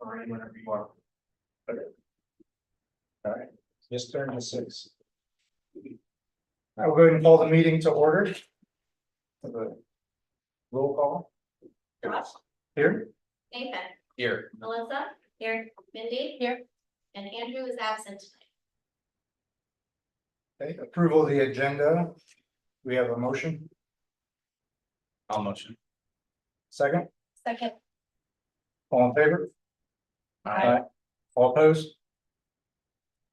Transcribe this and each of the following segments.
or whenever you are. Okay. All right, just turn to 6. I will go ahead and call the meeting to order. The roll call. Josh, Here. Nathan, Here. Melissa, here, Mindy, here, and Andrew is absent tonight. Okay, approval of the agenda. We have a motion. I'll motion. Second, Second. all in favor? Aye. All opposed?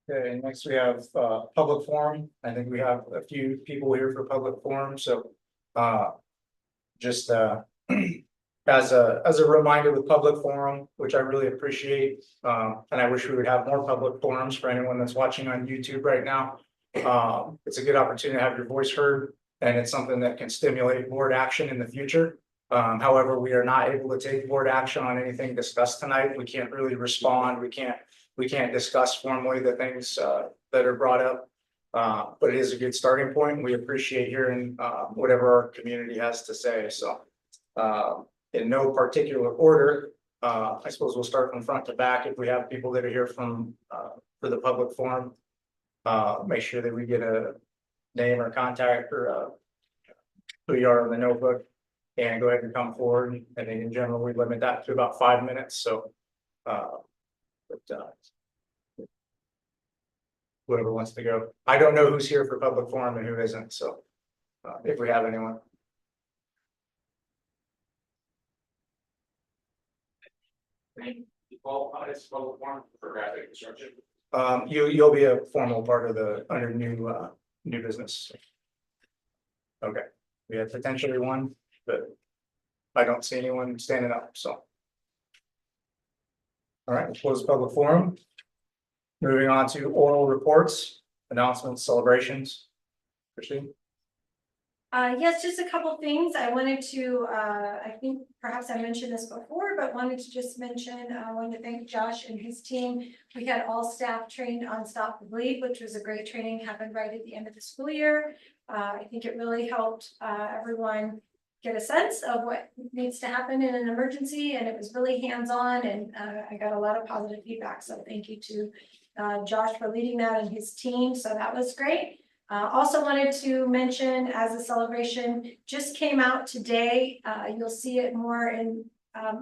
Okay, next we have public forum. I think we have a few people here for public forum, so just as a reminder with public forum, which I really appreciate, and I wish we would have more public forums for anyone that's watching on YouTube right now. It's a good opportunity to have your voice heard, and it's something that can stimulate board action in the future. However, we are not able to take board action on anything discussed tonight. We can't really respond. We can't discuss formally the things that are brought up. But it is a good starting point. We appreciate hearing whatever our community has to say. So in no particular order, I suppose we'll start from front to back. If we have people that are here from for the public forum, make sure that we get a name or contact or who you are in the notebook, and go ahead and come forward. And then in general, we limit that to about 5 minutes. So whoever wants to go. I don't know who's here for public forum and who isn't. So if we have anyone. Qualifies public forum for graphic construction. You'll be a formal part of the under new business. Okay, we have potentially one, but I don't see anyone standing up, so. All right, we'll close the public forum. Moving on to oral reports, announcements, celebrations. Christine? Yes, just a couple things. I wanted to, I think perhaps I mentioned this before, but wanted to just mention, I wanted to thank Josh and his team. We had all staff trained on Stop the Bleed, which was a great training, happened right at the end of the school year. I think it really helped everyone get a sense of what needs to happen in an emergency, and it was really hands-on, and I got a lot of positive feedback. So thank you to Josh for leading that and his team. So that was great. Also wanted to mention, as a celebration just came out today, you'll see it more in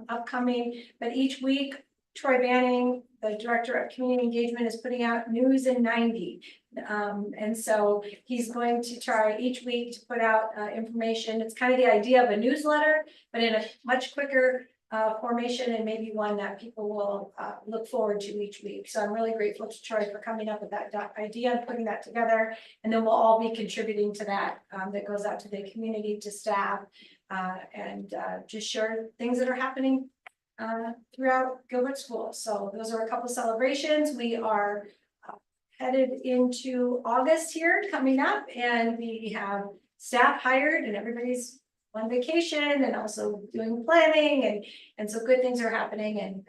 upcoming, but each week Troy Banning, the director of community engagement, is putting out news in 90. And so he's going to try each week to put out information. It's kind of the idea of a newsletter, but in a much quicker formation, and maybe one that people will look forward to each week. So I'm really grateful to Troy for coming up with that idea and putting that together. And then we'll all be contributing to that. That goes out to the community, to staff, and just share things that are happening throughout Gilbert School. So those are a couple celebrations. We are headed into August here coming up, and we have staff hired, and everybody's on vacation and also doing planning, and so good things are happening, and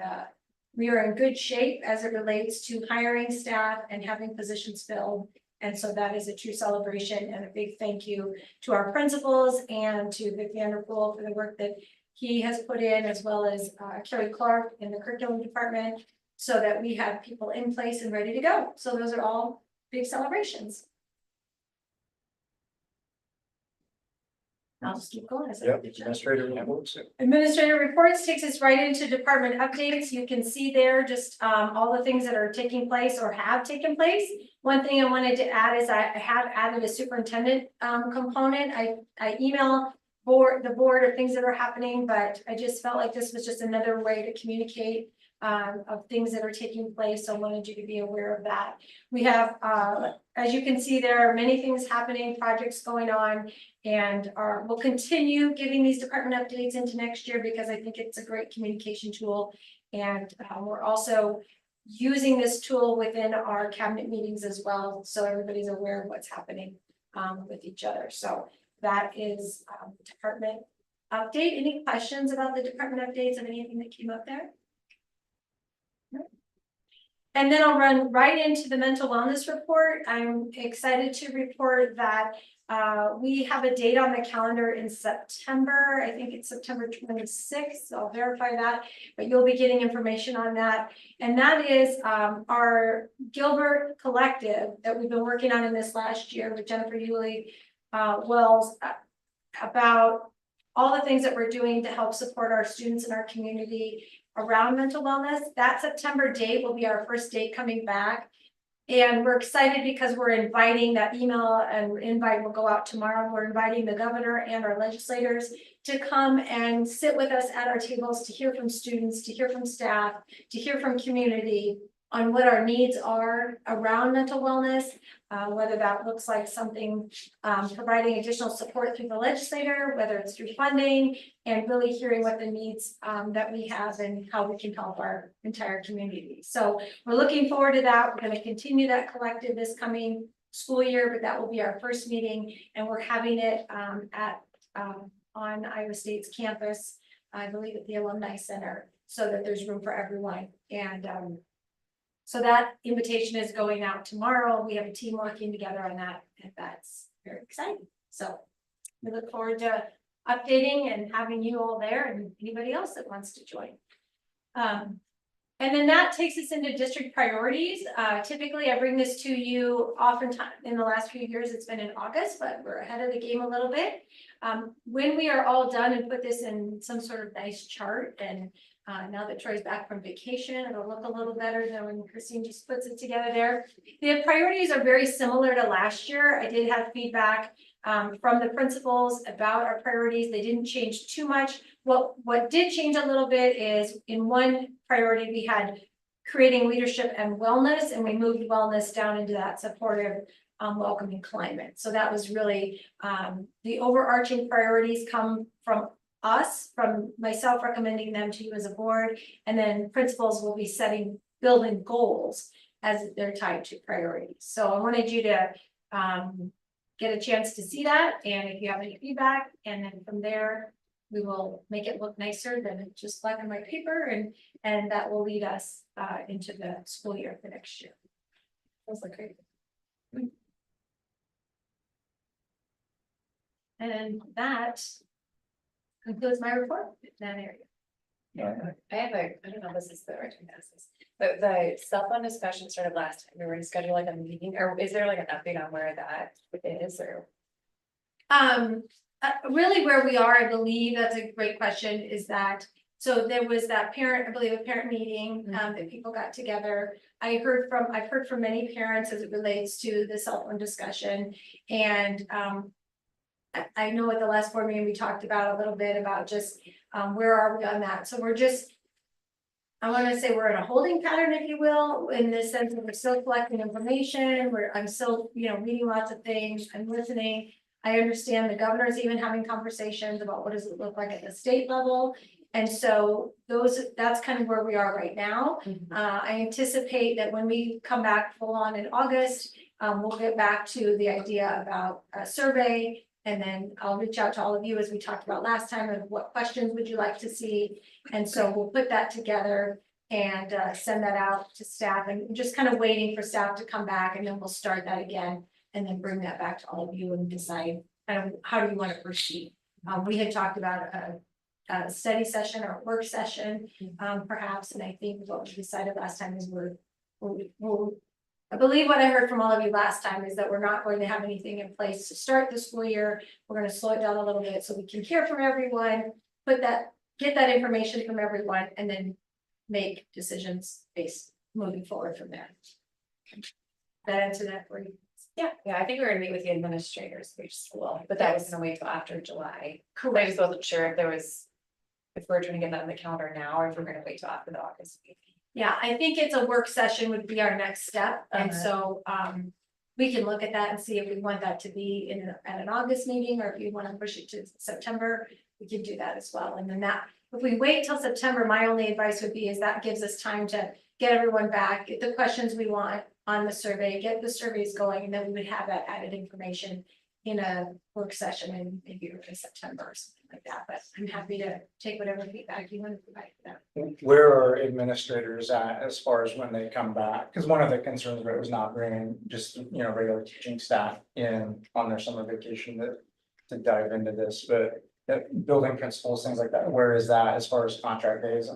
we are in good shape as it relates to hiring staff and having positions filled. And so that is a true celebration, and a big thank you to our principals and to Vic Vanderpool for the work that he has put in, as well as Carrie Clark in the curriculum department, so that we have people in place and ready to go. So those are all big celebrations. I'll just keep going. Yep, administrative reports. Administrative reports takes us right into department updates. You can see there just all the things that are taking place or have taken place. One thing I wanted to add is I have added a superintendent component. I email the board of things that are happening, but I just felt like this was just another way to communicate of things that are taking place. So I wanted you to be aware of that. We have, as you can see, there are many things happening, projects going on, and we'll continue giving these department updates into next year, because I think it's a great communication tool. And we're also using this tool within our cabinet meetings as well, so everybody's aware of what's happening with each other. So that is department update. Any questions about the department updates of anything that came up there? And then I'll run right into the mental wellness report. I'm excited to report that We have a date on the calendar in September. I think it's September 26th. So I'll verify that, but you'll be getting information on that. And that is our Gilbert collective that we've been working on in this last year with Jennifer Yulee Wells about all the things that we're doing to help support our students in our community around mental wellness. That September date will be our first date coming back. And we're excited because we're inviting, that email and invite will go out tomorrow. We're inviting the governor and our legislators to come and sit with us at our tables to hear from students, to hear from staff, to hear from community on what our needs are around mental wellness, whether that looks like something, providing additional support through the legislator, whether it's through funding, and really hearing what the needs that we have and how we can help our entire community. So we're looking forward to that. We're going to continue that collective this coming school year, but that will be our first meeting, and we're having it on Iowa State's campus, I believe at the Alumni Center, so that there's room for everyone. And so that invitation is going out tomorrow. We have a team working together on that, and that's very exciting. So we look forward to updating and having you all there and anybody else that wants to join. And then that takes us into district priorities. Typically I bring this to you oftentimes in the last few years, it's been in August, but we're ahead of the game a little bit. When we are all done and put this in some sort of nice chart, and now that Troy's back from vacation, it'll look a little better than when Christine just puts it together there. The priorities are very similar to last year. I did have feedback from the principals about our priorities. They didn't change too much. What did change a little bit is in one priority, we had creating leadership and wellness, and we moved wellness down into that supportive, welcoming climate. So that was really the overarching priorities come from us, from myself recommending them to you as a board, and then principals will be building goals as they're tied to priorities. So I wanted you to get a chance to see that, and if you have any feedback, and then from there we will make it look nicer than just black and white paper, and that will lead us into the school year for next year. That's great. And that concludes my report in that area. I don't know if this is the right time to ask this, but the cell phone discussion started last time. We were going to schedule like a meeting, or is there like an update on where that is, or? Really where we are, I believe that's a great question, is that, so there was that parent, I believe a parent meeting, that people got together. I've heard from many parents as it relates to the cell phone discussion, and I know at the last board meeting, we talked about a little bit about just where are we on that. So we're just, I want to say we're in a holding pattern, if you will, in the sense that we're still collecting information. I'm still, reading lots of things. I'm listening. I understand the governor's even having conversations about what does it look like at the state level. And so that's kind of where we are right now. I anticipate that when we come back full on in August, we'll get back to the idea about a survey. And then I'll reach out to all of you, as we talked about last time, of what questions would you like to see. And so we'll put that together and send that out to staff, and just kind of waiting for staff to come back, and then we'll start that again and then bring that back to all of you and decide kind of how do you want to proceed. We had talked about a study session or a work session, perhaps, and I think what we decided last time is I believe what I heard from all of you last time is that we're not going to have anything in place to start the school year. We're going to slow it down a little bit so we can hear from everyone, get that information from everyone, and then make decisions moving forward from there. That answer that for you? Yeah, I think we were gonna meet with the administrators for each school, but that was gonna wait till after July. Correct. I just wasn't sure if we're trying to get that on the calendar now, or if we're gonna wait till after the August meeting. Yeah, I think it's a work session would be our next step, and so we can look at that and see if we want that to be at an August meeting, or if you want to push it to September, we can do that as well. And then if we wait till September, my only advice would be is that gives us time to get everyone back, get the questions we want on the survey, get the surveys going, and then we would have that added information in a work session in maybe early September or something like that, but I'm happy to take whatever feedback you want to provide for that. Where are administrators at as far as when they come back? Because one of the concerns was not bringing just, regular teaching staff in on their summer vacation to dive into this, but building principals, things like that, where is that as far as contract days?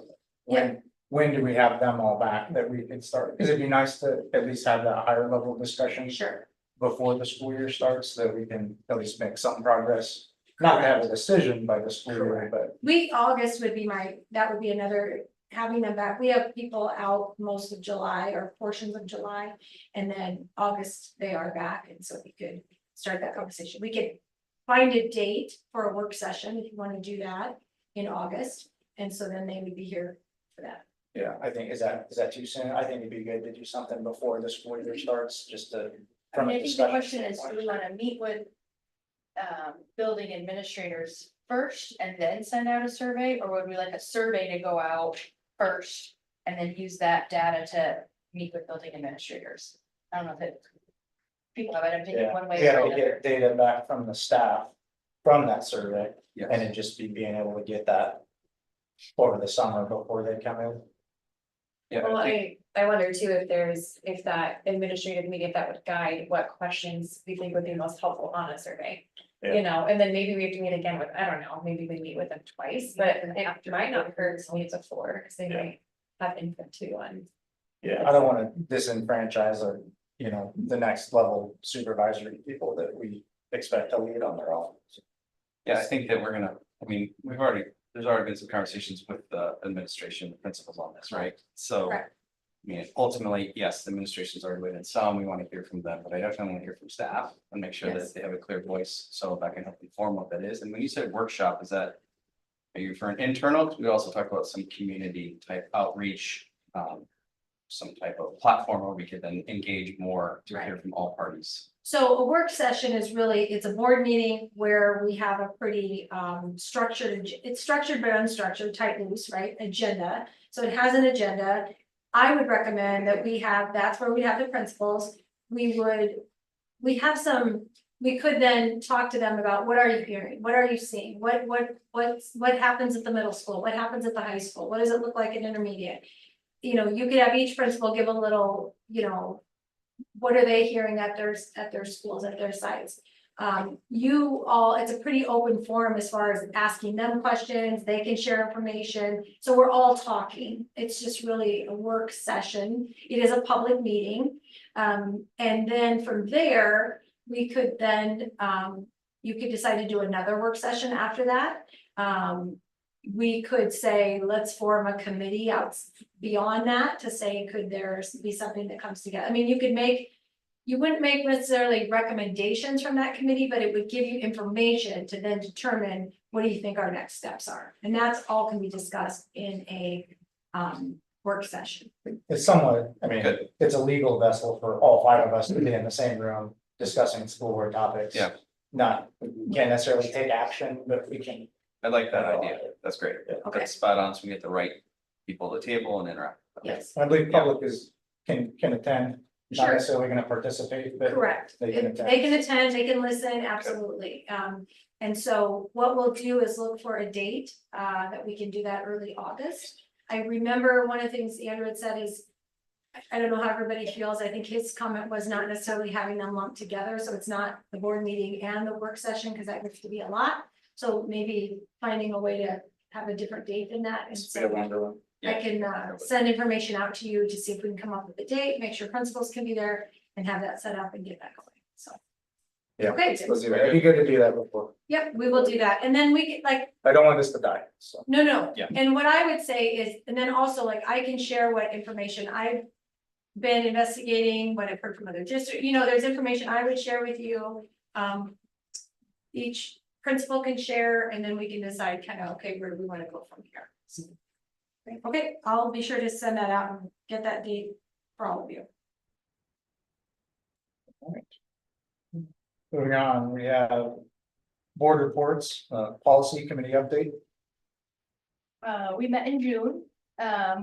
When do we have them all back that we could start? Because it'd be nice to at least have that higher level discussion Sure. before the school year starts, so that we can at least make some progress. Not to have a decision by the school year, but August would be that would be another, having them back. We have people out most of July or portions of July. And then August, they are back, and so we could start that conversation. We could find a date for a work session if you want to do that in August. And so then they would be here for that. yeah, I think, is that too soon? I think it'd be good to do something before the school year starts, just to. I mean, I think the discussion question is, do standpoint. we wanna meet with building administrators first and then send out a survey, or would we like a survey to go out first? And then use that data to meet with building administrators? I don't know if it. People have an opinion Yeah, one way we or gotta another. get data back from the staff from that survey, Yes. and it just be being able to get that over the summer before they come in. Yeah, Well, I think, I wonder too if that administrative meeting, if that would guide what questions we think would be most helpful on a survey. Yeah. You know, and then maybe we have to meet again with, I don't know, maybe we meet with them twice, but it might not hurt to meet before, because they Yeah. might have input too on. Yeah, I don't wanna disenfranchise or, the next level supervisory people that we expect to lead on their own. yeah, I think that we're gonna, I mean, there's already been some conversations with the administration, the principals on this, right? So. Correct. I mean, ultimately, yes, the administration's already within some, we want to hear from them, but I definitely want to hear from staff and make sure Yes. that they have a clear voice, so that can help inform what that is. And when you said workshop, is that? Are you referring internal? 'Cause we also talked about some community type outreach, some type of platform where we could then engage more to hear from all parties. So a work session is really, it's a board meeting where we have a pretty structured, it's structured but unstructured, tight loose, right, agenda. So it has an agenda. I would recommend that that's where we have the principals. We could then talk to them about, what are you hearing? What are you seeing? What happens at the middle school? What happens at the high school? What does it look like in intermediate? You could have each principal give a little, what are they hearing at their schools, at their sites? It's a pretty open forum as far as asking them questions, they can share information, so we're all talking. It's just really a work session. It is a public meeting. And then from there, we could then, you could decide to do another work session after that. We could say, let's form a committee out beyond that to say, could there be something that comes together? I mean, you wouldn't make necessarily recommendations from that committee, but it would give you information to then determine, what do you think our next steps are? And that's all can be discussed in a work session. It's somewhat, I mean, Good. it's a legal vessel for all five of us to be in the same room discussing school board topics. Yeah. Can't necessarily take action, but we can. I like that idea. That's great. Okay. That's spot on, so we get the right people at the table and interact. Yes, I believe public can attend, not Sure. necessarily gonna participate, but. correct. They can If attend. they can attend, they can listen, absolutely. And so what we'll do is look for a date, that we can do that early August. I remember one of the things Andrew had said is, I don't know how everybody feels, I think his comment was not necessarily having them lumped together, so it's not the board meeting and the work session, because that gets to be a lot. So maybe finding a way to have a different date than that, and It's a so longer one. I can send information out to you to see if we can come up with a date, make sure principals can be there, and have that set up and get that going, so. Yeah, Okay. let's do that. It'd be good to do that before. Yep, we will do that, and then we get like, I don't want this to die, so. no, Yeah. and what I would say is, and then also like, I can share what information I've been investigating, what I've heard from other districts, there's information I would share with you. Each principal can share, and then we can decide kind of, okay, where do we want to go from here? So, okay, I'll be sure to send that out and get that date for all of you. Moving on, we have board reports, policy committee update. We met in June,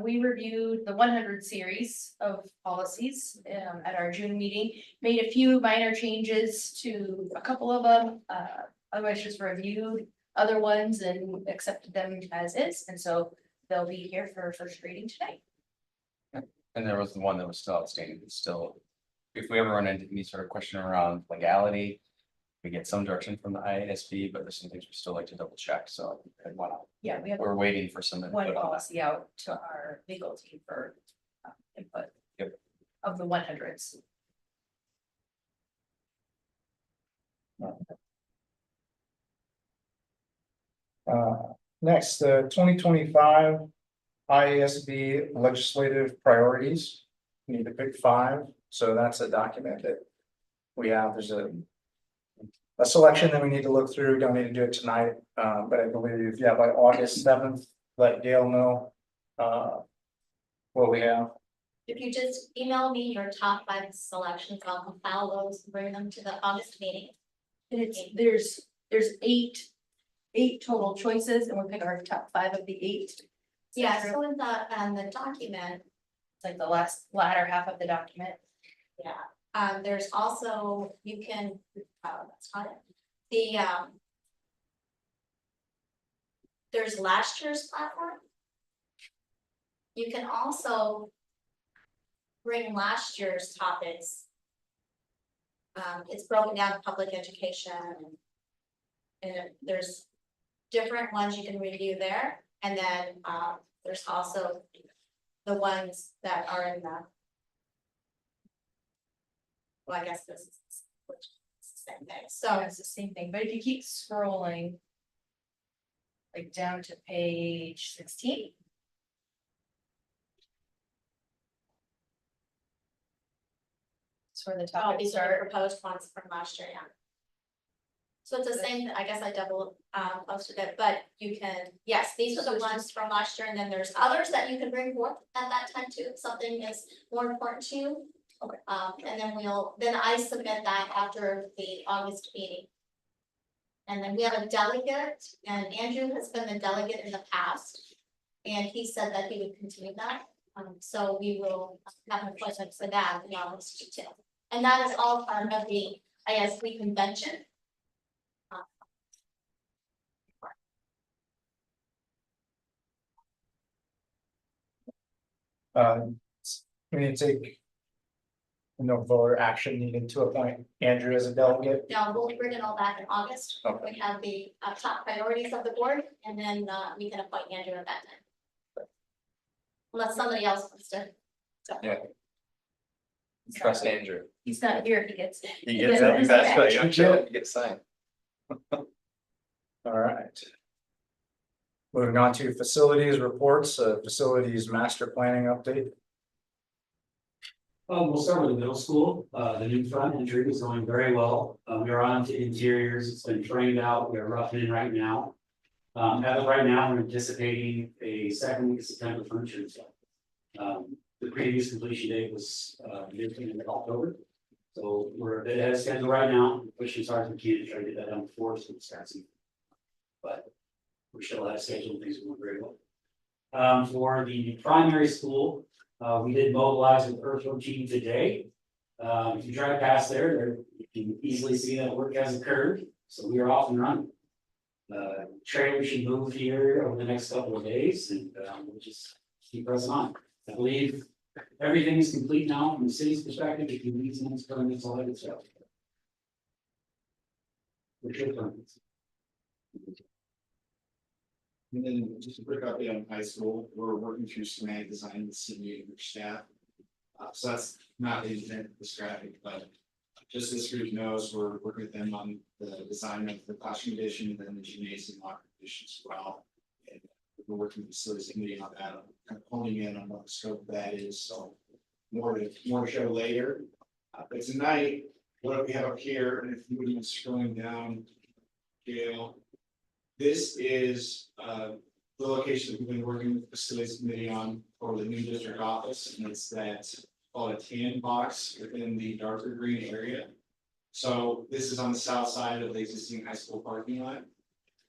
We reviewed the 100 series of policies at our June meeting, made a few minor changes to a couple of them. Otherwise just reviewed other ones and accepted them as is, and so they'll be here for first reading tonight. And there was the one that was still outstanding, it's still, if we ever run into any sort of question around legality. We get some direction from the IASB, but there's some things we still like to double check, so I wanna, Yeah, we have we're waiting for some one input on that. policy out to our legal team for input. Yep. Of the 100s. Next, the 2025 IASB legislative priorities. We need to pick 5, so that's a document that we have. There's a selection that we need to look through. Don't need to do it tonight, but I believe, yeah, by August 7th, let Gail know what we have. If you just email me your top 5 selections, I'll compile those, and bring them to the August meeting. And there's eight total choices, and we pick our top 5 of the 8. Yeah, so in the document, It's like the latter half of the document. yeah, there's also, you can, that's not it. The, there's last year's platform. You can also bring last year's topics. It's broken down to public education. And there's different ones you can review there, and then, there's also the ones that are in the. Well, I guess this is the same thing, So so, it's the same thing, but if you keep scrolling. Like down to page 16. That's where the oh, topics these are the start. proposed ones from last year, yeah. So it's the same, I guess I double posted it, but you can, yes, these are the ones from last year, and then there's others that you can bring forth at that time too, if something is more important to you. Okay. And then I submit that after the August meeting. And then we have a delegate, and Andrew has been the delegate in the past. And he said that he would continue that, so we will have an appointment for that in August too. And that is all part of the ISB convention. We need to take. No voter action needed to appoint Andrew as a delegate. Now, we'll bring it all back in August. Okay. We have the top priorities of the board, and then we can appoint Andrew at that time. Unless somebody else wants to. Yeah. Trust Andrew. He's not here, he gets. He gets gets it. that's right, I'm sure he gets signed. All right. Moving on to facilities reports, facilities master planning update. We'll start with the middle school. The new front entry is going very well. We are on to interiors. It's been framed out. We are roughing in right now. As of right now, we're anticipating a second week of September furniture install. The previous completion date was mid of October. So we're a bit ahead of schedule right now, pushing as hard as we can to try to get that done before school starts. But we're still ahead of schedule, things are going very well. For the primary school, we did mobilize with earthworm team today. If you drive past there, you can easily see that work has occurred, so we are off and running. Trailer should move here over the next couple of days, and we'll just keep pressing on. I believe everything is complete now from the city's perspective. If you need some permits, all that good stuff. For sure, permits. And then just a quick update on high school, we're working through schematic design with CBA and their staff. So that's not the intent of this graphic, but just as group knows, we're working with them on the design of the classroom addition and then the gymnasium locker addition as well. And we're working with the facilities committee on that, kind of honing in on what the scope of that is, so more to show later. But tonight, what we have up here, and if you would be scrolling down, Gail. This is the location that we've been working with the facilities committee on for the new district office, and it's that called a tan box within the darker green area. So this is on the south side of the existing high school parking lot.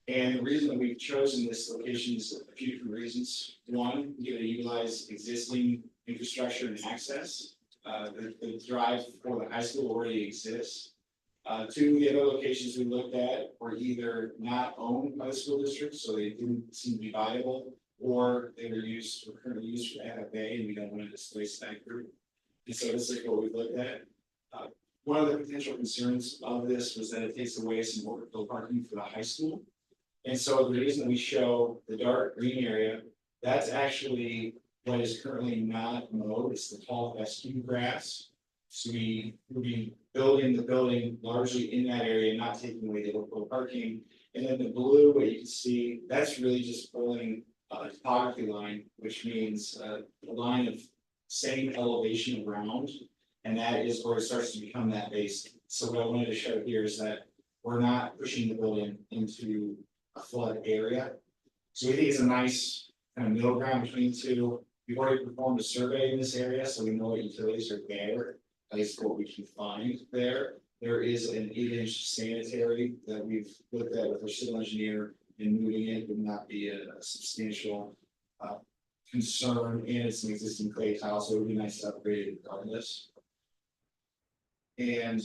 And the reason that we've chosen this location is a few different reasons. One, we're gonna utilize existing infrastructure and access. The drive for the high school already exists. Two, the other locations we looked at were either not owned by the school district, so they didn't seem to be viable, or they were currently used for FFA, and we don't want to displace that group. And so this is what we looked at. One of the potential concerns of this was that it takes away some overflow parking for the high school. And so the reason we show the dark green area, that's actually what is currently not mowed, it's the tall fescue grass. So we will be building the building largely in that area, not taking away the overflow parking. And then the blue, what you can see, that's really just pulling a topography line, which means a line of same elevation around. And that is where it starts to become that base. So what I wanted to show here is that we're not pushing the building into a flood area. So we think it's a nice kind of middle ground between the two. We've already performed a survey in this area, so we know what utilities are there. At least what we can find there. There is an 8-inch sanitary that we've looked at with our civil engineer, and moving it would not be a substantial concern, and it's an existing clay tile, so it would be nice to upgrade it regardless. And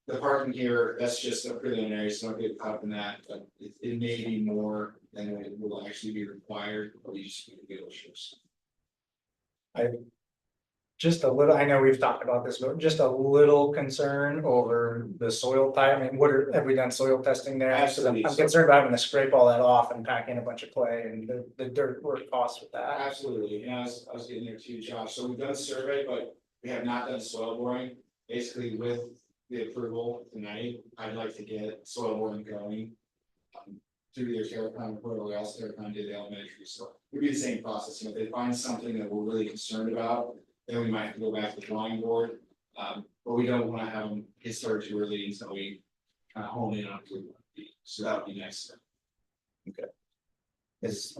the parking here, that's just a preliminary, so don't get caught up in that, but it may be more than it will actually be required, but we just need to be able to show some. Just a little, I know we've talked about this, but just a little concern over the soil type. I mean, have we done soil testing there? Absolutely. I'm concerned about having to scrape all that off and pack in a bunch of clay and the dirt work costs with that. Absolutely, and I was getting there too, Josh, so we've done a survey, but we have not done soil boring. Basically, with the approval tonight, I'd like to get soil boring going. Through their Terracon, or whoever else Terracon did the elementary, so it would be the same process, if they find something that we're really concerned about, then we might have to go back to the drawing board. But we don't want to have them get started too early until we kind of hone in on who we want to be, so that would be next step.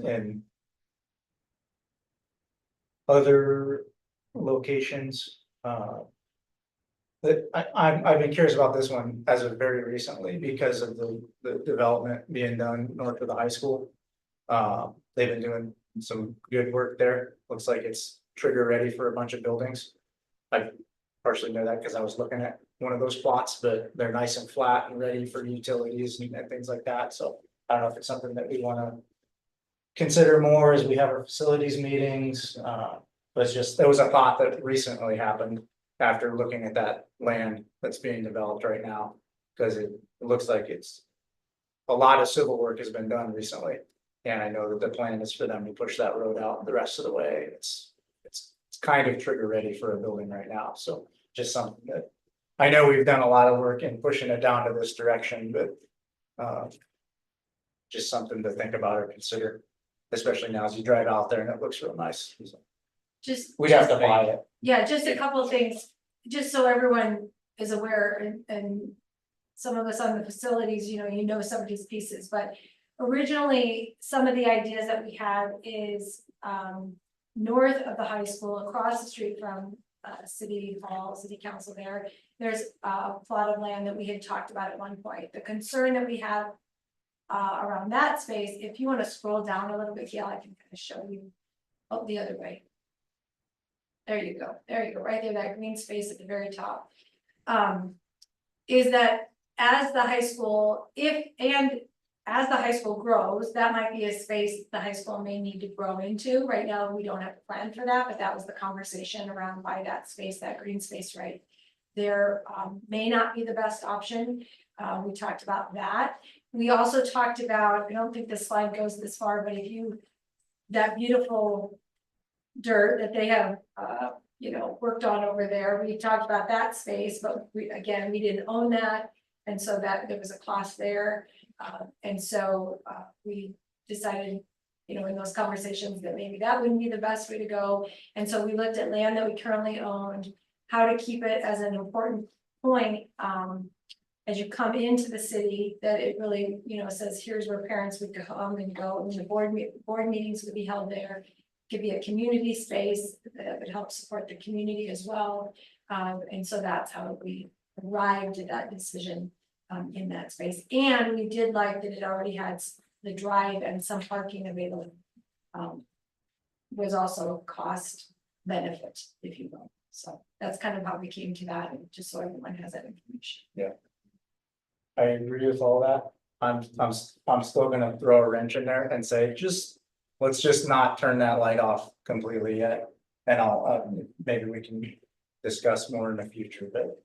And other locations, that I've been curious about this one as of very recently because of the development being done north of the high school. They've been doing some good work there. Looks like it's trigger ready for a bunch of buildings. I partially know that because I was looking at one of those plots, but they're nice and flat and ready for utilities and things like that. So I don't know if it's something that we want to consider more as we have our facilities meetings. But it's just, there was a thought that recently happened after looking at that land that's being developed right now. Because it looks like it's a lot of civil work has been done recently. And I know that the plan is for them to push that road out the rest of the way. It's kind of trigger ready for a building right now, so just something that. I know we've done a lot of work in pushing it down to this direction, but. Just something to think about or consider, especially now as you drive out there and it looks real nice. We'd have to buy it. Yeah, just a couple of things, just so everyone is aware, and some of us on the facilities, you know some of these pieces, but originally, some of the ideas that we have is north of the high school, across the street from City Hall, City Council there's a plot of land that we had talked about at one point. The concern that we have around that space, if you want to scroll down a little bit, yeah, I can kind of show you. Oh, the other way. There you go, right there, that green space at the very top. Is that as the high school, as the high school grows, that might be a space the high school may need to grow into. Right now, we don't have a plan for that, but that was the conversation around why that space, that green space right there, may not be the best option. We talked about that. We also talked about, I don't think this slide goes this far, but that beautiful dirt that they have, worked on over there, we talked about that space, but we didn't own that. And so that there was a cost there. And so we decided, in those conversations that maybe that wouldn't be the best way to go. And so we looked at land that we currently owned, how to keep it as an important point as you come into the city, that it really, says here's where parents would come and go, and the board meetings would be held there. It could be a community space that would help support the community as well. And so that's how we arrived at that decision in that space. And we did like that it already had the drive and some parking available. Was also a cost benefit, if you will. So that's kind of how we came to that, and just so everyone has that information. I agree with all that. I'm still gonna throw a wrench in there and say, let's just not turn that light off completely yet. And maybe we can discuss more in the future, but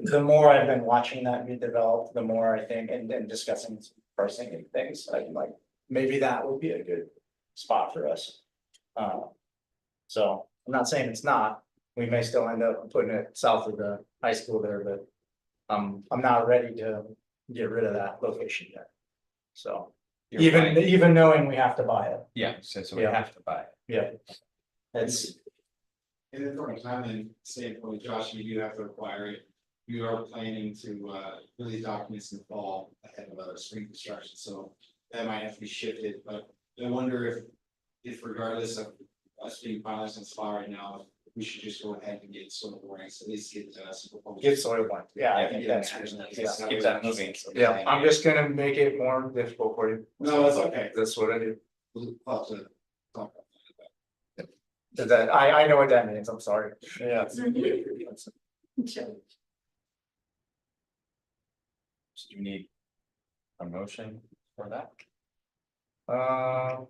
the more I've been watching that be developed, the more I think, and discussing pricing and things, I'm like, maybe that would be a good spot for us. So I'm not saying it's not, we may still end up putting it south of the high school there, but I'm not ready to get rid of that location yet. So You're right. even knowing we have to buy it, Yeah, so we Yeah. have to buy it. yeah. It's, And then from a timeline standpoint, Josh, you do have to acquire it. You are planning to release documents in the fall ahead of spring construction, so that might have to be shifted, but I wonder if regardless of us being finalized on spot right now, we should just go ahead and get soil borings, at least get some proposals. get soil one, yeah, I think that's. Yeah. Keep that moving. so- Yeah, I'm just gonna make it more difficult for you. No, that's okay. That's what I do. We'll have to talk about that. That, I know what that means, I'm sorry. Yeah. Sure. So do you need a motion for that? How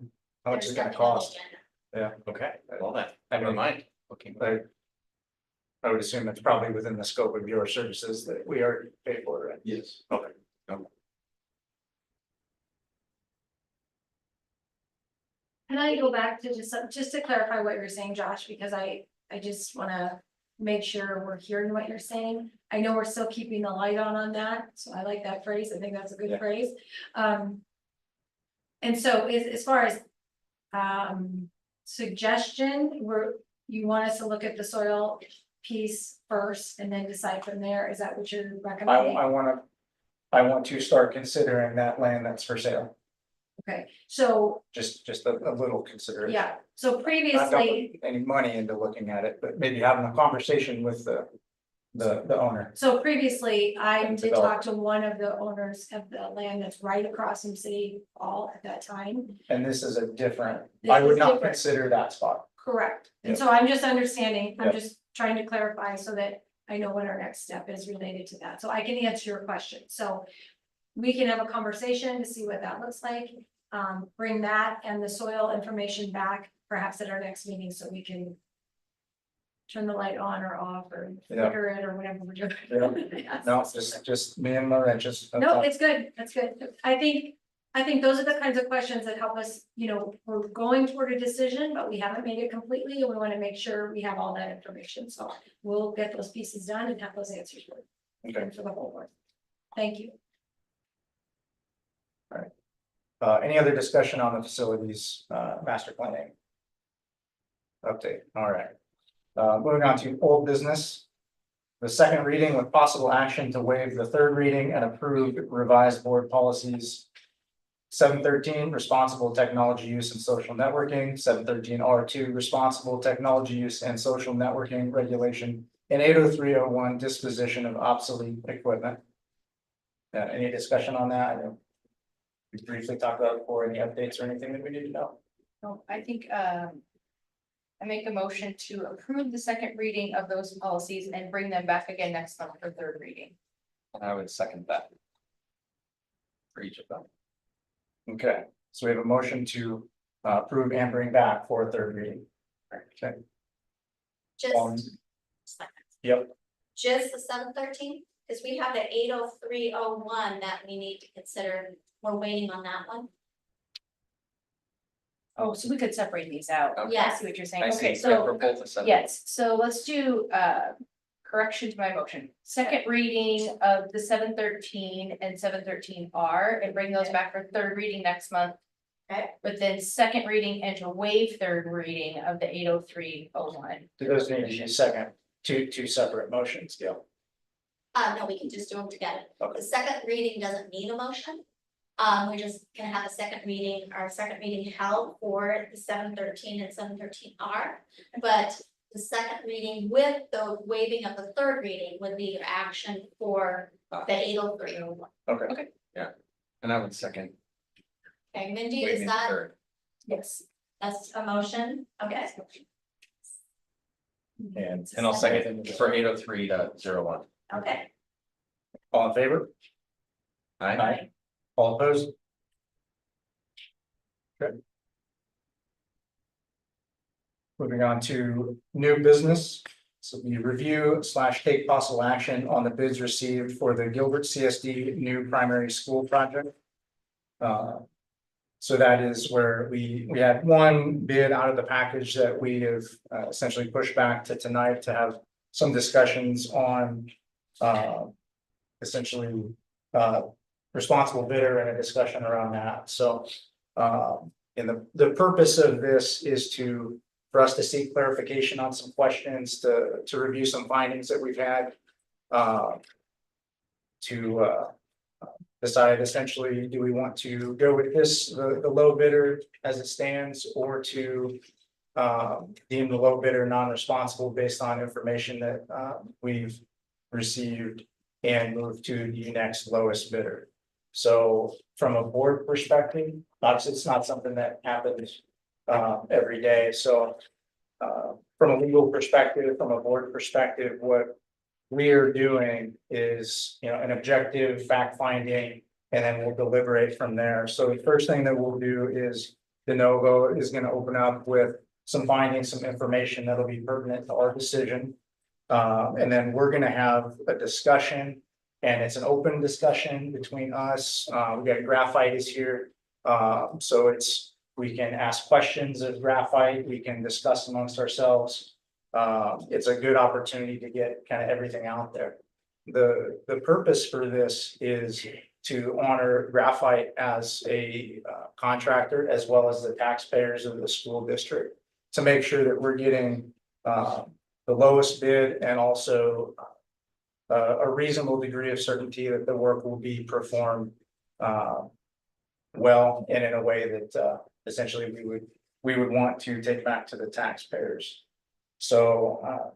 much is it There's gonna nothing on the cost? agenda. Yeah, Okay, well then, I never mean, mind. Okay. I would assume it's probably within the scope of your services that we already pay for, right? Yes. Okay. Can I go back to just to clarify what you're saying, Josh, because I just wanna make sure we're hearing what you're saying. I know we're still keeping the light on that, so I like that phrase. I think that's a good Yeah. phrase. And so as far as suggestion, you want us to look at the soil piece first and then decide from there? Is that what you're recommending? I want to start considering that land that's for sale, Okay, so, just a little consideration. yeah, so Not previously, dumping any money into looking at it, but maybe having a conversation with the owner. I And did develop. talk to one of the owners of the land that's right across from City Hall at that time. And this is a different, This I would is not different. consider that spot. Correct, and Yeah. so I'm just understanding, I'm Yeah. just trying to clarify so that I know what our next step is related to that, so I can answer your question, so. We can have a conversation to see what that looks like, bring that and the soil information back perhaps at our next meeting, so we can. Turn the light on or off or Yeah. flicker it or whatever we're doing. Yes. No, just me and my wrenches. that's No, all. it's good, that's good. I think those are the kinds of questions that help us, we're going toward a decision, but we haven't made it completely, and we want to make sure we have all that information, so we'll get those pieces done and have those answers for Okay. for the whole board. Thank you. Any other discussion on the facilities, master planning? Update, all right. Moving on to old business. The second reading with possible action to waive the third reading and approve revised board policies. 713, responsible technology use and social networking, 713 R2, responsible technology use and social networking regulation, and 80301, disposition of obsolete equipment. Any discussion on that? I know we briefly talked about it before, any updates or anything that we need to know? No, I think, I make a motion to approve the second reading of those policies and bring them back again next month for third reading. And I would second that. For each of them. Okay, so we have a motion to approve and bring back for a third reading. Okay, Just. yep, Just the 713, because we have the 80301 that we need to consider, we're waiting on that one. Oh, so we could separate these out. Okay. I see what you're saying. I Okay, see, so. for both the seven. Yes, so let's do correction to my motion. Second reading of the 713 and 713R and bring those back for third reading next month. Okay. But then second reading and to waive third reading of the 80301. do those need to be second, two separate motions, Gail? No, we can just do them together. Okay. The second reading doesn't need a motion. We're just gonna have a second reading, our second reading held for the 713 and 713R. But the second reading with the waiving of the third reading would be your action for the 80301. Okay, And I would second Okay, Mindy, Wait, is that, third. Yes. that's a motion? Okay. And I'll second it for 803.01. Okay. All in favor? Aye. All opposed? Okay. Moving on to new business. So the review / take possible action on the bids received for the Gilbert CSD new primary school project. So that is where we had one bid out of the package that we have essentially pushed back to tonight to have some discussions on essentially responsible bidder and a discussion around that. So and the purpose of this is for us to seek clarification on some questions, to review some findings that we've had. To decide essentially, do we want to go with the low bidder as it stands, or to deem the low bidder non-responsible based on information that we've received and move to the next lowest bidder. So from a board perspective, obviously it's not something that happens every day. So from a legal perspective, from a board perspective, what we are doing is, an objective fact finding, and then we'll deliberate from there. So the first thing that we'll do is de novo is going to open up with some findings, some information that'll be pertinent to our decision. And then we're going to have a discussion, and it's an open discussion between us. We got Graphite is here. So we can ask questions of Graphite, we can discuss amongst ourselves. It's a good opportunity to get kind of everything out there. The purpose for this is to honor Graphite as a contractor, as well as the taxpayers of the school district, to make sure that we're getting the lowest bid, and also a reasonable degree of certainty that the work will be performed well, and in a way that essentially we would want to take back to the taxpayers. So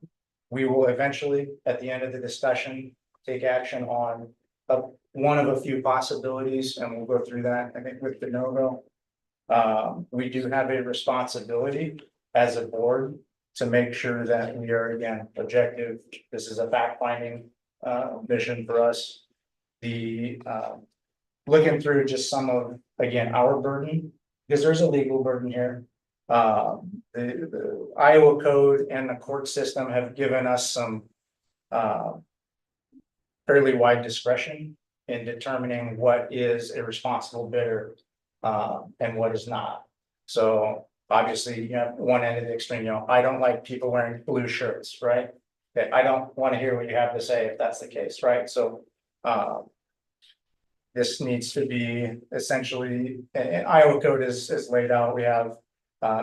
we will eventually, at the end of the discussion, take action on one of a few possibilities, and we'll go through that, I think, with de novo. We do have a responsibility as a board to make sure that we are, again, objective. This is a fact-finding mission for us. Looking through just some of, again, our burden, because there's a legal burden here. The Iowa code and the court system have given us some fairly wide discretion in determining what is a responsible bidder and what is not. So obviously, you have one end of the extreme, I don't like people wearing blue shirts, right? Okay, I don't want to hear what you have to say if that's the case, right? So this needs to be essentially, and Iowa code is laid out. We have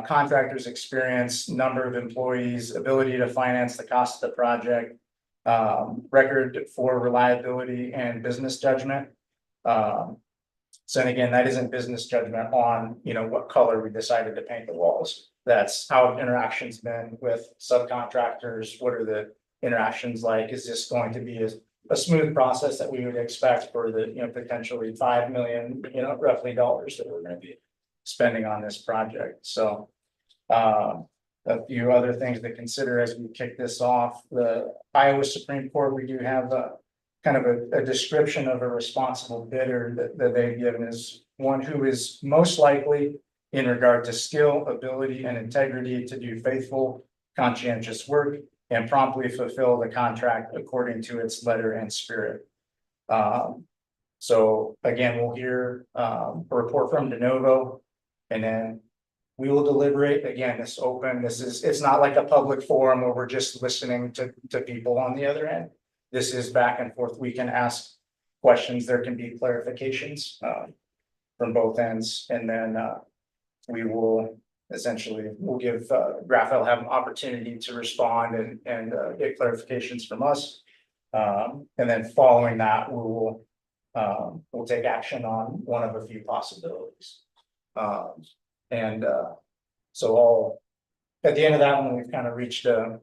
contractors' experience, number of employees, ability to finance the cost of the project, record for reliability and business judgment. So and again, that isn't business judgment on, what color we decided to paint the walls. That's how interactions been with subcontractors. What are the interactions like? Is this going to be a smooth process that we would expect for the, potentially $5 million, roughly dollars that we're going to be spending on this project? So a few other things to consider as we kick this off. The Iowa Supreme Court, we do have kind of a description of a responsible bidder that they've given is one who is most likely, in regard to skill, ability, and integrity, to do faithful, conscientious work and promptly fulfill the contract according to its letter and spirit. So again, we'll hear a report from de novo, and then we will deliberate. Again, it's open. It's not like a public forum where we're just listening to people on the other end. This is back and forth. We can ask questions. There can be clarifications from both ends, and then we will essentially, we'll give Raphael have an opportunity to respond and get clarifications from us. And then following that, we'll take action on one of a few possibilities. So at the end of that one, we've kind of reached a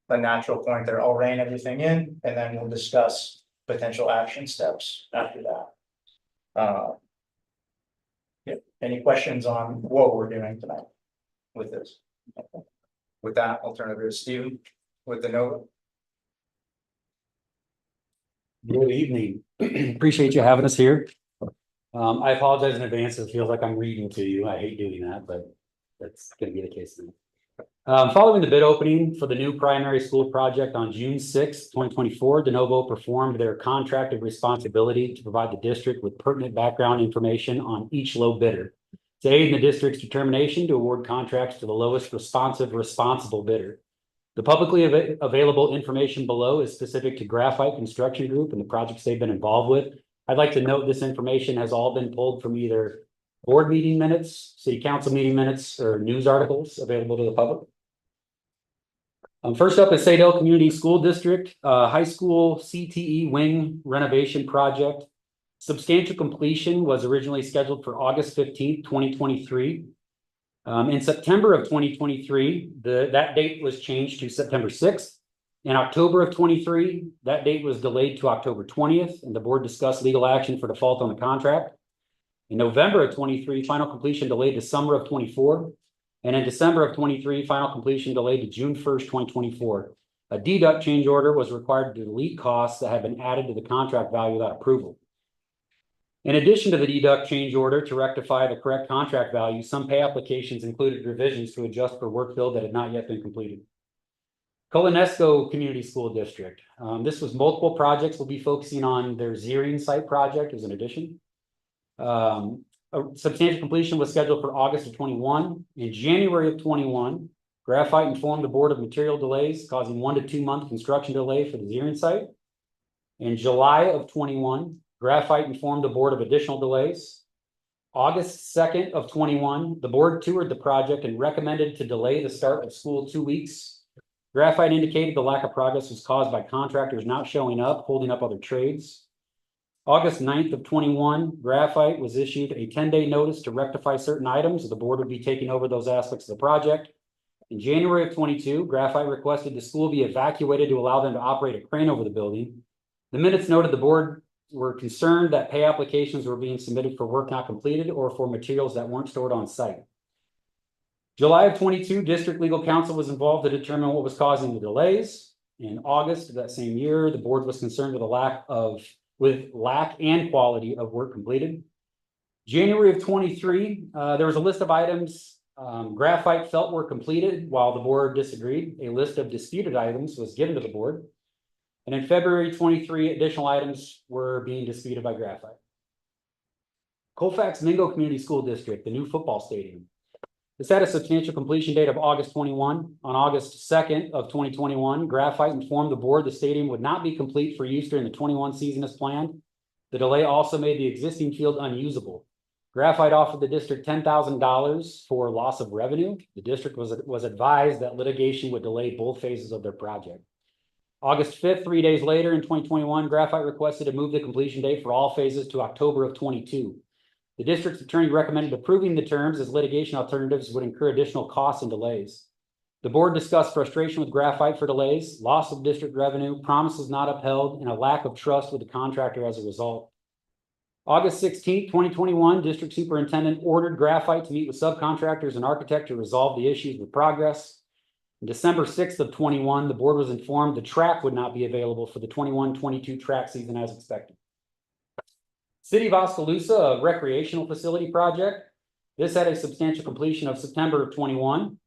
natural point there. I'll rein everything in, and then we'll discuss potential action steps after that. Any questions on what we're doing tonight with this? With that, I'll turn it over to Steven with the note. Good evening. Appreciate you having us here. I apologize in advance. It feels like I'm reading to you. I hate doing that, but that's gonna be the case now. Following the bid opening for the new primary school project on June 6, 2024, De Novo performed their contracted responsibility to provide the district with pertinent background information on each low bidder to aid in the district's determination to award contracts to the lowest responsible bidder. The publicly available information below is specific to Graphite Construction Group and the projects they've been involved with. I'd like to note this information has all been pulled from either board meeting minutes, city council meeting minutes, or news articles available to the public. First up is Sadell Community School District, high school CTE wing renovation project. Substantial completion was originally scheduled for August 15th, 2023. In September of 2023, that date was changed to September 6th. In October of 23, that date was delayed to October 20th, and the board discussed legal action for default on the contract. In November of 23, final completion delayed to summer of 24. And in December of 23, final completion delayed to June 1st, 2024. A deduct change order was required to delete costs that had been added to the contract value without approval. In addition to the deduct change order to rectify the correct contract value, some pay applications included revisions to adjust for work billed that had not yet been completed. Colonesco Community School District. This was multiple projects. We'll be focusing on their Zeering site project as an addition. A substantial completion was scheduled for August of 21. In January of 21, Graphite informed the board of material delays, causing 1 to 2 month construction delay for the Zeering site. In July of 21, Graphite informed the board of additional delays. August 2nd of 21, the board toured the project and recommended to delay the start of school 2 weeks. Graphite indicated the lack of progress was caused by contractors not showing up, holding up other trades. August 9th of 21, Graphite was issued a 10-day notice to rectify certain items. The board would be taking over those aspects of the project. In January of 22, Graphite requested the school be evacuated to allow them to operate a crane over the building. The minutes noted the board were concerned that pay applications were being submitted for work not completed or for materials that weren't stored on site. July of 22, district legal counsel was involved to determine what was causing the delays. In August of that same year, the board was concerned with lack and quality of work completed. January of 23, there was a list of items Graphite felt were completed while the board disagreed. A list of disputed items was given to the board. And in February 23, additional items were being disputed by Graphite. Colfax Mingo Community School District, the new football stadium. This had a substantial completion date of August 21. On August 2nd of 2021, Graphite informed the board the stadium would not be complete for use during the 21 season as planned. The delay also made the existing field unusable. Graphite offered the district $10,000 for loss of revenue. The district was advised that litigation would delay both phases of their project. August 5th, 3 days later in 2021, Graphite requested to move the completion date for all phases to October of 22. The district's attorney recommended approving the terms as litigation alternatives would incur additional costs and delays. The board discussed frustration with Graphite for delays, loss of district revenue, promises not upheld, and a lack of trust with the contractor as a result. August 16, 2021, district superintendent ordered Graphite to meet with subcontractors and architect to resolve the issues with progress. On December 6th of 21, the board was informed the track would not be available for the 21-22 track season as expected. City of Oskaloosa, a recreational facility project. This had a substantial completion of September of 21.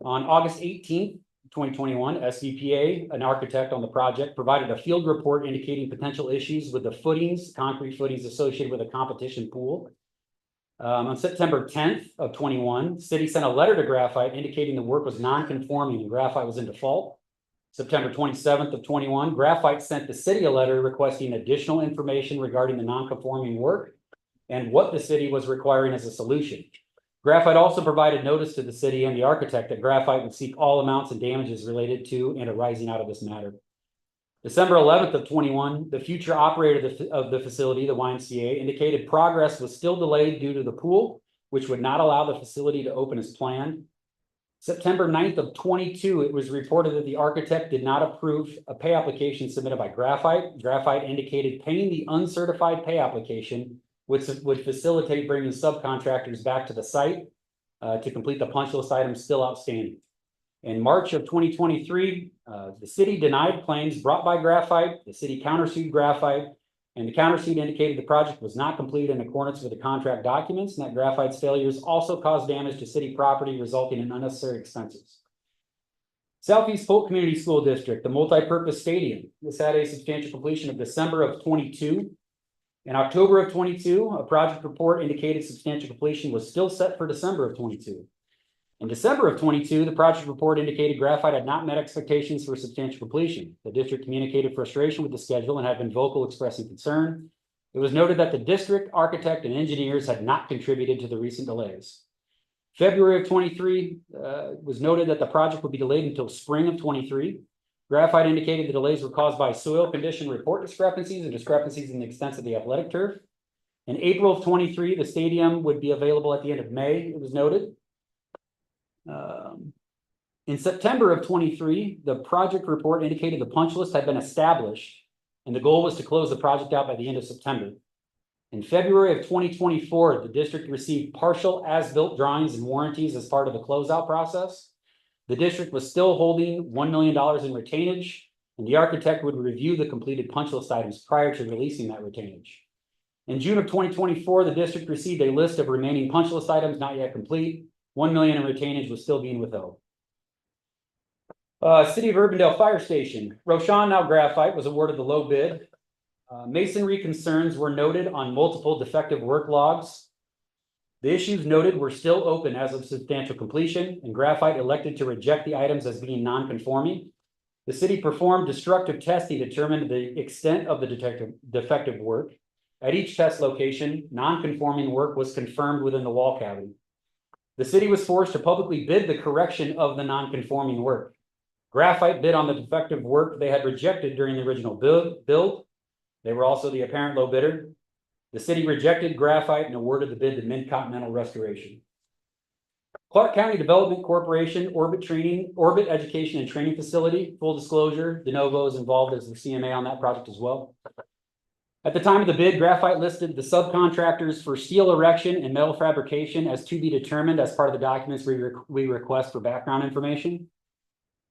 On August 18th, 2021, SDPA, an architect on the project, provided a field report indicating potential issues with the footings, concrete footings associated with a competition pool. On September 10th of 21, city sent a letter to Graphite indicating the work was non-conforming and Graphite was in default. September 27th of 21, Graphite sent the city a letter requesting additional information regarding the non-conforming work and what the city was requiring as a solution. Graphite also provided notice to the city and the architect that Graphite would seek all amounts and damages related to and arising out of this matter. December 11th of 21, the future operator of the facility, the YMCA, indicated progress was still delayed due to the pool, which would not allow the facility to open as planned. September 9th of 22, it was reported that the architect did not approve a pay application submitted by Graphite. Graphite indicated paying the uncertified pay application which would facilitate bringing subcontractors back to the site to complete the punch list items still outstanding. In March of 2023, the city denied claims brought by Graphite. The city countersued Graphite, and the countersuit indicated the project was not completed in accordance with the contract documents, and that Graphite's failures also caused damage to city property, resulting in unnecessary expenses. Southeast Polk Community School District, the multi-purpose stadium. This had a substantial completion of December of 22. In October of 22, a project report indicated substantial completion was still set for December of 22. In December of 22, the project report indicated Graphite had not met expectations for substantial completion. The district communicated frustration with the schedule and had been vocal expressing concern. It was noted that the district architect and engineers had not contributed to the recent delays. February of 23 was noted that the project would be delayed until spring of 23. Graphite indicated the delays were caused by soil condition report discrepancies and discrepancies in the extent of the athletic turf. In April of 23, the stadium would be available at the end of May, it was noted. In September of 23, the project report indicated the punch list had been established and the goal was to close the project out by the end of September. In February of 2024, the district received partial as-built drawings and warranties as part of the closeout process. The district was still holding $1 million in retainage, and the architect would review the completed punch list items prior to releasing that retainage. In June of 2024, the district received a list of remaining punch list items not yet complete. $1 million in retainage was still being withheld. City of Urbandale Fire Station. Roshan, now Graphite, was awarded the low bid. Masonry concerns were noted on multiple defective work logs. The issues noted were still open as of substantial completion, and Graphite elected to reject the items as being non-conforming. The city performed destructive testing to determine the extent of the defective work. At each test location, non-conforming work was confirmed within the wall cavity. The city was forced to publicly bid the correction of the non-conforming work. Graphite bid on the defective work they had rejected during the original build. They were also the apparent low bidder. The city rejected Graphite and awarded the bid to Mid-Continental Restoration. Clark County Development Corporation Orbit Education and Training Facility. Full disclosure, De Novo is involved as the CMA on that project as well. At the time of the bid, Graphite listed the subcontractors for steel erection and metal fabrication as to be determined as part of the documents we request for background information.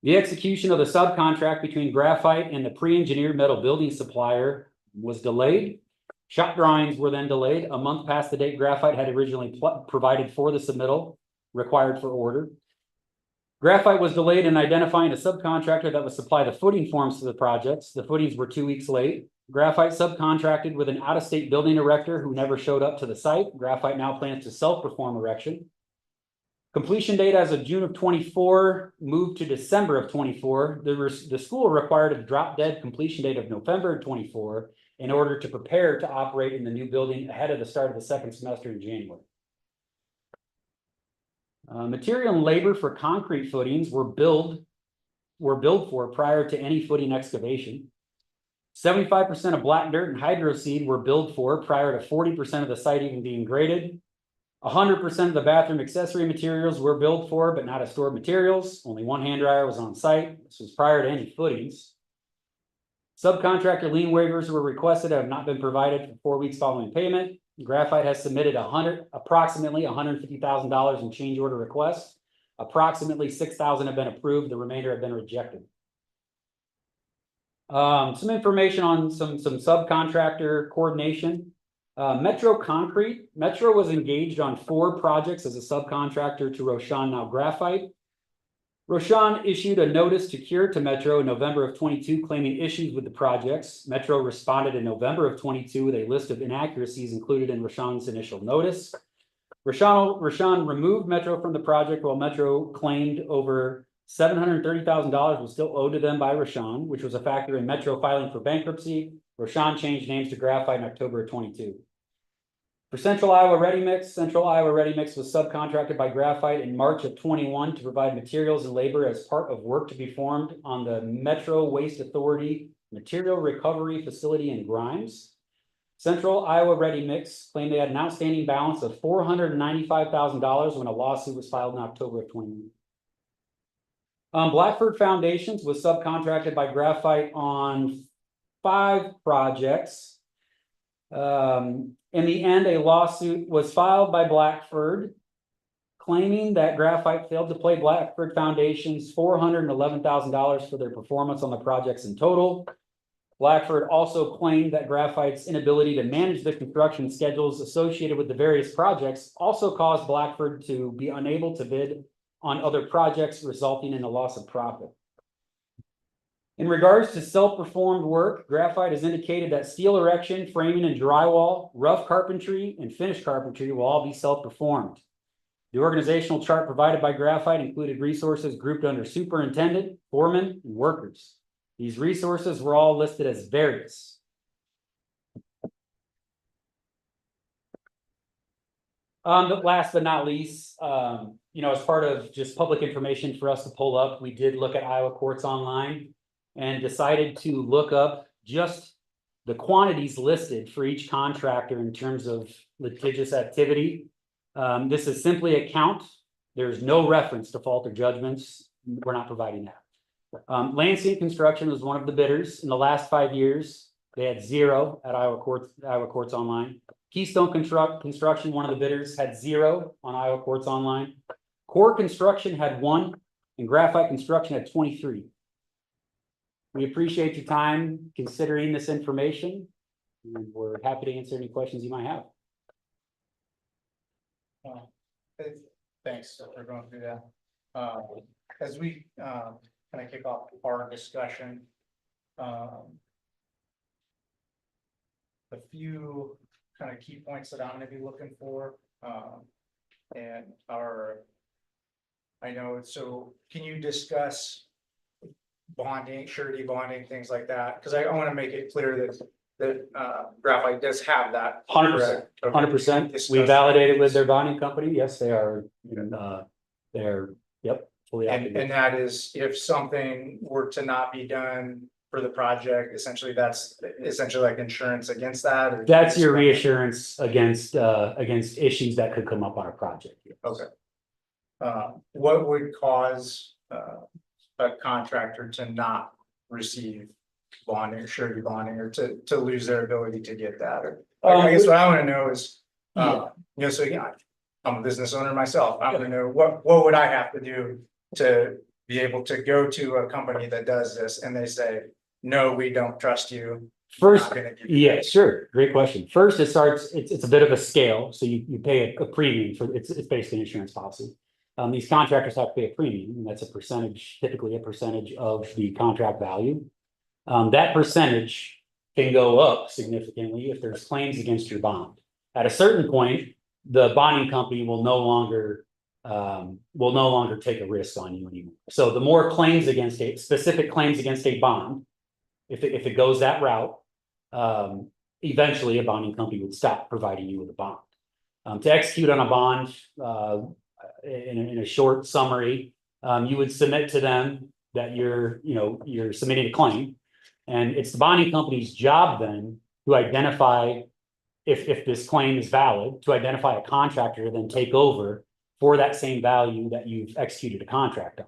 The execution of the subcontract between Graphite and the pre-engineered metal building supplier was delayed. Shop drawings were then delayed a month past the date Graphite had originally provided for the submittal required for order. Graphite was delayed in identifying a subcontractor that would supply the footing forms to the projects. The footings were 2 weeks late. Graphite subcontracted with an out-of-state building erector who never showed up to the site. Graphite now plans to self-perform erection. Completion date as of June of 24 moved to December of 24. The school required a drop-dead completion date of November 24 in order to prepare to operate in the new building ahead of the start of the second semester in January. Material and labor for concrete footings were billed for prior to any footing excavation. 75% of black dirt and hydro seed were billed for prior to 40% of the site even being graded. 100% of the bathroom accessory materials were billed for, but not as stored materials. Only one hand dryer was on site. This was prior to any footings. Subcontractor lien waivers were requested and have not been provided for 4 weeks following payment. Graphite has submitted approximately $150,000 in change order requests. Approximately 6,000 have been approved. The remainder have been rejected. Some information on some subcontractor coordination. Metro Concrete. Metro was engaged on 4 projects as a subcontractor to Roshan, now Graphite. Roshan issued a notice to cure to Metro in November of 22 claiming issues with the projects. Metro responded in November of 22 with a list of inaccuracies included in Roshan's initial notice. Roshan removed Metro from the project while Metro claimed over $730,000 was still owed to them by Roshan, which was a factor in Metro filing for bankruptcy. Roshan changed names to Graphite in October of 22. For Central Iowa Ready Mix was subcontracted by Graphite in March of 21 to provide materials and labor as part of work to be performed on the Metro Waste Authority Material Recovery Facility in Grimes. Central Iowa Ready Mix claimed they had an outstanding balance of $495,000 when a lawsuit was filed in October of 21. Blackford Foundations was subcontracted by Graphite on 5 projects. In the end, a lawsuit was filed by Blackford claiming that Graphite failed to pay Blackford Foundation's $411,000 for their performance on the projects in total. Blackford also claimed that Graphite's inability to manage the construction schedules associated with the various projects also caused Blackford to be unable to bid on other projects, resulting in a loss of profit. In regards to self-performed work, Graphite has indicated that steel erection, framing and drywall, rough carpentry, and finished carpentry will all be self-performed. The organizational chart provided by Graphite included resources grouped under superintendent, foreman, and workers. These resources were all listed as various. But last but not least, as part of just public information for us to pull up, we did look at Iowa Courts Online and decided to look up just the quantities listed for each contractor in terms of litigious activity. This is simply a count. There's no reference to fault or judgments. We're not providing that. Lansing Construction was one of the bidders. In the last 5 years, they had 0 at Iowa Courts Online. Keystone Construction, one of the bidders, had 0 on Iowa Courts Online. Core Construction had 1, and Graphite Construction had 23. We appreciate your time considering this information, and we're happy to answer any questions you might have. Thanks for going through that. As we kind of kick off our discussion, a few kind of key points that I'm going to be looking for, and I know, so can you discuss bonding, surety bonding, things like that? Because I want to make it clear that Graphite does have that. 100%. 100%. We validated with their bonding company. Yes, they are. Yep. Fully active. And that is, if something were to not be done for the project, essentially that's essentially like insurance against that. Or that's your reassurance against issues that could come up on a project. Okay. What would cause a contractor to not receive bonding or surety bonding, or to lose their ability to get that? Or I guess what I want to know is, so again, I'm a business owner myself. I want to know what would I have to do to be able to go to a company that does this and they say, no, we don't trust you. First, yeah, sure. Great question. First, it's a bit of a scale. So you pay a premium for it's basically an insurance policy. These contractors have to pay a premium, and that's a percentage, typically a percentage of the contract value. That percentage can go up significantly if there's claims against your bond. At a certain point, the bonding company will no longer take a risk on you anymore. So the more claims against specific claims against a bond, if it goes that route, eventually a bonding company would stop providing you with a bond. To execute on a bond, in a short summary, you would submit to them that you're submitting a claim, and it's the bonding company's job then to identify if this claim is valid, to identify a contractor, then take over for that same value that you've executed a contract on.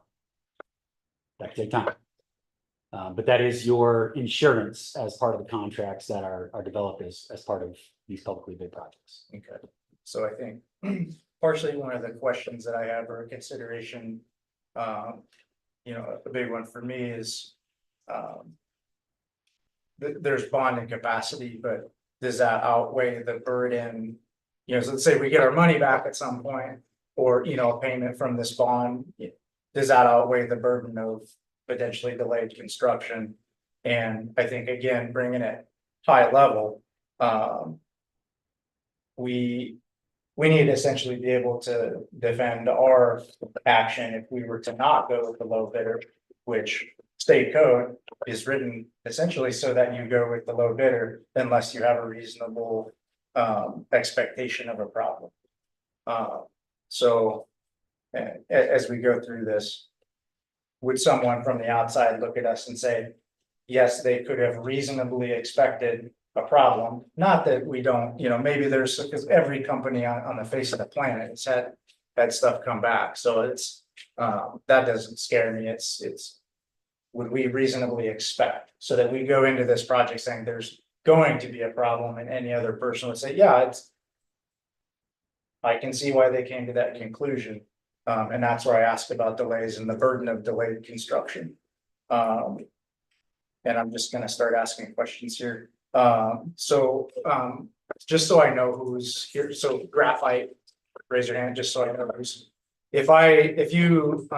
That can take time. But that is your insurance as part of the contracts that are developed as part of these publicly bid projects. Okay. So I think partially one of the questions that I have or consideration, a big one for me is there's bonding capacity, but does that outweigh the burden? So let's say we get our money back at some point, or a payment from this bond. Does that outweigh the burden of potentially delayed construction? And I think, again, bringing it high level, we need to essentially be able to defend our action if we were to not go with the low bidder, which state code is written essentially so that you go with the low bidder unless you have a reasonable expectation of a problem. So as we go through this, would someone from the outside look at us and say, yes, they could have reasonably expected a problem? Not that we don't, maybe there's, because every company on the face of the planet has had stuff come back. So it's that doesn't scare me. It's would we reasonably expect, so that we go into this project saying there's going to be a problem, and any other person would say, yeah, it's. I can see why they came to that conclusion, and that's where I asked about delays and the burden of delayed construction. And I'm just gonna start asking questions here. Just so I know who's here, so graphite, raise your hand, just so I know who's. If you,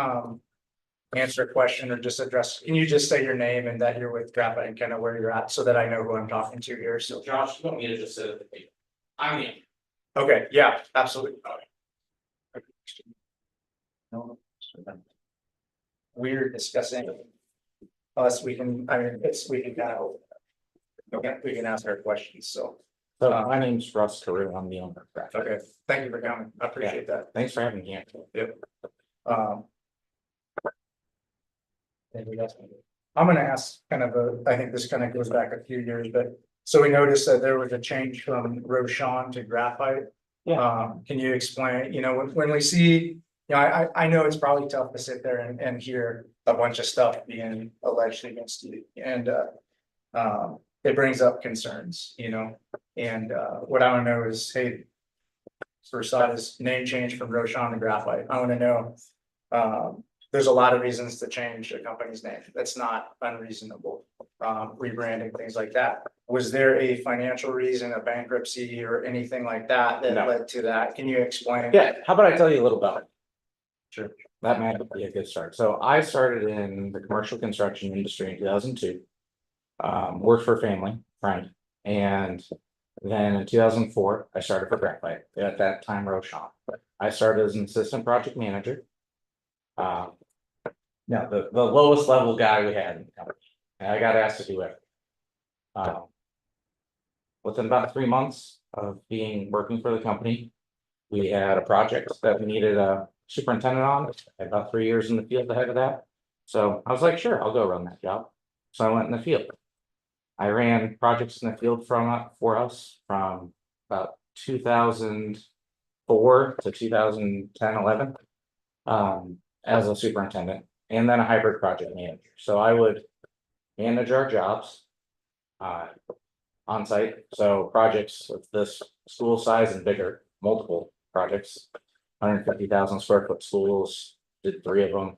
answer a question or just address, can you just say your name and that you're with graphite and kind of where you're at, so that I know who I'm talking to here, so. Josh, you want me to just sit at the table? I mean. Okay, yeah, absolutely. We're discussing. Unless we can, I mean, we can kind of. Okay, we can ask our questions, so, So my name's Russ Carew, I'm the owner of Graphic. okay, thank you for coming, I appreciate that. Thanks for having me here. Um. Anybody else? I'm gonna ask kind of I think this kind of goes back a few years, but, so we noticed that there was a change from Roshan to graphite. Can you explain, when we see, I know it's probably tough to sit there and hear a bunch of stuff being alleged against you, and, it brings up concerns, and, what I wanna know is, hey. First thought is name change from Roshan to graphite, I wanna know, there's a lot of reasons to change a company's name, that's not unreasonable, rebranding, things like that. Was there a financial reason, a bankruptcy or anything like that that No. led to that? Can you explain? Yeah, how about I tell you a little about it? Sure. That might be a good start. So I started in the commercial construction industry in 2002. Worked for a family friend, and then in 2004, I started for Graphite, at that time Roshan. I started as an assistant project manager. Now, the lowest level guy we had in the company, and I got asked to do it. Within about 3 months of working for the company, we had a project that we needed a superintendent on. I had about 3 years in the field ahead of that. So I was like, sure, I'll go run that job. So I went in the field. I ran projects in the field for us from about 2004 to 2010-11. As a superintendent, and then a hybrid project manager. So I would manage our jobs on site. So projects of this school size and bigger, multiple projects, 150,000 square foot schools, did 3 of them,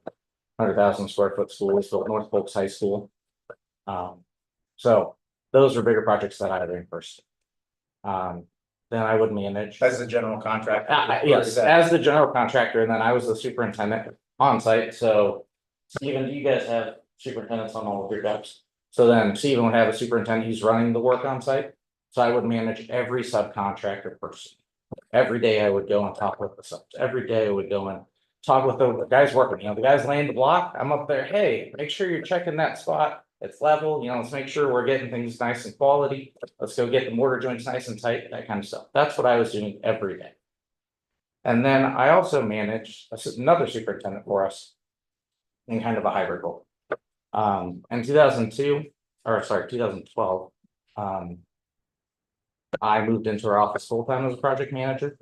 100,000 square foot schools, built North Polk's High School. So those were bigger projects that I ran first. Then I would manage. As the general contractor. Yes, as the general contractor, and then I was the superintendent on site, so. Steven, do you guys have superintendents on all of your jobs? So then Steven would have a superintendent who's running the work on site, so I would manage every subcontractor person. Every day I would go and talk with the subs, every day I would go and talk with the guys working, the guys laying the block, I'm up there, hey, make sure you're checking that spot. It's level, let's make sure we're getting things nice and quality. Let's go get the mortar joints nice and tight, that kind of stuff. That's what I was doing every day. And then I also managed another superintendent for us in kind of a hybrid role. In 2012, I moved into our office full time as a project manager,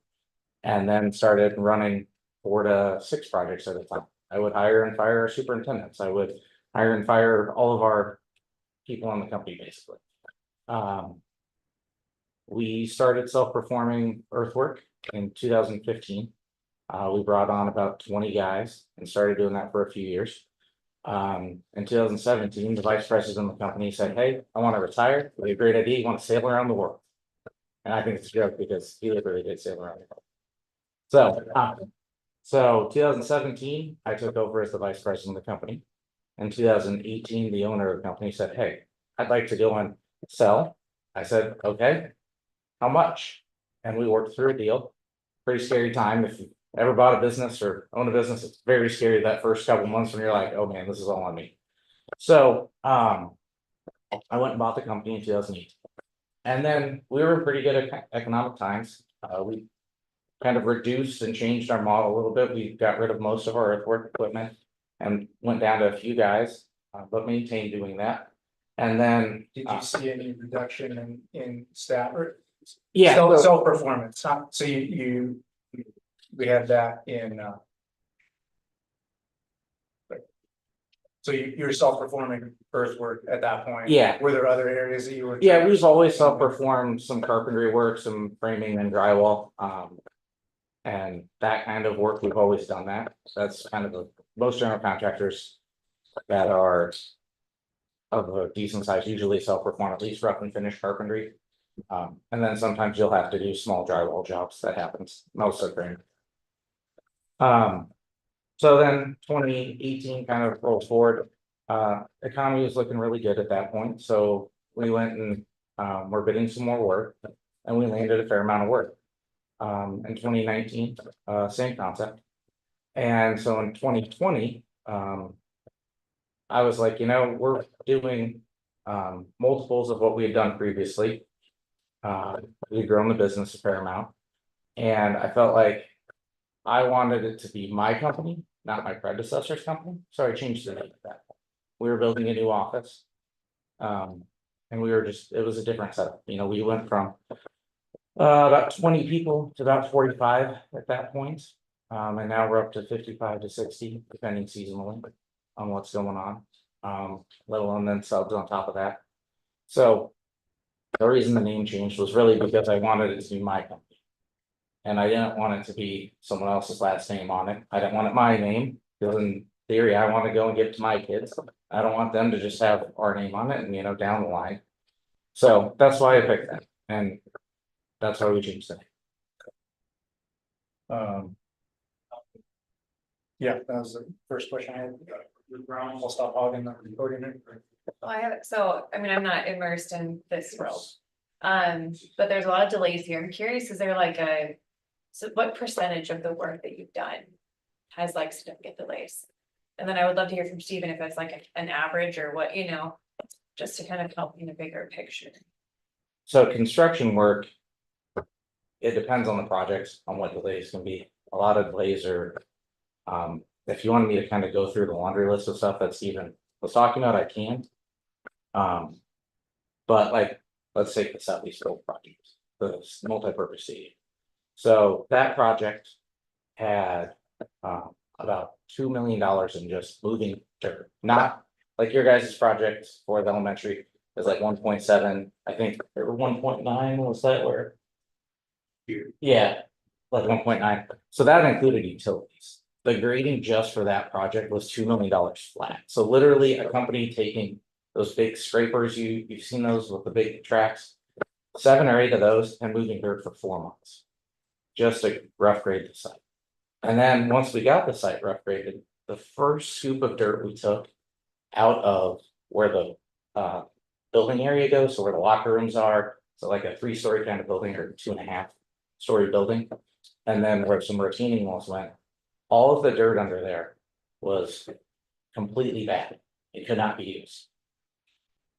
and then started running 4 to 6 projects at a time. I would hire and fire our superintendents. I would hire and fire all of our people in the company, basically. We started self-performing earthwork in 2015. We brought on about 20 guys and started doing that for a few years. In 2017, the vice president of the company said, hey, I want to retire. We have a great idea. You want to sail around the world. And I think it's a joke because he literally did sail around the world. So 2017, I took over as the vice president of the company. In 2018, the owner of the company said, hey, I'd like to go and sell. I said, okay, how much? And we worked through a deal. Pretty scary time. If you ever bought a business or own a business, it's very scary that first couple months when you're like, oh man, this is all on me. So I went and bought the company in 2008. And then we were in pretty good economic times. We kind of reduced and changed our model a little bit. We got rid of most of our earthwork equipment and went down to a few guys, but maintained doing that. And then Did you see any reduction in staff or? yeah, Self-performance, so we had that in. So you're self-performing earthwork at that point? Yeah. Were there other areas that you were? Yeah, we've always self-performed some carpentry work, some framing and drywall, and that kind of work, we've always done that. That's kind of most general contractors that are of a decent size usually self-perform at least rough and finish carpentry. And then sometimes you'll have to do small drywall jobs. That happens most of the time. So then 2018 kind of rolls forward. Economy was looking really good at that point, so we went and we're bidding some more work, and we landed a fair amount of work. In 2019, same concept. And so in 2020, I was like, we're doing multiples of what we had done previously. We've grown the business a fair amount, and I felt like I wanted it to be my company, not my predecessor's company, so I changed the name of that. We were building a new office. And we were it was a different setup, we went from about 20 people to about 45 at that point. And now we're up to 55 to 60, depending seasonally on what's going on. Let alone then subs on top of that. So the reason the name changed was really because I wanted it to be my company. And I didn't want it to be someone else's last name on it. I didn't want it my name, because in theory, I want to go and give it to my kids. I don't want them to just have our name on it and, down the line. So that's why I picked that. And that's why we changed it. Yeah, that was the first question I had. We'll stop hogging the recording. Well, I haven't, so, I mean, I'm not immersed in this world. But there's a lot of delays here. I'm curious, is there so what percentage of the work that you've done has significant delays? And then I would love to hear from Stephen if it's an average or what, just to kind of help in a bigger picture. So construction work, it depends on the projects, on what delays can be. A lot of delays are, if you wanted me to kind of go through the laundry list of stuff that Stephen was talking about, I can. But let's take the Southeast Field project, the multi-purpose stadium. So that project had about $2 million in just moving dirt, not like your guys' project for the elementary is 1.7, I think, or 1.9, was that where? Yeah, 1.9. So that included utilities. The grading just for that project was $2 million flat. So literally a company taking those big scrapers, you've seen those with the big tracks, 7 or 8 of those, and moving dirt for 4 months. Just to rough grade the site. And then once we got the site rough graded, the first scoop of dirt we took out of where the building area goes, so where the locker rooms are, so a 3-story kind of building or 2.5-story building, and then where some retaining walls went, all of the dirt under there was completely bad. It could not be used.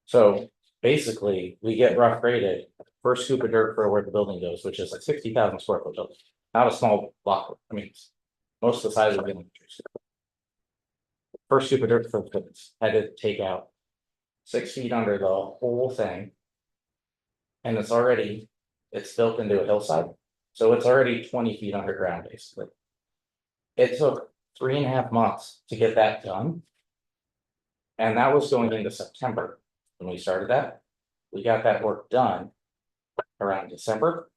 So basically, we get rough graded, first scoop of dirt for where the building goes, which is 60,000 square foot building. Not a small block. I mean, it's most of the size of the elementary. First scoop of dirt for the buildings. Had to take out 6 feet under the whole thing. And it's built into a hillside. So it's already 20 feet underground, basically. It took 3.5 months to get that done. And that was going into September when we started that. We got that work done around December.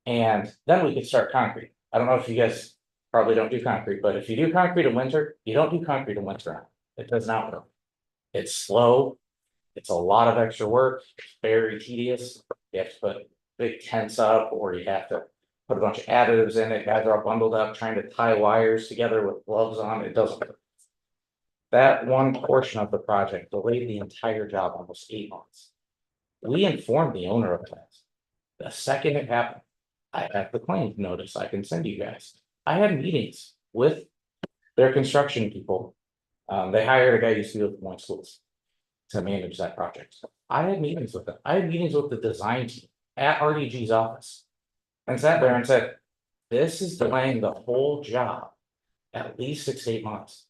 And then we could start concrete. I don't know if you guys probably don't do concrete, but if you do concrete in winter, you don't do concrete in winter. It does not work. It's slow. It's a lot of extra work. It's very tedious. You have to put big tents up, or you have to put a bunch of additives in it. Guys are all bundled up trying to tie wires together with gloves on. It doesn't work. That one portion of the project delayed the entire job almost 8 months. We informed the owner of that. The second it happened, I have the claim notice I can send you guys. I had meetings with their construction people. They hired a guy who used to be with Moines Schools to manage that project. I had meetings with them. I had meetings with the design team at RDG's office and sat there and said, this is delaying the whole job at least 6 to 8 months.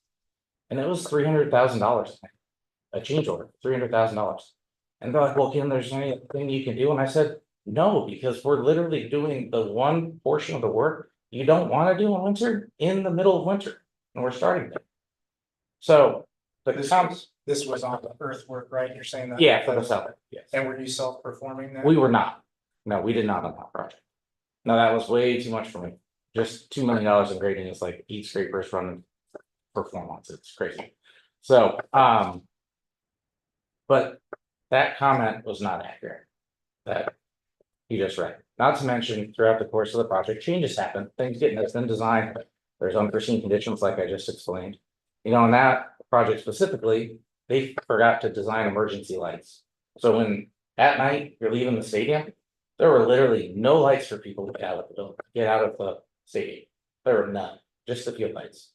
And it was $300,000, a change order, $300,000. And they're like, well, Kim, there's anything you can do? And I said, no, because we're literally doing the one portion of the work you don't want to do in winter in the middle of winter. And we're starting there. So The This was on the earthwork, right? You're saying that? yeah, for the cellar, yes. And were you self-performing that? We were not. No, we did not on that project. No, that was way too much for me. Just $2 million in grading is like each scrapers run for 4 months. It's crazy. So, but that comment was not accurate. That you just read. Not to mention throughout the course of the project, changes happen, things get missed in design. There's unforeseen conditions like I just explained. You know, on that project specifically, they forgot to design emergency lights. So when at night you're leaving the stadium, there were literally no lights for people to get out of the building, get out of the stadium. There were none, just the field lights.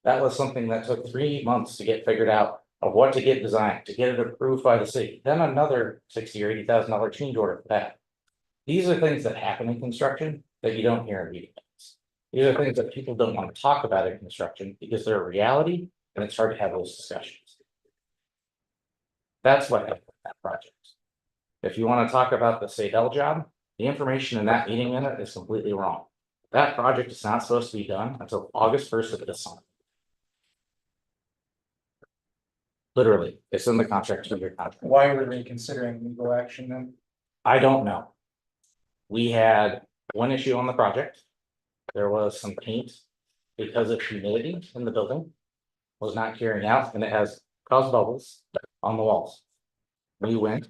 That was something that took 3 months to get figured out of what to get designed, to get it approved by the city, then another $60,000 or $80,000 change order for that. These are things that happen in construction that you don't hear in meetings. These are things that people don't want to talk about in construction because they're a reality and it's hard to have those discussions. That's what happened with that project. If you want to talk about the Sadell job, the information in that meeting minute is completely wrong. That project is not supposed to be done until August 1st of this summer. Literally, it's in the contract, under contract. Why were they considering legal action then? I don't know. We had one issue on the project. There was some paint because of humidity in the building was not carrying out and it has caused bubbles on the walls. We went,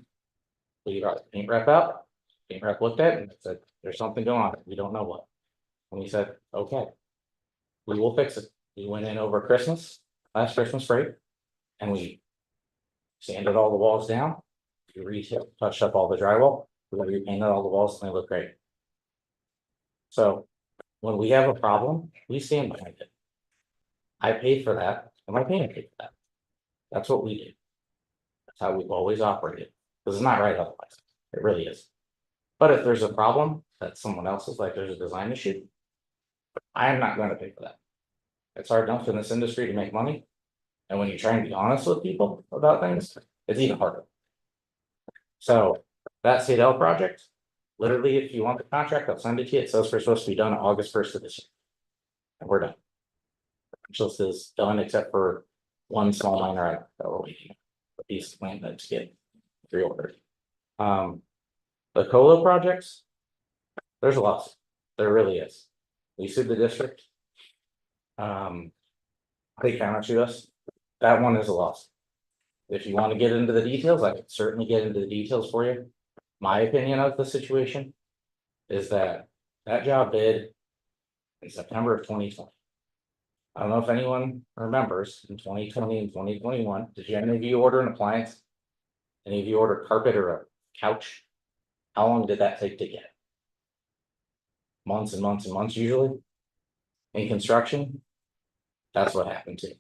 we got the paint rep out, paint rep looked at it and said, there's something going on, we don't know what. And we said, okay, we will fix it. We went in over Christmas, last Christmas break, and we sanded all the walls down. We touched up all the drywall, we repainted all the walls and they look great. So when we have a problem, we stand behind it. I paid for that and my payment paid for that. That's what we do. That's how we've always operated. This is not right otherwise. It really is. But if there's a problem that someone else is like, there's a design issue, I am not going to pay for that. It's hard enough in this industry to make money. And when you're trying to be honest with people about things, it's even harder. So that Sadell project, literally, if you want the contract, I'll send it to you. It says we're supposed to be done August 1st of this year. And we're done. Just is done except for one small minor item that we're waiting. A piece of land that's get reordered. The Colo projects, there's a lot. There really is. We sued the district. They countersued us. That one is a loss. If you want to get into the details, I can certainly get into the details for you. My opinion of the situation is that that job bid in September of 2020. I don't know if anyone remembers in 2020 and 2021, did any of you order an appliance? Any of you order carpet or a couch? How long did that take to get? Months and months and months usually. In construction, that's what happened too.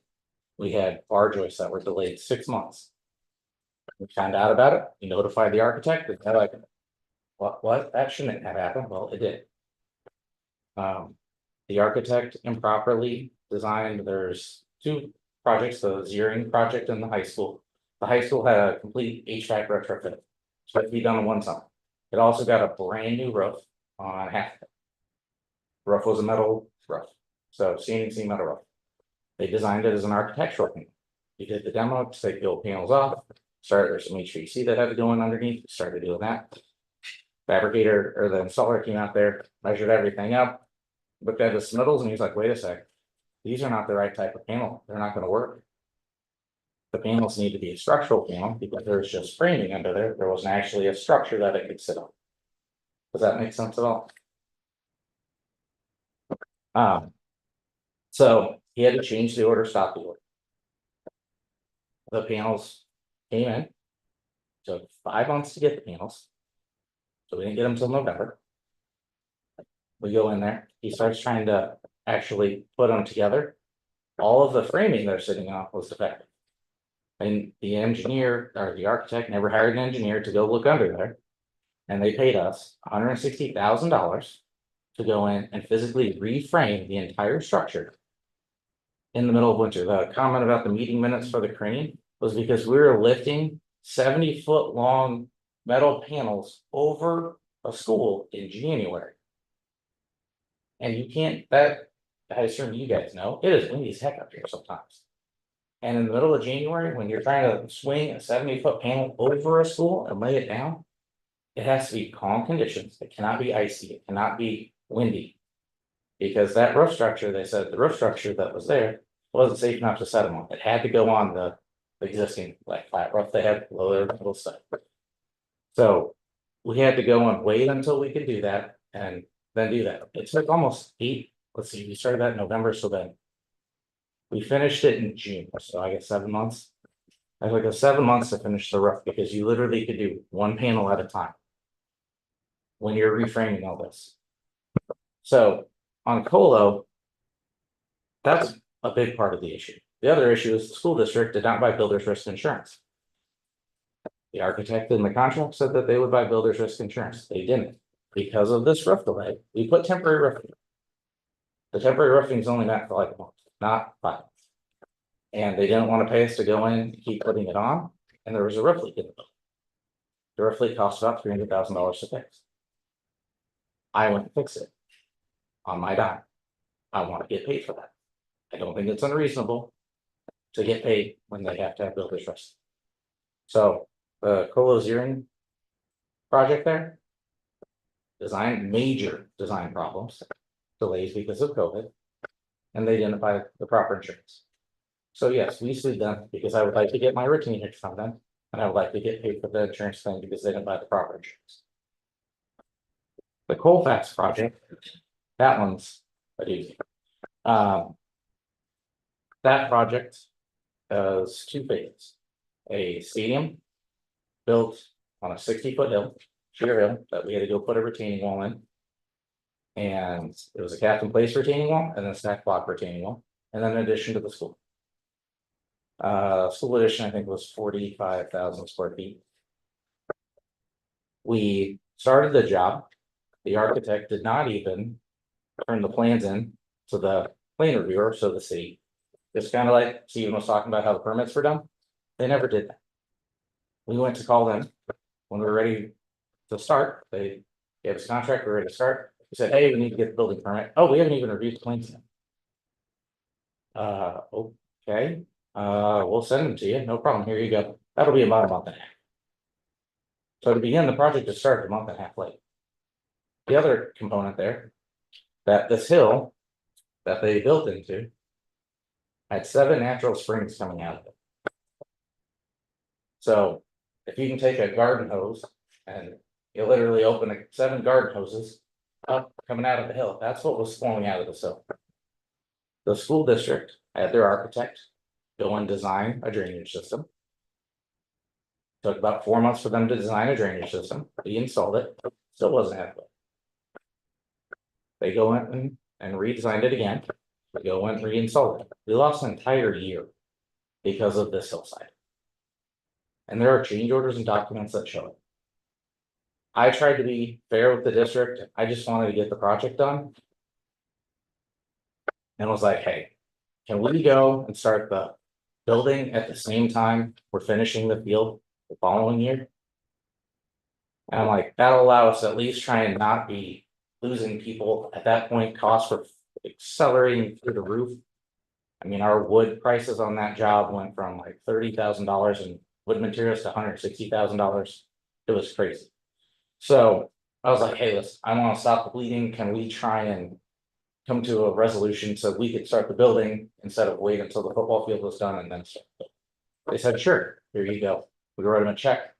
We had bar joists that were delayed 6 months. We found out about it, we notified the architect, and they're like, what, that shouldn't have happened, well, it did. The architect improperly designed, there's 2 projects, the Zeering project and the high school. The high school had a complete HVAC retrofit, so it had to be done in one summer. It also got a brand new roof on half of it. Roof was a metal roof, so CNC metal roof. They designed it as an architectural thing. We did the demo to take the old panels off, there's some HVAC that had to go in underneath, started doing that. Fabricator or the installer came out there, measured everything up, looked at the submittals and he's like, wait a sec, these are not the right type of panel, they're not gonna work. The panels need to be a structural panel because there's just framing under there, there wasn't actually a structure that it could sit on. Does that make sense at all? So he had to change the order, stop the order. The panels came in. Took 5 months to get the panels. So we didn't get them till November. We go in there, he starts trying to actually put them together. All of the framing they're sitting on was defective. And the engineer or the architect never hired an engineer to go look under there. And they paid us $160,000 to go in and physically reframe the entire structure. In the middle of winter, the comment about the meeting minutes for the crane was because we were lifting 70-foot long metal panels over a school in January. And you can't, that I assume you guys know, it is windy as heck up here sometimes. And in the middle of January, when you're trying to swing a 70-foot panel over a school and lay it down. It has to be calm conditions, it cannot be icy, it cannot be windy. Because that roof structure, they said the roof structure that was there wasn't safe enough to set them on, it had to go on the existing like flat roof they had below their little stuff. So we had to go and wait until we could do that and then do that. It took almost we started that in November, so then. We finished it in June, so I guess 7 months. I took us 7 months to finish the roof because you literally could do one panel at a time. When you're reframing all this. So on Colo. That's a big part of the issue. The other issue is the school district did not buy builder's risk insurance. The architect in the contract said that they would buy builder's risk insurance. They didn't. Because of this roof delay, we put temporary roofing. The temporary roofing is only meant for like a month, not 5 months. And they didn't want to pay us to go in and keep putting it on, and there was a roof leak in the building. The roof leak cost about $300,000 to fix. I went to fix it. On my dime. I want to get paid for that. I don't think it's unreasonable. To get paid when they have to have builder's risk. So the Colo Zeering project there. Major design problems, delays because of COVID. And they didn't buy the proper insurance. So yes, we sued them because I would like to get my retainage from them. And I would like to get paid for the insurance thing because they didn't buy the proper insurance. The Colfax project, that one's a doozy. That project is 2 phases. A stadium built on a 60-foot hill, sheer hill, that we had to go put a retaining wall in. And it was a cap in place retaining wall and then a stack block retaining wall, and then an addition to the school. School addition, I think, was 45,000 square feet. We started the job. The architect did not even turn the plans in to the plan reviewer, so the city. It's kind of like Steven was talking about how the permits were done. They never did that. We went to call them when we were ready to start. They gave us a contract, we were ready to start. We said, hey, we need to get the building permit. Oh, we haven't even reviewed the plans yet. Okay, we'll send them to you, no problem, here you go. That'll be about a month and a half. So to begin, the project just started a month and a half late. The other component there, that this hill that they built into had 7 natural springs coming out of it. So if you can take a garden hose and you literally open 7 garden hoses up coming out of the hill, that's what was flowing out of the hill. The school district had their architect go and design a drainage system. Took about 4 months for them to design a drainage system. We installed it, still wasn't adequate. They go in and redesigned it again. We go in and reinstalled it. We lost an entire year because of this hillside. And there are change orders and documents that show it. I tried to be fair with the district. I just wanted to get the project done. And was like, hey, can we go and start the building at the same time we're finishing the field the following year? And I'm like, that'll allow us to at least try and not be losing people at that point. Costs were accelerating through the roof. I mean, our wood prices on that job went from like $30,000 in wood materials to $160,000. It was crazy. So I was like, hey, listen, I want to stop the bleeding. Can we try and come to a resolution so we could start the building instead of wait until the football field was done and then start? They said, sure, here you go. We wrote them a check.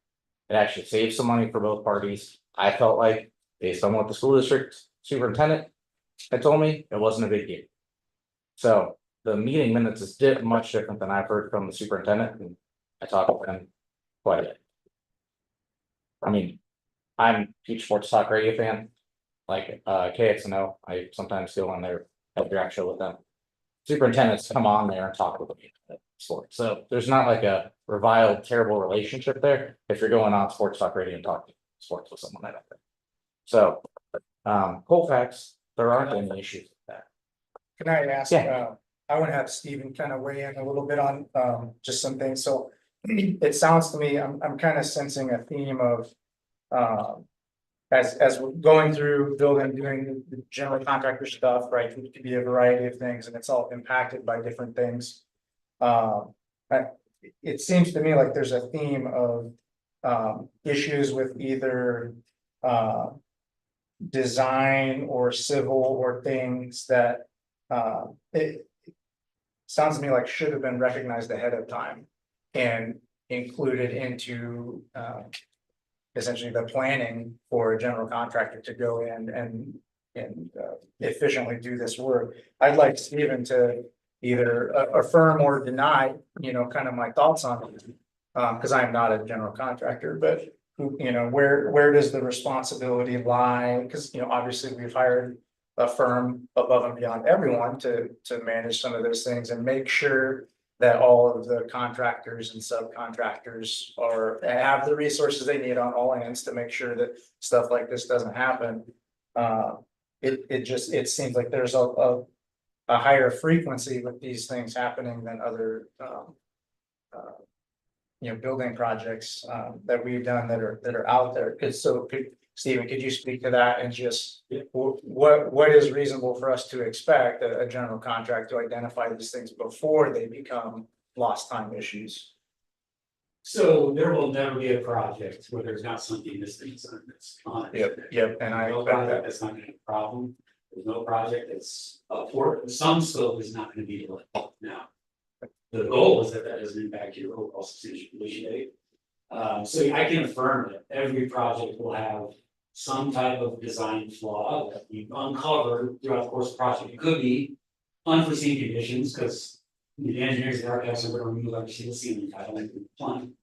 It actually saved some money for both parties. I felt like, based on what the school district superintendent had told me, it wasn't a big deal. So the meeting minutes is much different than I've heard from the superintendent, and I talked with him quite a bit. I mean, I'm a huge sports talk radio fan, like KXNO. I sometimes go on there at the show with them. Superintendents come on there and talk with me about sports. So there's not like a reviled, terrible relationship there if you're going on sports talk radio and talking sports with someone like that. So Colfax, there aren't any issues with that. Can I ask, Yeah. I want to have Steven kind of weigh in a little bit on just some things. So it sounds to me, I'm kind of sensing a theme of as we're going through building, doing the general contractor stuff, right? It could be a variety of things and it's all impacted by different things. it seems to me like there's a theme of issues with either design or civil or things that it sounds to me like should have been recognized ahead of time and included into essentially the planning for a general contractor to go in and efficiently do this work. I'd like Stephen to either affirm or deny, kind of my thoughts on it. Because I'm not a general contractor, but where does the responsibility lie? Because, obviously we've hired a firm above and beyond everyone to manage some of those things and make sure that all of the contractors and subcontractors have the resources they need on all ends to make sure that stuff like this doesn't happen. It seems like there's a higher frequency with these things happening than other building projects that we've done that are out there. Stephen, could you speak to that and just what is reasonable for us to expect a general contractor to identify these things before they become lost time issues? So there will never be a project where there's not something missing that's on it. Yep, and I No expect project that. that's not gonna be a problem. There's no project that's for some scope is not gonna be delayed now. The goal is that doesn't impact your overall completion date. So I can affirm that every project will have some type of design flaw that we've uncovered throughout the course of the project. It could be unforeseen conditions, because the engineers and architects are going to remove every single ceiling tile in the plan.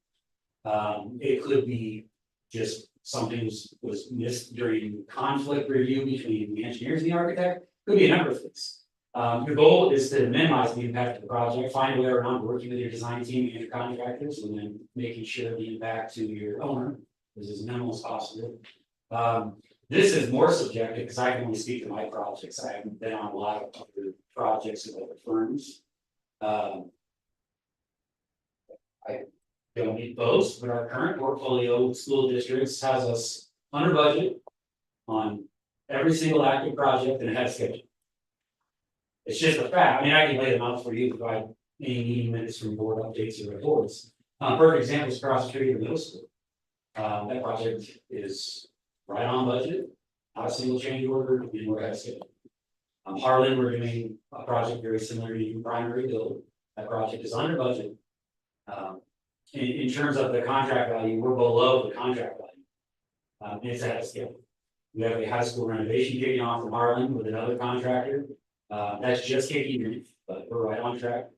It could be just something was missed during conflict review between the engineers and the architect. Could be a number of things. Your goal is to minimize the impact of the project, find a way around working with your design team and your contractors, and then making sure the impact to your owner is as minimal as possible. This is more subjective because I can only speak to my projects. I haven't been on a lot of other projects with other firms. I don't need both, but our current portfolio of school districts has us under budget on every single active project and ahead of schedule. It's just a fact. I mean, I can lay them out for you, provide any meeting minutes from board updates or reports. Perfect example is across the street of the middle school. That project is right on budget, not a single change order, and we're ahead of schedule. Harlan, we're doing a project very similar to primary build. That project is under budget. In terms of the contract value, we're below the contract value. It's ahead of schedule. We have a high school renovation kicking off from Harlan with another contractor. That's just kicking in, but we're right on track.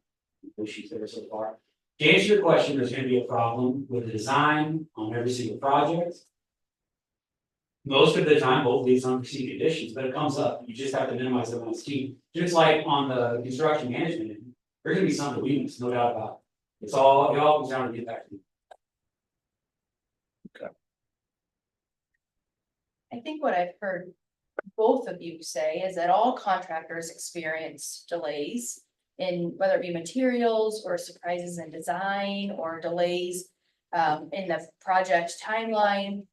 No sheets there so far. To answer your question, there's going to be a problem with the design on every single project. Most of the time, hopefully it's unforeseen conditions, but it comes up. You just have to minimize the amount of steam. Just like on the construction management, there's gonna be some that we miss, no doubt about it. It all comes down to the impact. I think what I've heard both of you say is that all contractors experience delays in whether it be materials or surprises in design or delays in the project timeline.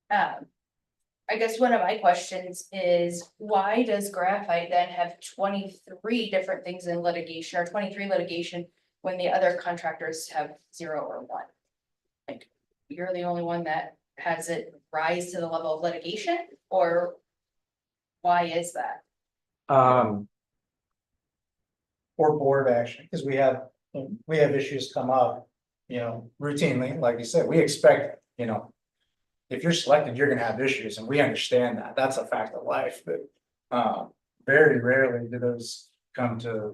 I guess one of my questions is, why does graphite then have 23 different things in litigation or 23 litigation when the other contractors have 0 or 1? Like, you're the only one that has it rise to the level of litigation, or why is that? Or board action, because we have issues come up, routinely, like you said, we expect, if you're selected, you're gonna have issues, and we understand that, that's a fact of life, but very rarely do those come to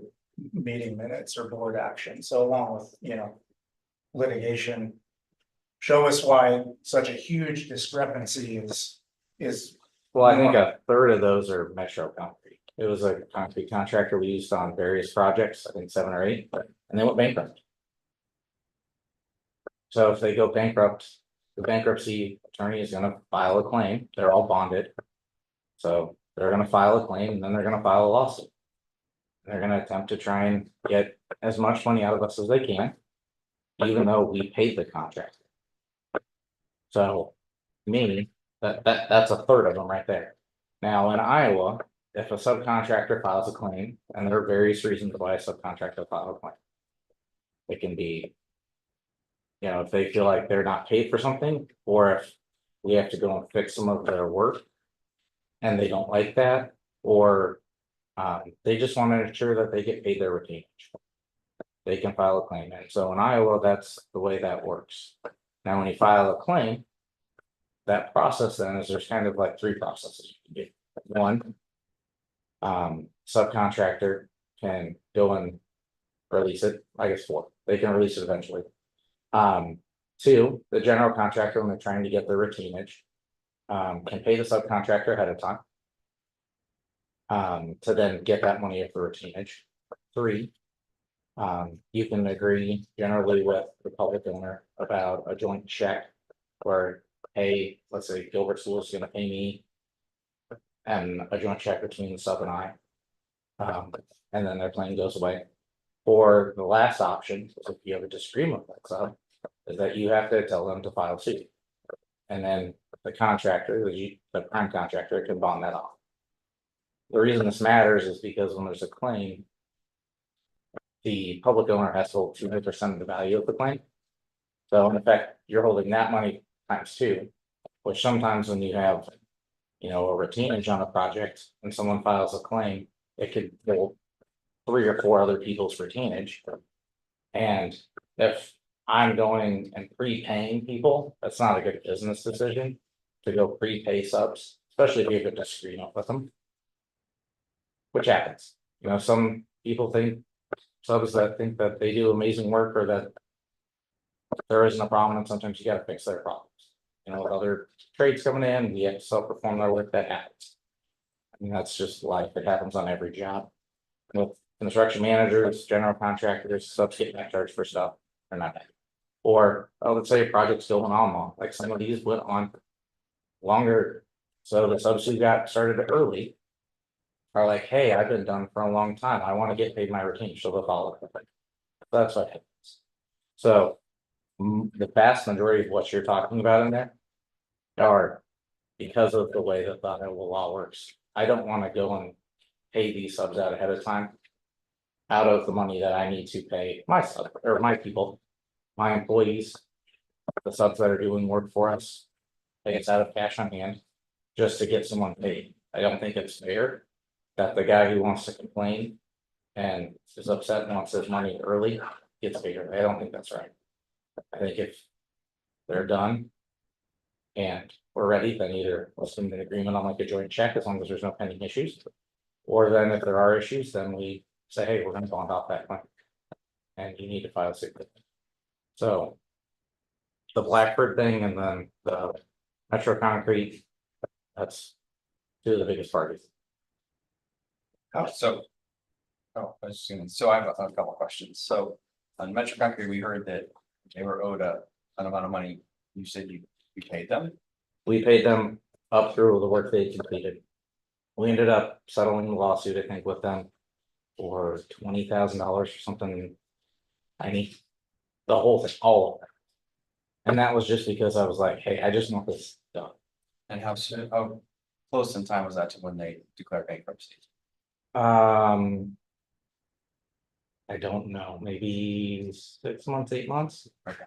meeting minutes or board action. So along with, litigation, show us why such a huge discrepancy is. Well, I think a third of those are Metro Concrete. It was a concrete contractor we used on various projects, I think 7 or 8, and they went bankrupt. So if they go bankrupt, the bankruptcy attorney is gonna file a claim. They're all bonded. So they're gonna file a claim and then they're gonna file a lawsuit. They're gonna attempt to try and get as much money out of us as they can, even though we paid the contract. So, me, that's a third of them right there. Now in Iowa, if a subcontractor files a claim, and there are various reasons why a subcontractor files a claim. It can be. You know, if they feel like they're not paid for something, or if we have to go and fix some of their work. And they don't like that, or they just want to ensure that they get paid their retainage. They can file a claim, and so in Iowa, that's the way that works. Now, when you file a claim. That process then is there's kind of like three processes you can do. One. Subcontractor can go and release it, I guess four, they can release it eventually. Two, the general contractor, when they're trying to get their retainage. Can pay the subcontractor ahead of time. To then get that money for retainage. Three. You can agree generally with the public owner about a joint check. Where, hey, let's say Gilbert School is gonna pay me. And a joint check between the sub and I. And then their claim goes away. Or the last option, if you have a disagreement with that sub, is that you have to tell them to file suit. And then the contractor, the prime contractor can bond that off. The reason this matters is because when there's a claim. The public owner has to hold 200% of the value of the claim. So in effect, you're holding that money times two, which sometimes when you have. You know, a retainage on a project and someone files a claim, it could hold 3 or 4 other people's retainage. And if I'm going and prepaying people, that's not a good business decision to go prepay subs, especially if you have a disagreement with them. Which happens, you know, some people think subs that think that they do amazing work or that there isn't a problem, and sometimes you gotta fix their problems. You know, with other trades coming in, we have to self-perform their work, that happens. I mean, that's just life, it happens on every job. With construction managers, general contractors, subs get back charged for stuff, they're not bad. Or, let's say a project's going on long, like some of these went on longer. So the subs who got started early. Are like, hey, I've been done for a long time, I wanna get paid my retainage, so they'll follow it. That's what happens. So. The vast majority of what you're talking about in there. Are because of the way that the Iowa law works. I don't want to go and pay these subs out ahead of time. Out of the money that I need to pay my sub or my people, my employees, the subs that are doing work for us. I think it's out of cash on hand, just to get someone paid. I don't think it's fair that the guy who wants to complain and is upset and wants his money early gets paid. I don't think that's right. I think if they're done. And we're ready, then either let's send an agreement on like a joint check as long as there's no pending issues. Or then if there are issues, then we say, hey, we're gonna bond off that claim. And you need to file suit. So. The Blackbird thing and then the Metro Concrete. That's two of the biggest parties. So. Oh, I was just gonna, so I have a couple questions, so on Metro Concrete, we heard that they were owed an amount of money, you said you paid them? We paid them up through the work they completed. We ended up settling the lawsuit, I think, with them. For $20,000 or something. I need the whole thing, all of it. And that was just because I was like, hey, I just want this done. And how soon, how close in time was that to when they declared bankruptcy? I don't know, maybe 6 months, 8 months. Okay.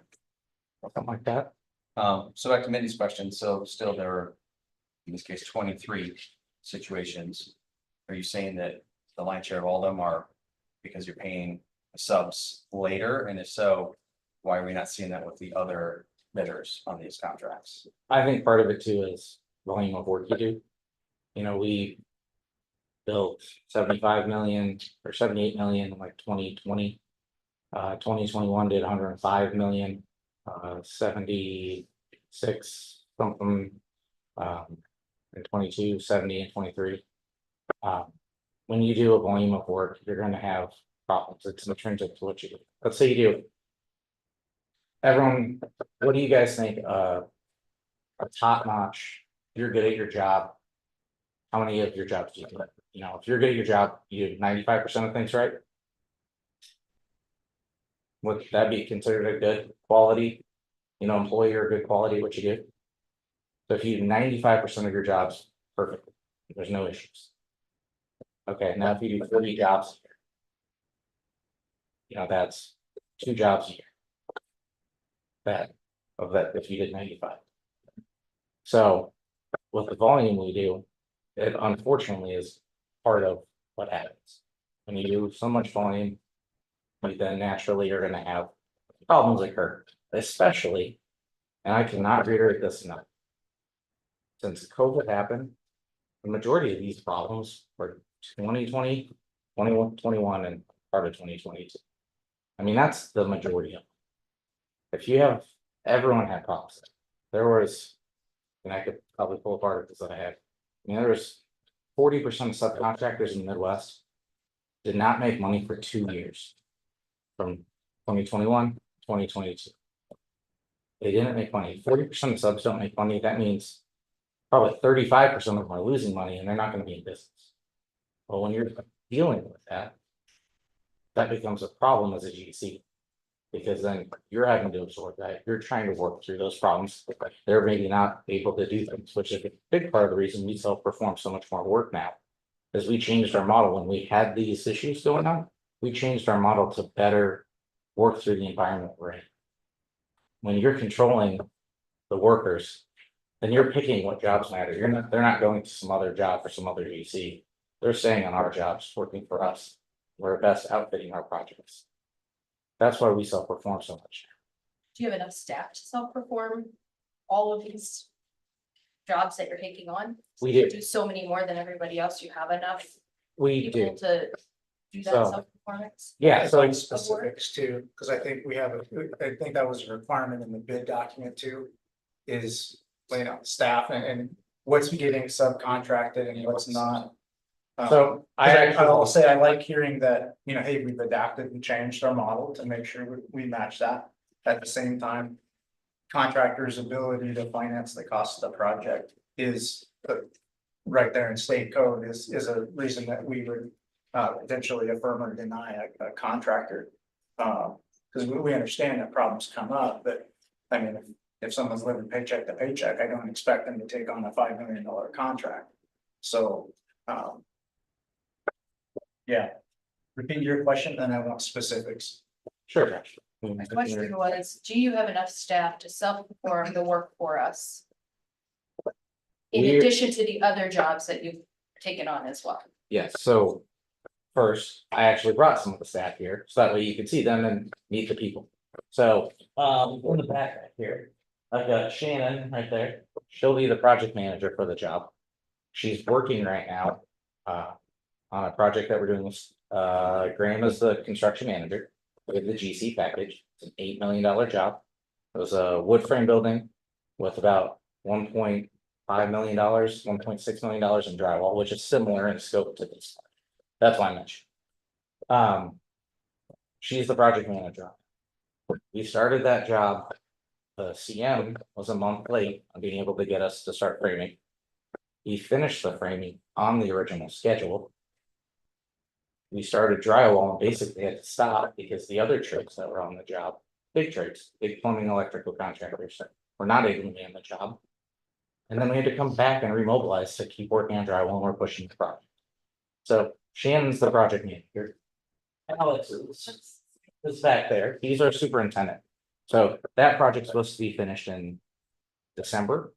Something like that. So back to Mindy's question, so still there are, in this case, 23 situations. Are you saying that the lion's share of all of them are because you're paying subs later? And if so, why are we not seeing that with the other bidders on these contracts? I think part of it too is volume of work you do. You know, we built 75 million or 78 million in like 2020. 2021 did 105 million, 76 something. In 22, 70 and 23. When you do a volume of work, you're gonna have problems. It's intrinsic to what you do. Let's say you do. Everyone, what do you guys think? A top notch, you're good at your job. How many of your jobs do you do? You know, if you're good at your job, you do 95% of things right. Would that be considered a good quality, you know, employee or good quality what you do? So if you do 95% of your jobs perfectly, there's no issues. Okay, now if you do 40 jobs. You know, that's 2 jobs a year. That if you did 95. So with the volume we do, it unfortunately is part of what happens. When you do so much volume, you then naturally are gonna have problems occur, especially, and I cannot reiterate this enough. Since COVID happened, the majority of these problems were 2020, 21, 21, and part of 2022. I mean, that's the majority of them. If you have, everyone had problems. There was, and I could probably pull apart articles that I had. I mean, there was 40% of subcontractors in the Midwest did not make money for 2 years. From 2021, 2022. They didn't make money. 40% of subs don't make money. That means probably 35% of them are losing money and they're not going to be in business. Well, when you're dealing with that, that becomes a problem as a GC. Because then you're having to absorb that. You're trying to work through those problems. They're maybe not able to do things, which is a big part of the reason we self-perform so much more work now. Is we changed our model when we had these issues going on. We changed our model to better work through the environment we're in. When you're controlling the workers, then you're picking what jobs matter. They're not going to some other job for some other GC. They're staying on our jobs, working for us. We're best outfitting our projects. That's why we self-perform so much. Do you have enough staff to self-perform all of these jobs that you're taking on? We You do. do so many more than everybody else. You have enough We people do. to do that So, self-performance? Yeah, so Like specifics too, because I think I think that was a requirement in the bid document too. Is laying out staff and what's getting subcontracted and what's not. So I'll say I like hearing that, hey, we've adapted and changed our model to make sure we match that. At the same time, contractors' ability to finance the cost of the project is right there in state code is a reason that we would potentially affirm or deny a contractor. Because we understand that problems come up, but I mean, if someone's living paycheck to paycheck, I don't expect them to take on a $5 million contract. So, yeah. Repeat your question, then I want specifics. Sure. My question was, do you have enough staff to self-perform the work for us? In We're- addition to the other jobs that you've taken on as well? Yes, so first, I actually brought some of the staff here, so that way you can see them and meet the people. So, in the back right here, I've got Shannon right there. She'll be the project manager for the job. She's working right now, on a project that we're doing with, Graham is the construction manager. With the GC package, it's an $8 million job. It was a wood frame building with about $1.5 million, $1.6 million in drywall, which is similar in scope to this. That's why I mentioned. She's the project manager. We started that job. The CM was a month late on being able to get us to start framing. He finished the framing on the original schedule. We started drywall and basically had to stop because the other trades that were on the job, big trades, big plumbing, electrical contractors, were not able to be on the job. And then we had to come back and remobilize to keep working on drywall and we're pushing the project. So Shannon's the project manager. Alex is back there. He's our superintendent. So that project's supposed to be finished in December.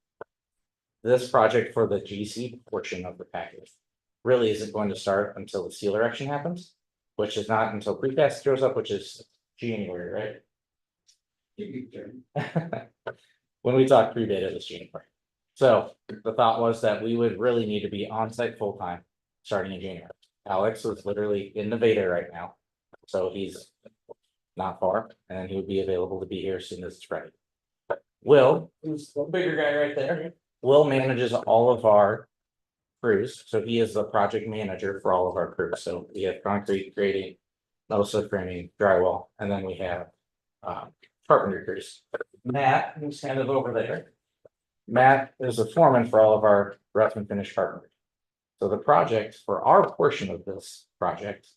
This project for the GC portion of the package really isn't going to start until the seal erection happens, which is not until precast shows up, which is January, right? When we talked pre-bid, it was January. So the thought was that we would really need to be on site full time starting in January. Alex was literally in Nevada right now, so he's not far, and he would be available to be here as soon as it's ready. Will, who's the bigger guy right there, Will manages all of our crews, so he is the project manager for all of our crews. So we have concrete, grading, metal framing, drywall, and then we have carpenter crews. Matt, who's kind of over there. Matt is the foreman for all of our rough and finished carpentry. So the project for our portion of this project,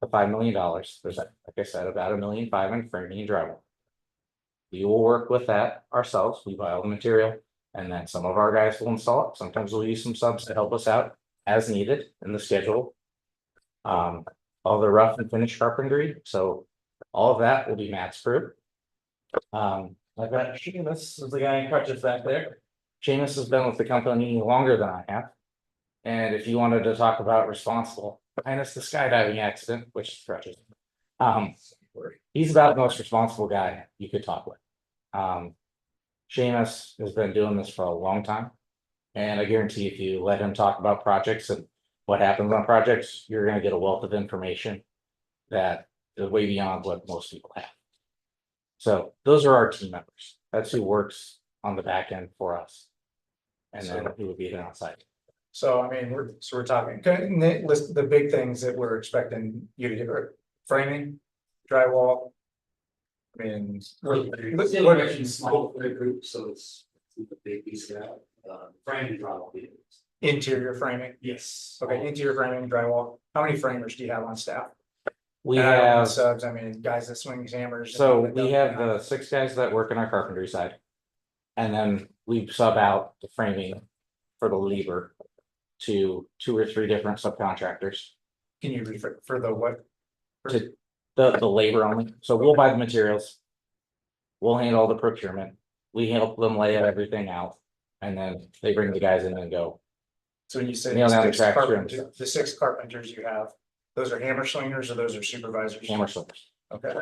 the $5 million, there's, like I said, about $1.5 million in framing and drywall. We will work with that ourselves. We buy all the material, and then some of our guys will install it. Sometimes we'll use some subs to help us out as needed in the schedule. All the rough and finished carpentry. So All of that will be Matt's crew. I've got Seamus is the guy in crutches back there. Seamus has been with the company longer than I have. And if you wanted to talk about responsible, minus the skydiving accident, which is crutches. He's about the most responsible guy you could talk with. Seamus has been doing this for a long time. And I guarantee if you let him talk about projects and what happens on projects, you're gonna get a wealth of information that is way beyond what most people have. So those are our team members. That's who works on the back end for us. And then who would be there on site. So I mean, we're talking, list the big things that we're expecting you to do, are framing, drywall. I mean. It's still a small group, so it's a big piece of that, frame and drywall. Interior framing, Yes. okay, interior framing, drywall, how many framers do you have on staff? We And I don't mean have, subs, I mean, guys that swing hammers. so we have the 6 guys that work in our carpentry side. And then we sub out the framing for the lever to 2 or 3 different subcontractors. Can you refer for the what? To the labor only, so we'll buy the materials. We'll handle all the procurement, we help them lay everything out, and then they bring the guys in and go. So when you say Nail down the the track trims. the 6 carpenters you have, those are hammer slingers or those are supervisors? Hammer slingers. Okay,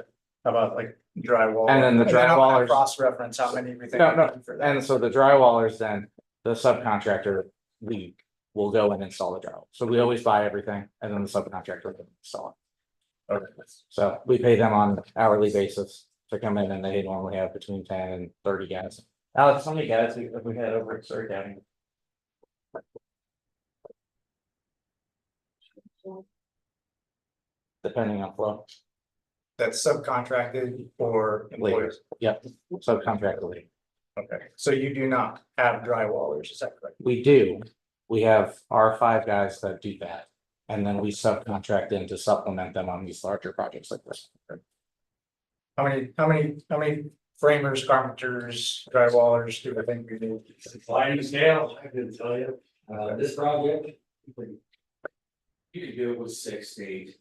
how about like drywall? And then the drywallers- Cross reference, how many we think? No, for that? And so the drywallers, then the subcontractor, we will go and install the drywall, so we always buy everything, and then the subcontractor will install it. Okay. So we pay them on hourly basis to come in, and they normally have between 10 and 30 guys. Alex, how many guys have we had over at Surrey County? Depending on flow, That's subcontracted or employees? yep, subcontractor labor. Okay, so you do not have drywallers, is that correct? We do, we have our 5 guys that do that, and then we subcontract in to supplement them on these larger projects like this. How many framers, carpenters, drywallers do I think we need? Sliding scale, I can tell you, this project. You could do it with 6 to 8.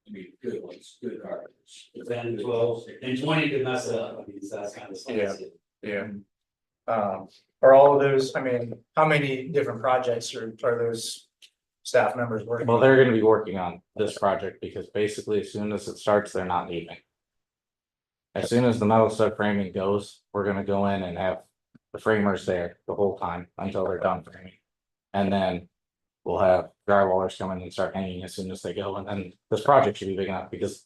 I mean, good ones, good carpenters. But then 12 and 20 could mess it up, I mean, so that's kind of. Yeah. Are all of those, I mean, how many different projects are those staff members working? Well, on? they're gonna be working on this project because basically as soon as it starts, they're not leaving. As soon as the metal stud framing goes, we're gonna go in and have the framers there the whole time until they're done framing. And then we'll have drywallers come in and start hanging as soon as they go, and then this project should be big enough because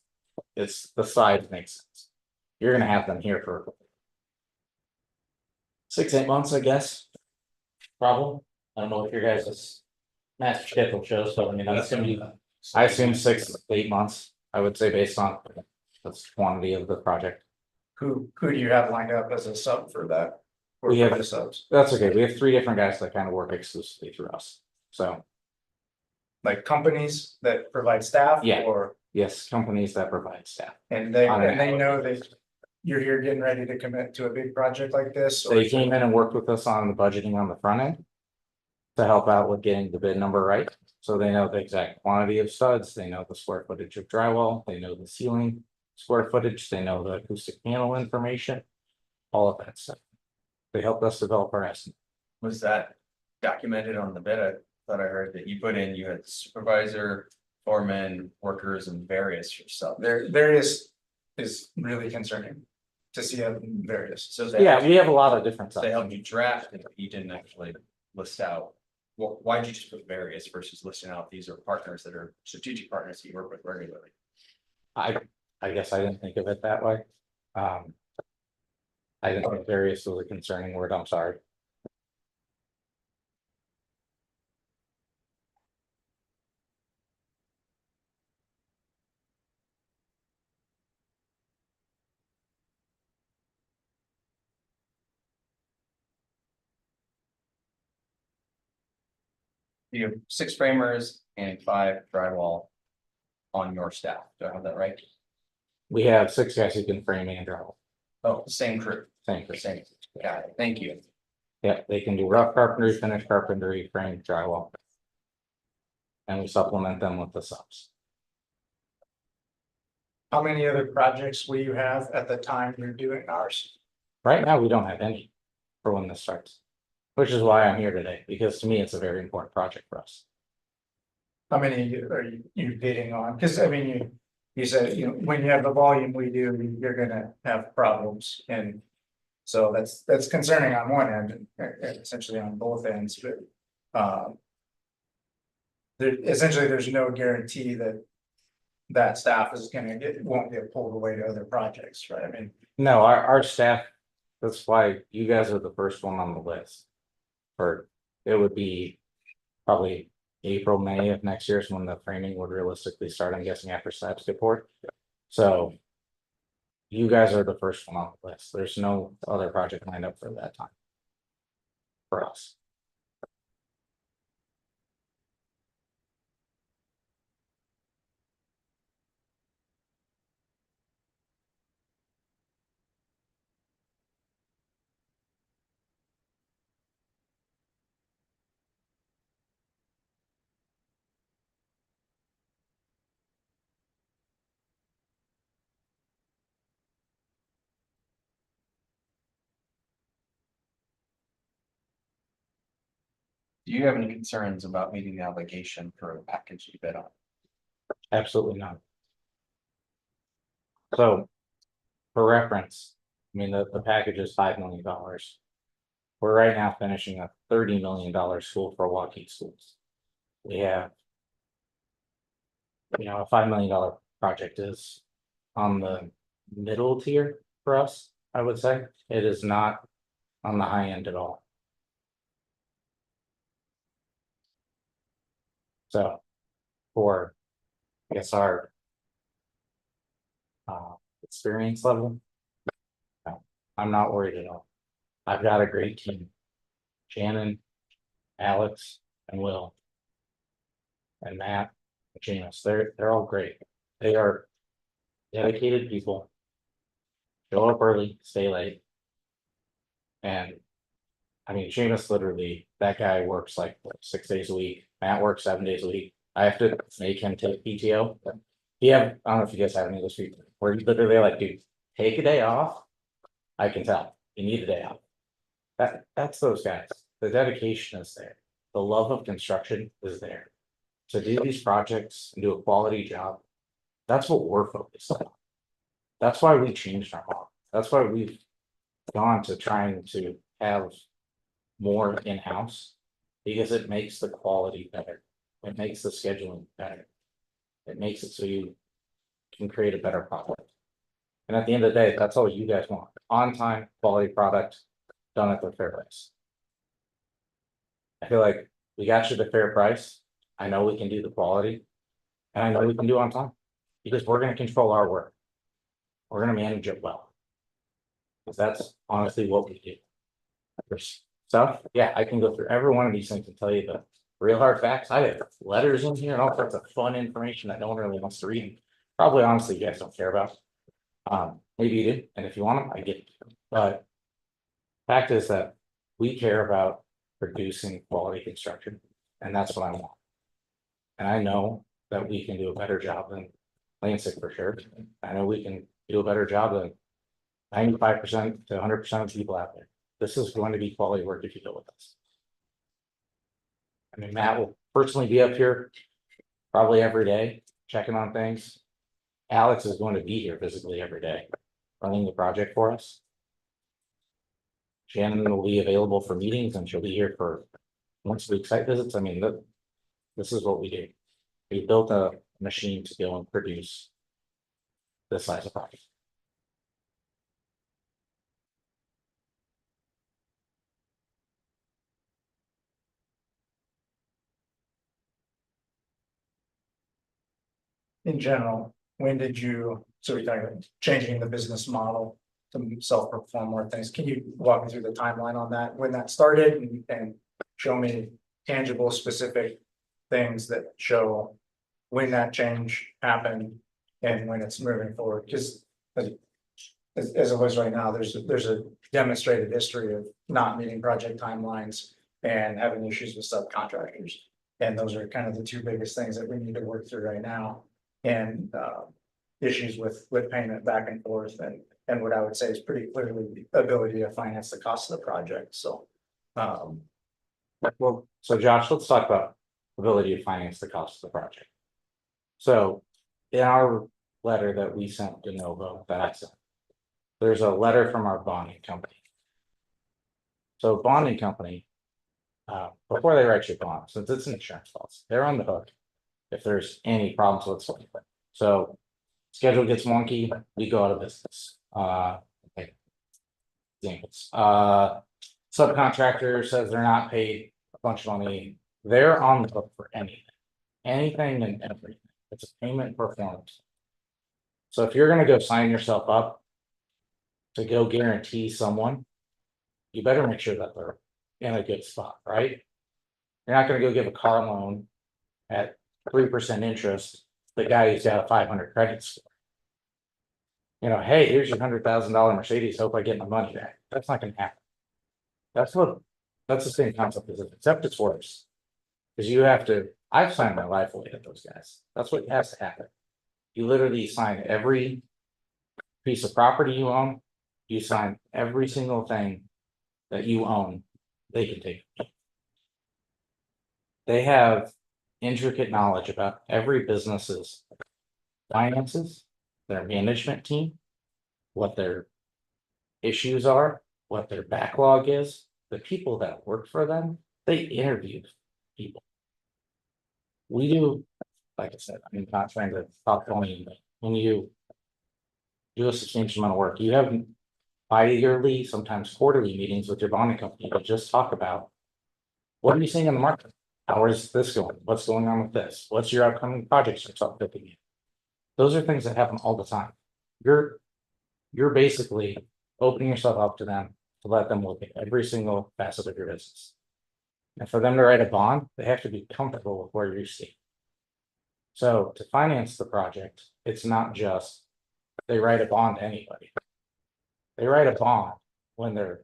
it's the size makes sense. You're gonna have them here for 6-8 months, I guess. Problem, I don't know if your guys' master schedule shows, but I mean, that's gonna be, I assume 6 to 8 months, I would say based on the quantity of the project. Who do you have lined up as a sub for that? Or We for have- the subs, That's okay, we have 3 different guys that kind of work exclusively through us, so. like companies that provide staff? Yeah. Or, Yes, companies that provide staff. and they On an know that you're here getting ready to commit to a big project like this? Or They came in and worked with us on the budgeting on the front end. To help out with getting the bid number right, so they know the exact quantity of studs, they know the square footage of drywall, they know the ceiling. Square footage, they know the acoustic panel information, all of that stuff. They helped us develop our estimate. Was that documented on the bid? I thought I heard that you put in, you had supervisor, foreman, workers and various yourself. Various is really concerning to see how various. So they, Yeah, we have a lot of different they stuff. helped you draft it, but you didn't actually list out. Well, why'd you just put various versus listing out these are partners that are strategic partners that you work with regularly? I guess I didn't think of it that way. I didn't think various was a concerning word, I'm sorry. You have 6 framers and 5 drywall on your staff. Do I have that right? We have 6 guys who can frame and drywall, Oh, same crew, same for same. Got it. Thank you. Yeah, they can do rough carpentry, finished carpentry, frame, drywall. And we supplement them with the subs. How many other projects will you have at the time you're doing ours? Right now, we don't have any for when this starts. Which is why I'm here today, because to me, it's a very important project for us. How many are you bidding on? Because I mean, you said, when you have the volume we do, you're gonna have problems and. So that's concerning on one end, and essentially on both ends, but. There's no guarantee that. That staff is won't get pulled away to other projects, right? I mean, No, our staff, that's why you guys are the first one on the list. For, it would be probably April, May of next year is when the framing would realistically start, I'm guessing after SAP's report. So. You guys are the first one on the list. There's no other project lined up for that time. For us. Do you have any concerns about meeting the obligation for a package you bid on? Absolutely not. So. For reference, I mean, the package is $5 million. We're right now finishing a $30 million school for Waukee schools. We have. A $5 million project is on the middle tier for us, I would say. It is not on the high end at all. So, for, I guess, our experience level, I'm not worried at all. I've got a great team. Shannon, Alex, and Will. And Matt, and James, they're all great. They are dedicated people. Show up early, stay late. And I mean, Seamus literally, that guy works like what, 6 days a week. Matt works 7 days a week. I have to make him take PTO. I don't know if you guys have any of those people where you literally like, dude, take a day off. I can tell you need a day off. That's those guys. The dedication is there. The love of construction is there. To do these projects and do a quality job. That's what we're focused on. That's why we changed our model. That's why we've gone to trying to have more in-house. Because it makes the quality better. It makes the scheduling better. It makes it so you can create a better product. And at the end of the day, that's all you guys want. On time, quality product, done at the fair price. I feel like we got you the fair price. I know we can do the quality. And I know we can do on time. Because we're going to control our work. We're going to manage it well. Because that's honestly what we do. There's stuff, yeah, I can go through every one of these things and tell you the real hard facts. I have letters in here and all sorts of fun information that no one really wants to read. Probably honestly, you guys don't care about. Maybe you do, and if you want them, I get it. But fact is that we care about producing quality construction, and that's what I want. And I know that we can do a better job than Lansing for sure. I know we can do a better job than 95% to 100% of the people out there. This is going to be quality work if you go with us. I mean, Matt will personally be up here probably every day, checking on things. Alex is going to be here physically every day, running the project for us. Shannon will be available for meetings and she'll be here for once a week site visits. I mean, this is what we do. We built a machine to go and produce this size of project. in general, when did you, so we talking about changing the business model to self-perform more things? Can you walk me through the timeline on that, when that started and show me tangible, specific things that show when that change happened and when it's moving forward? Because as it was right now, there's a demonstrated history of not meeting project timelines and having issues with subcontractors. And those are kind of the two biggest things that we need to work through right now. And issues with payment back and forth and what I would say is pretty clearly the ability to finance the cost of the project, so. Well, so Josh, let's talk about ability to finance the cost of the project. So in our letter that we sent to Novo, that I sent, there's a letter from our bonding company. So bonding company, before they write your bond, since it's an insurance policy, they're on the hook if there's any problems whatsoever. So schedule gets wonky, we go out of business. Okay. Examples. Subcontractor says they're not paid a bunch of money, they're on the hook for anything and everything. It's a payment performance. So if you're gonna go sign yourself up to go guarantee someone, you better make sure that they're in a good spot, right? You're not gonna go give a car loan at 3% interest, the guy who's got a 500 credit score. You know, hey, here's your $100,000 Mercedes, hope I get my money back. That's not gonna happen. That's the same concept as it, except it's worse. Because you have to, I've signed my life away to those guys. That's what has to happen. You literally sign every piece of property you own, you sign every single thing that you own, they can take. They have intricate knowledge about every business's finances, their management team, what their issues are, what their backlog is, the people that work for them, they interview people. We do, like I said, I'm not trying to talk volume, but when you do a substantial amount of work, you have bi-yearly, sometimes quarterly meetings with your bonding company to just talk about what are you seeing in the market? How is this going? What's going on with this? What's your upcoming projects you're start picking in? Those are things that happen all the time. You're basically opening yourself up to them to let them look at every single facet of your business. And for them to write a bond, they have to be comfortable with where you see. So to finance the project, it's not just they write a bond to anybody. They write a bond when they're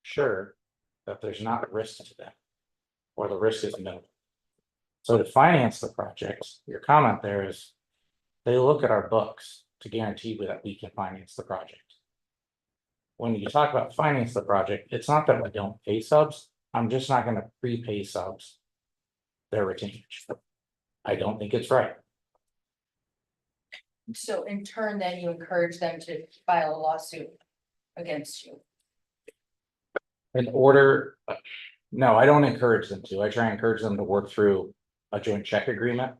sure that there's not risk to them or the risk is minimal. So to finance the project, your comment there is they look at our books to guarantee that we can finance the project. When you talk about finance the project, it's not that we don't pay subs. I'm just not going to prepay subs their retainage. I don't think it's right. So in turn, then you encourage them to file a lawsuit against you. In order, no, I don't encourage them to. I try and encourage them to work through a joint check agreement.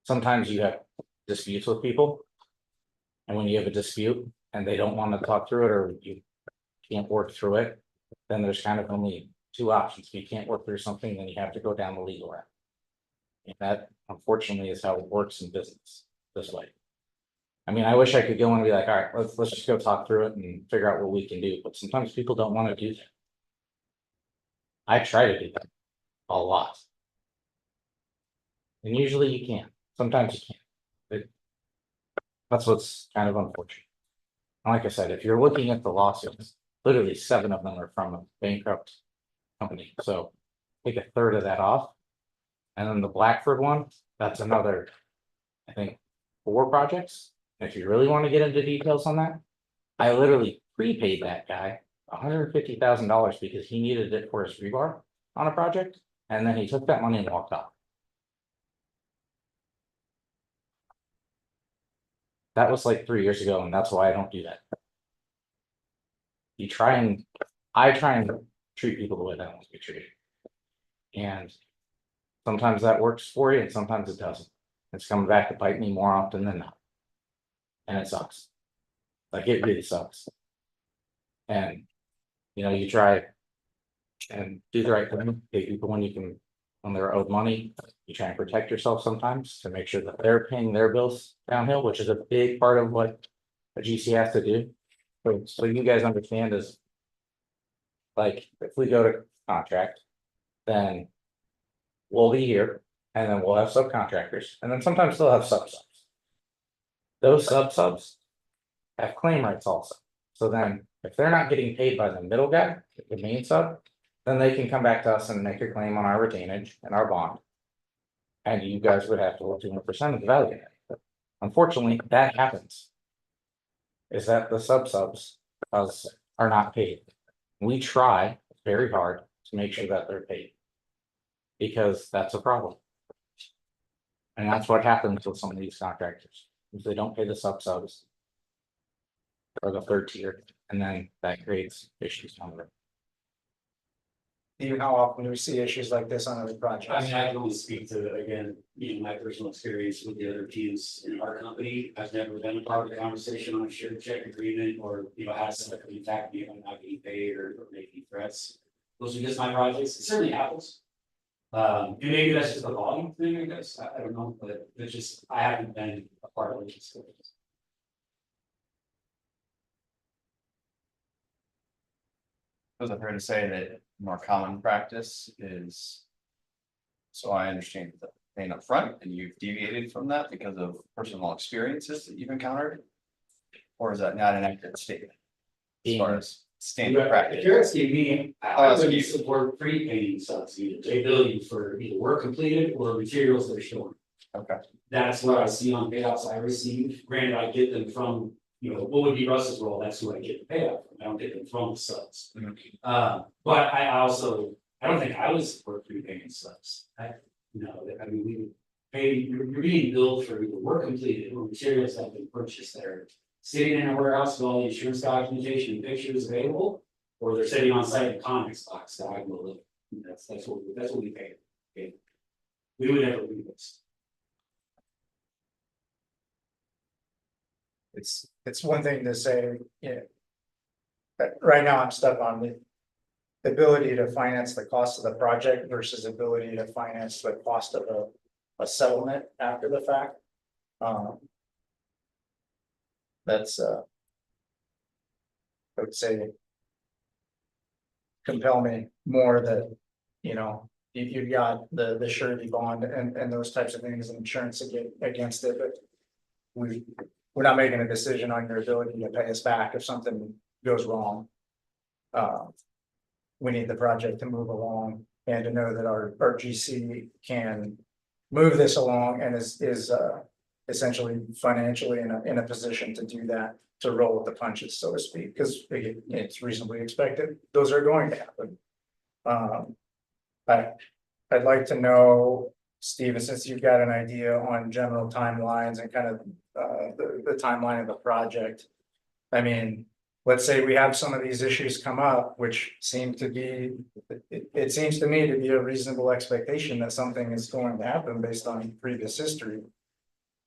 Sometimes you have disputes with people. And when you have a dispute and they don't want to talk through it or you can't work through it, then there's kind of only two options. If you can't work through something, then you have to go down the legal route. And that unfortunately is how it works in business this way. I mean, I wish I could go and be like, all right, let's just go talk through it and figure out what we can do. But sometimes people don't want to do that. I try to do that a lot. And usually you can. Sometimes you can't. That's what's kind of unfortunate. And like I said, if you're looking at the lawsuits, literally 7 of them are from a bankrupt company. So take a third of that off. And then the Blackford one, that's another, I think, 4 projects. And if you really want to get into details on that, I literally prepaid that guy $150,000 because he needed it for his rebar on a project. And then he took that money and walked off. That was like 3 years ago, and that's why I don't do that. I try and treat people the way that I want to be treated. And sometimes that works for you and sometimes it doesn't. It's coming back to bite me more often than not. And it sucks. Like it really sucks. And you try and do the right thing, pay people when they're owed money. You try and protect yourself sometimes to make sure that they're paying their bills downhill, which is a big part of what a GC has to do. So you guys understand is like if we go to contract, then we'll be here and then we'll have subcontractors and then sometimes they'll have subs. Those subs have claim rights also. So then if they're not getting paid by the middle guy, the main sub, then they can come back to us and make a claim on our retainage and our bond. And you guys would have to work 200% of the value. Unfortunately, that happens. Is that the subs are not paid. We try very hard to make sure that they're paid. Because that's a problem. And that's what happens with some of these contractors, if they don't pay the subs. Or the third tier, and then that creates issues on the. Even how often do we see issues like this on other I projects? mean, I can only speak to, again, my personal experience with the other teams in our company. I've never been a part of the conversation on a shared check agreement or, had somebody attack me if I'm not getting paid or making threats. Those are just my projects. It certainly happens. And maybe that's just a volume thing, I guess. I don't know, but it's just, I haven't been a part of it. Was it fair to say that more common practice is? So I understand that paying up front and you've deviated from that because of personal experiences that you've encountered? Or is that not an accurate statement? As far as standard If practice? you're asking me, I would support prepaying subs, either they bill you for either work completed or materials that are shown. Okay, That's what I see on payouts I receive. Granted, I get them from, what would be Russ's role, that's who I get the payout from. I don't get them from the subs. But I don't think I was for prepaying subs. You're being billed for either work completed or materials that have been purchased that are sitting in a warehouse with all the insurance documentation and pictures available, or they're sitting on site in comics box that I will look. That's what we pay. Okay. We would never do this. It's one thing to say, but right now I'm stuck on the ability to finance the cost of the project versus ability to finance the cost of a settlement after the fact. That's I would say compel me more that, you've got the surety bond and those types of things and insurance against it, but we're not making a decision on your ability to pay us back if something goes wrong. We need the project to move along and to know that our GC can move this along and is essentially financially in a position to do that, to roll with the punches, so to speak, because it's reasonably expected those are going to happen. I'd like to know, Steven, since you've got an idea on general timelines and kind of the timeline of the project. I mean, let's say we have some of these issues come up, which seem to be, it seems to me to be a reasonable expectation that something is going to happen based on previous history.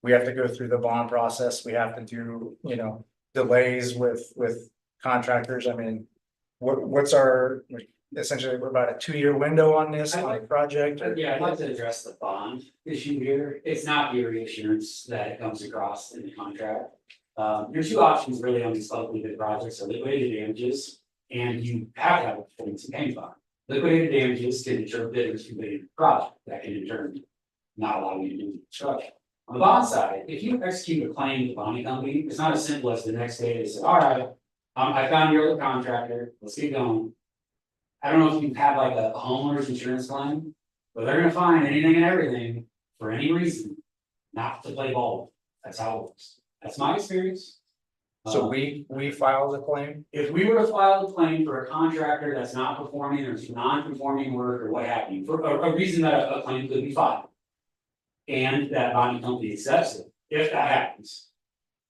We have to go through the bond process. We have to do, delays with contractors. I mean, what's our, essentially, we're about a 2-year window on this on the project. Yeah, I'd like to address the bond issue here. It's not the reassurance that comes across in the contract. There's two options really on these publicly bid projects: are liquidated damages, and you have to have a performance and payment bond. Liquidated damages can deter bidders from bidding the project. That can in turn not allow you to do the construction. On the bond side, if you execute a claim with the bonding company, it's not as simple as the next day they say, all right, I found your other contractor, let's get going. I don't know if you have like a homeowner's insurance claim, but they're gonna find anything and everything for any reason not to play ball. That's how it works. That's my experience. So we file the claim. If we were to file a claim for a contractor that's not performing or non-conforming work or what have you, for a reason that a claim could be filed. And that bonding company accepts it, if that happens.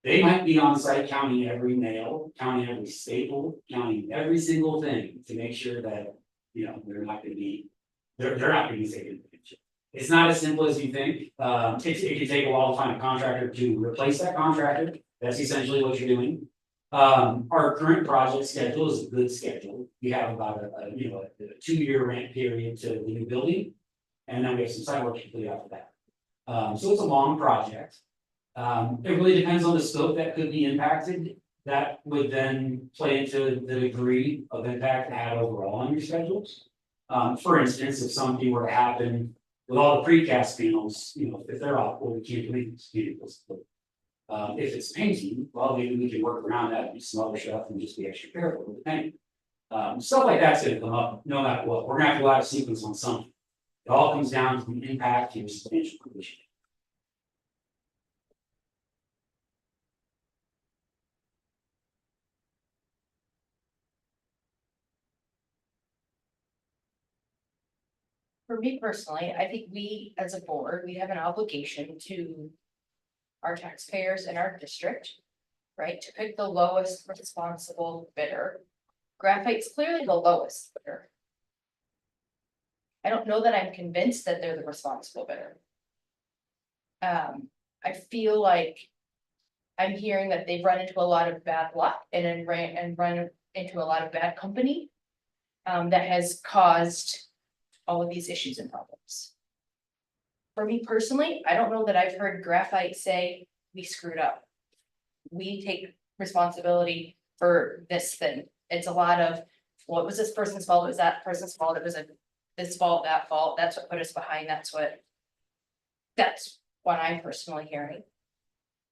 They might be on site counting every nail, counting every staple, counting every single thing to make sure that, they're not gonna be taken advantage of. It's not as simple as you think. It can take a while to find a contractor to replace that contractor. That's essentially what you're doing. Our current project schedule is a good schedule. We have about a 2-year rent period to the new building. And then we have some site work complete after that. So it's a long project. It really depends on the scope that could be impacted. That would then play into the degree of impact it had overall on your schedules. For instance, if something were to happen with all the precast panels, if they're off, well, we can't do these vehicles. If it's painting, well, maybe we can work around that, do some other stuff and just be extra careful with the paint. Stuff like that's gonna come up no matter what. We're gonna have to go out of sequence on something. It all comes down to the impact to your substantial condition. For me personally, I think we, as a board, we have an obligation to our taxpayers in our district, right, to pick the lowest responsible bidder. Graphite's clearly the lowest bidder. I don't know that I'm convinced that they're the responsible bidder. I feel like I'm hearing that they've run into a lot of bad luck and then run into a lot of bad company. That has caused all of these issues and problems. For me personally, I don't know that I've heard Graphite say, we screwed up. We take responsibility for this thing. It's a lot of, what was this person's fault? It was that person's fault. It was this fault, that fault. That's what put us behind. That's what I'm personally hearing.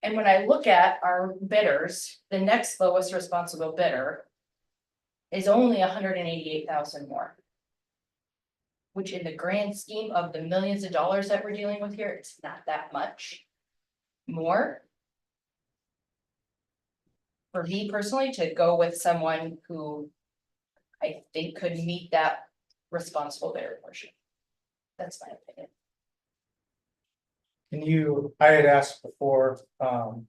And when I look at our bidders, the next lowest responsible bidder is only 188,000 more. Which in the grand scheme of the millions of dollars that we're dealing with here, it's not that much more. For me personally, to go with someone who I think could meet that responsible bidder portion. That's my opinion. I had asked before, when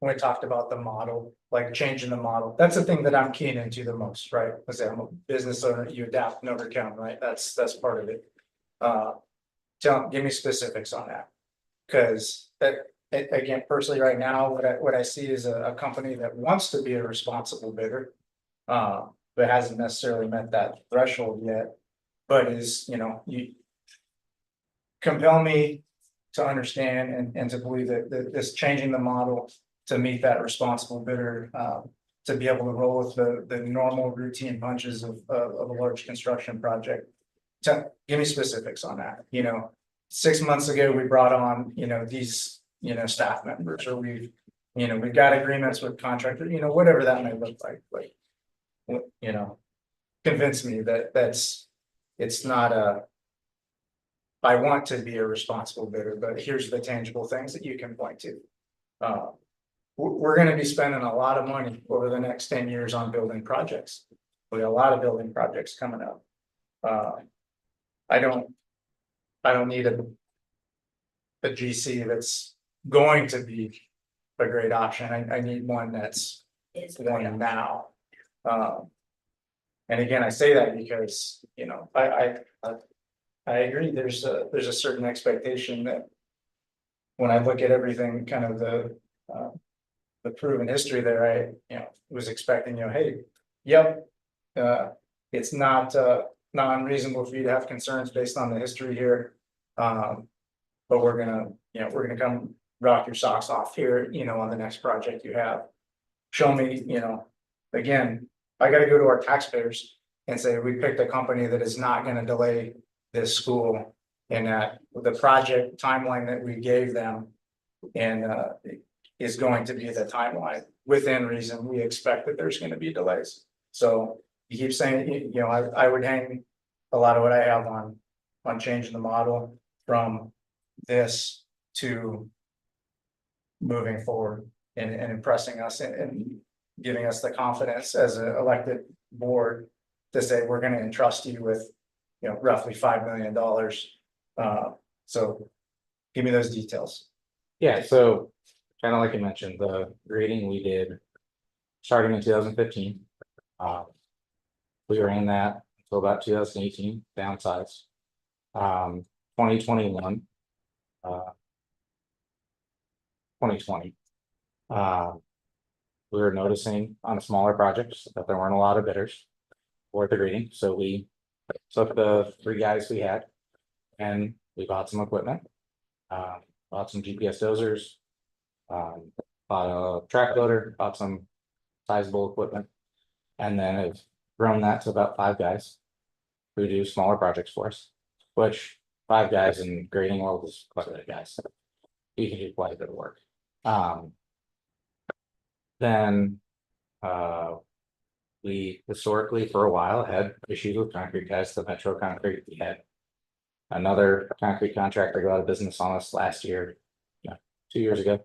we talked about the model, like changing the model, that's the thing that I'm keen into the most, right? Because I'm a business owner, you adapt and overcome, right? That's part of it. Give me specifics on that. Because again, personally, right now, what I see is a company that wants to be a responsible bidder. But hasn't necessarily met that threshold yet, but is, you compel me to understand and to believe that this changing the model to meet that responsible bidder, to be able to roll with the normal routine punches of a large construction project. Give me specifics on that. 6 months ago, we brought on, these, staff members, or we've got agreements with contractors, whatever that may look like, convince me that it's not I want to be a responsible bidder, but here's the tangible things that you can point to. We're gonna be spending a lot of money over the next 10 years on building projects. We got a lot of building projects coming up. I don't need a GC that's going to be a great option. I need one that's going now. And again, I say that because, I agree, there's a certain expectation that when I look at everything, kind of the proven history there, I was expecting, hey, yep. It's not unreasonable for you to have concerns based on the history here. But we're gonna come rock your socks off here, on the next project you have. Show me, again, I gotta go to our taxpayers and say, we picked a company that is not gonna delay this school. And that the project timeline that we gave them and is going to be the timeline within reason. We expect that there's going to be delays. So you keep saying, I would hang a lot of what I have on changing the model from this to moving forward and impressing us and giving us the confidence as an elected board to say, we're going to entrust you with, roughly $5 million. So give me those details. Yeah, so kind of like you mentioned, the grading we did starting in 2015. We ran that until about 2018, downsize. 2021, 2020. We were noticing on smaller projects that there weren't a lot of bidders for the grading, so we took the 3 guys we had and we bought some equipment. Bought some GPS dozers, bought a track loader, bought some sizable equipment. And then have grown that to about 5 guys who do smaller projects for us, which 5 guys in grading world is quite a bit of guys. You can do quite a bit of work. Then we historically for a while had issues with concrete guys, the Metro Concrete. We had another concrete contractor go out of business on us last year, 2 years ago.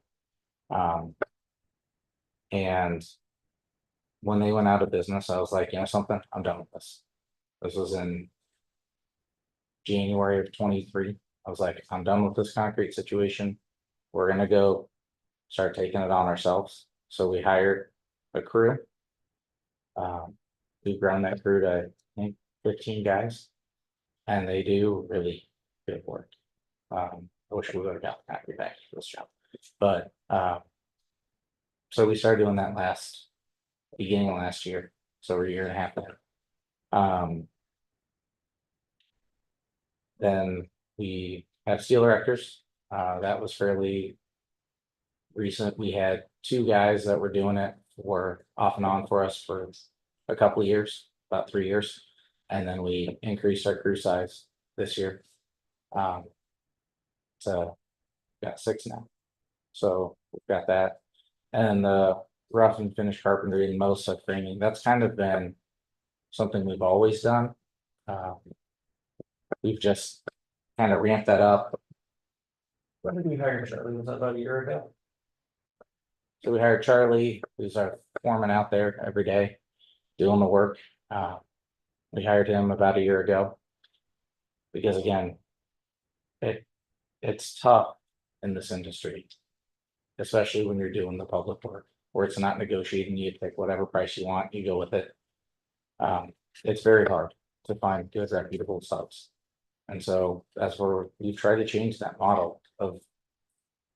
And when they went out of business, I was like, something, I'm done with this. This was in January of 23. I was like, I'm done with this concrete situation. We're gonna go start taking it on ourselves. So we hired a crew. We've grown that crew to, I think, 15 guys. And they do really good work. I wish we would have got the concrete back for this job, but, so we started doing that beginning of last year, so we're a year and a half ago. Then we have steel erectors, that was fairly recent. We had two guys that were doing it for off and on for us for a couple of years, about 3 years. And then we increased our crew size this year. So got 6 now. So we've got that. And the rough and finish carpentry and most of framing, that's kind of been something we've always done. We've just kind of ramped that up. When did we hire Charlie? Was that about a year ago? So we hired Charlie, who's our foreman out there every day doing the work. We hired him about a year ago. Because again, it's tough in this industry. Especially when you're doing the public work, where it's not negotiating, you pick whatever price you want, you go with it. It's very hard to find good reputable subs. And so that's where we've tried to change that model of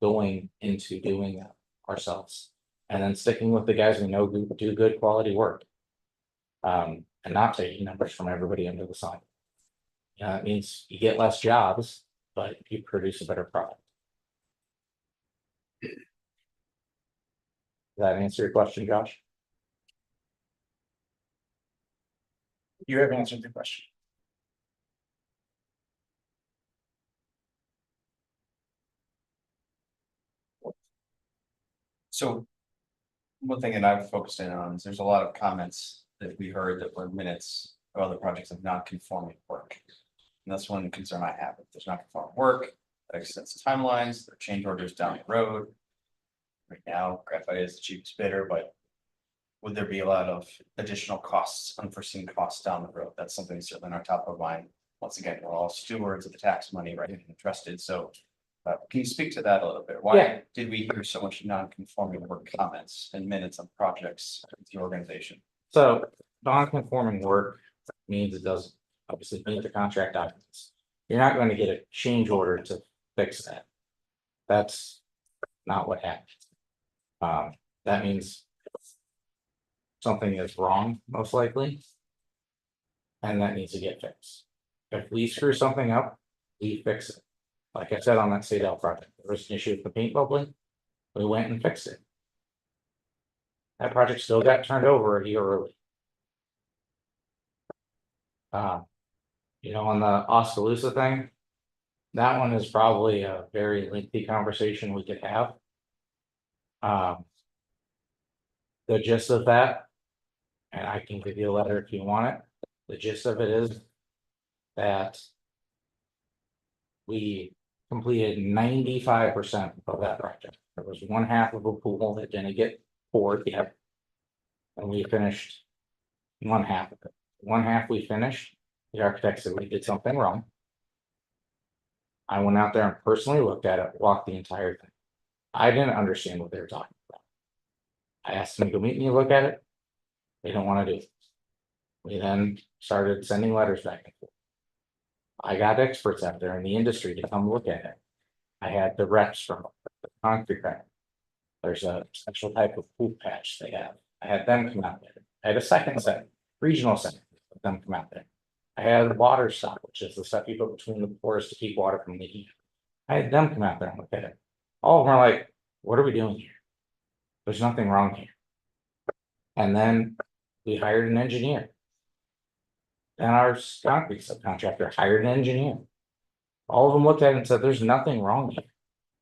going into doing that ourselves. And then sticking with the guys we know who do good quality work. And not taking numbers from everybody under the sun. It means you get less jobs, but you produce a better product. Does that answer your question, Josh? You have answered the question. So. One thing that I've focused in on is there's a lot of comments that we heard that were minutes of other projects of non-conforming work. And that's one concern I have. If there's non-conforming work, that extends timelines, there are change orders down the road. Right now, graphite is the cheapest bidder, but. Would there be a lot of additional costs, unforeseen costs down the road? That's something certainly on our top of mind. Once again, we're all stewards of the tax money, right, and trusted, so. Can you speak to that a little bit? Why Yeah. did we hear so much non-conforming work comments and minutes on projects with the organization? So non-conforming work means it doesn't obviously meet the contract documents. You're not going to get a change order to fix that. That's not what happened. That means something is wrong, most likely. And that needs to get fixed. If we screw something up, we fix it. Like I said on that Sadell project, there was an issue with the paint bubbling. We went and fixed it. That project still got turned over a year early. You know, on the Oskaloosa thing, that one is probably a very lengthy conversation we could have. The gist of that, and I can give you a letter if you want it. The gist of it is that we completed 95% of that project. There was one half of a pool that didn't get poured yet. And we finished one half of it. One half we finished. The architect said we did something wrong. I went out there and personally looked at it, walked the entire thing. I didn't understand what they were talking about. I asked them to go meet me and look at it. They don't want to do it. We then started sending letters back and forth. I got experts out there in the industry to come look at it. I had the reps from the concrete crack. There's a special type of pool patch they have. I had them come out there. I had a second set, regional center, of them come out there. I had water stop, which is the stuff you put between the pores to keep water from leaking. I had them come out there and look at it. All of them are like, what are we doing here? There's nothing wrong here. And then we hired an engineer. And our concrete subcontractor hired an engineer. All of them looked at it and said, there's nothing wrong here.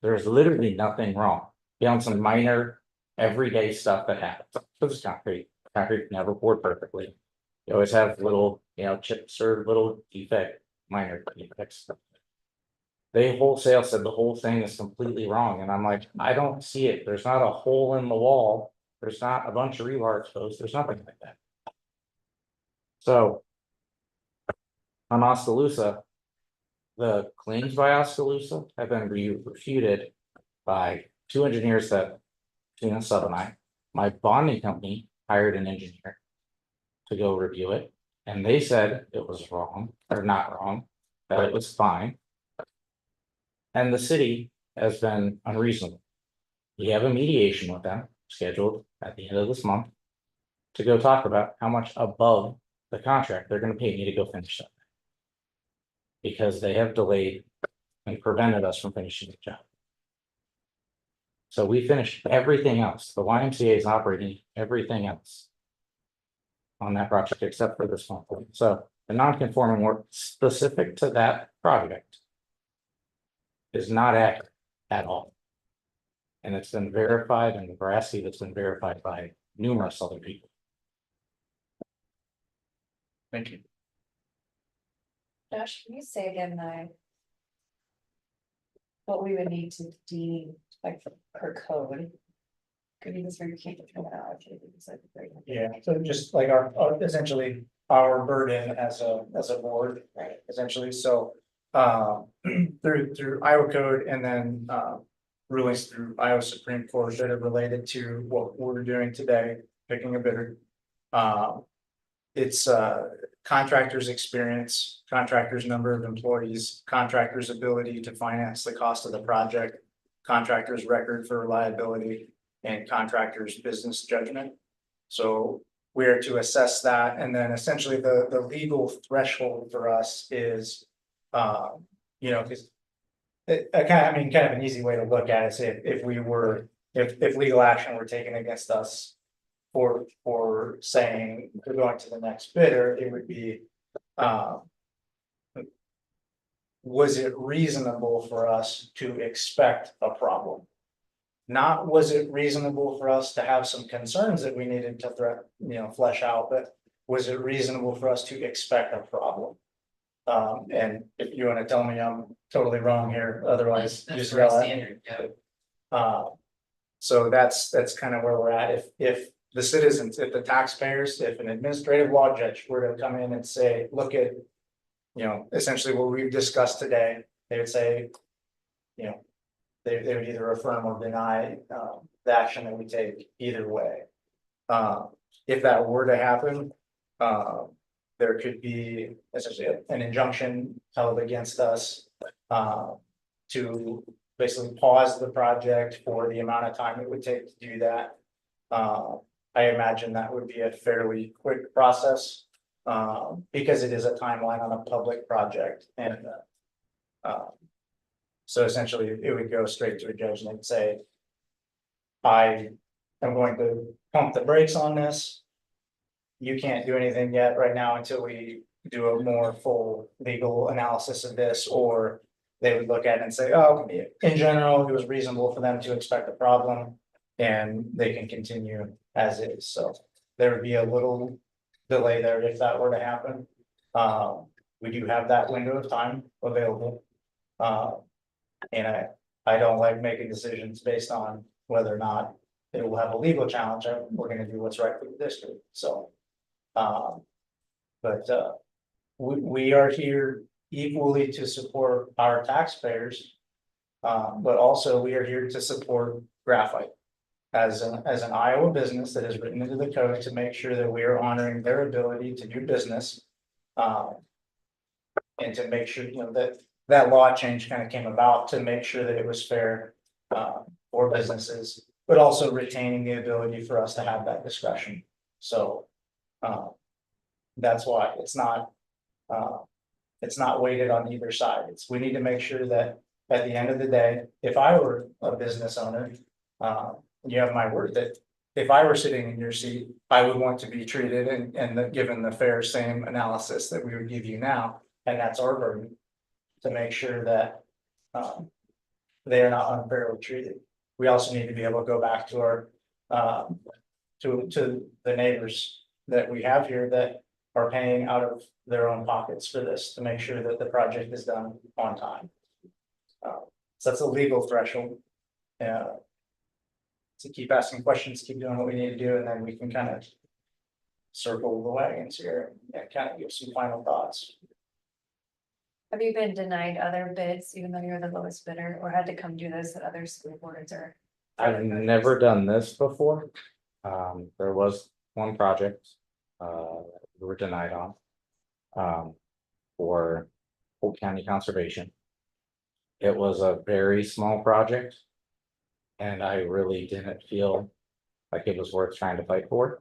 There's literally nothing wrong. Beyond some minor everyday stuff that happens. Because concrete never poured perfectly. You always have little, chips or little defect, minor defects. They wholesale said the whole thing is completely wrong. And I'm like, I don't see it. There's not a hole in the wall. There's not a bunch of rebar exposed. There's nothing like that. So on Oskaloosa, the claims by Oskaloosa have been refuted by two engineers that, between Sub and I, my bonding company hired an engineer to go review it, and they said it was wrong, or not wrong, that it was fine. And the city has been unreasonable. We have a mediation with them scheduled at the end of this month to go talk about how much above the contract they're gonna pay me to go finish that. Because they have delayed and prevented us from finishing the job. So we finished everything else. The YMCA is operating everything else on that project except for this one. So the non-conforming work specific to that project is not accurate at all. And it's been verified in Nebraska, that's been verified by numerous other people. Thank you. Josh, can you say again, what we would need to deem, like, per code? Could you just repeat the terminology? Because that'd be great. Yeah, so just like our essentially our burden as a board, Right. essentially, so. Through Iowa code and then rulings through Iowa Supreme Court that are related to what we're doing today, picking a bidder. It's contractors' experience, contractors' number of employees, contractors' ability to finance the cost of the project, contractors' record for reliability, and contractors' business judgment. So we are to assess that, and then essentially the legal threshold for us is, you know, because kind of an easy way to look at it is if legal action were taken against us for saying we're going to the next bidder, it would be, was it reasonable for us to expect a problem? Not was it reasonable for us to have some concerns that we needed to flesh out, but was it reasonable for us to expect a problem? And if you want to tell me I'm totally wrong here, otherwise just yell at me. So that's kind of where we're at. If the citizens, if the taxpayers, if an administrative law judge were to come in and say, look at, essentially what we've discussed today, they would say, they would either affirm or deny the action that we take either way. If that were to happen, there could be essentially an injunction held against us to basically pause the project for the amount of time it would take to do that. I imagine that would be a fairly quick process because it is a timeline on a public project, and so essentially it would go straight to a judge and they'd say, I am going to pump the brakes on this. You can't do anything yet right now until we do a more full legal analysis of this, or they would look at it and say, oh, in general, it was reasonable for them to expect a problem and they can continue as is. So there would be a little delay there if that were to happen. We do have that window of time available. And I don't like making decisions based on whether or not it will have a legal challenge. We're going to do what's right for the district. So we are here equally to support our taxpayers, but also we are here to support graphite as an Iowa business that is written into the code to make sure that we are honoring their ability to do business, and to make sure that law change kind of came about to make sure that it was fair for businesses, but also retaining the ability for us to have that discretion. So that's why it's not weighted on either side. We need to make sure that at the end of the day, if I were a business owner, you have my word that if I were sitting in your seat, I would want to be treated and given the fair same analysis that we would give you now, and that's our burden to make sure that they are not unfairly treated. We also need to be able to go back to our to the neighbors that we have here that are paying out of their own pockets for this to make sure that the project is done on time. So that's a legal threshold. To keep asking questions, keep doing what we need to do, and then we can kind of circle the wagons here and kind of give some final thoughts. Have you been denied other bids, even though you're the lowest bidder, or had to come do this at other school boards or? I've never done this before. There was one project, we were denied on. For Polk County Conservation. It was a very small project. And I really didn't feel like it was worth trying to fight for.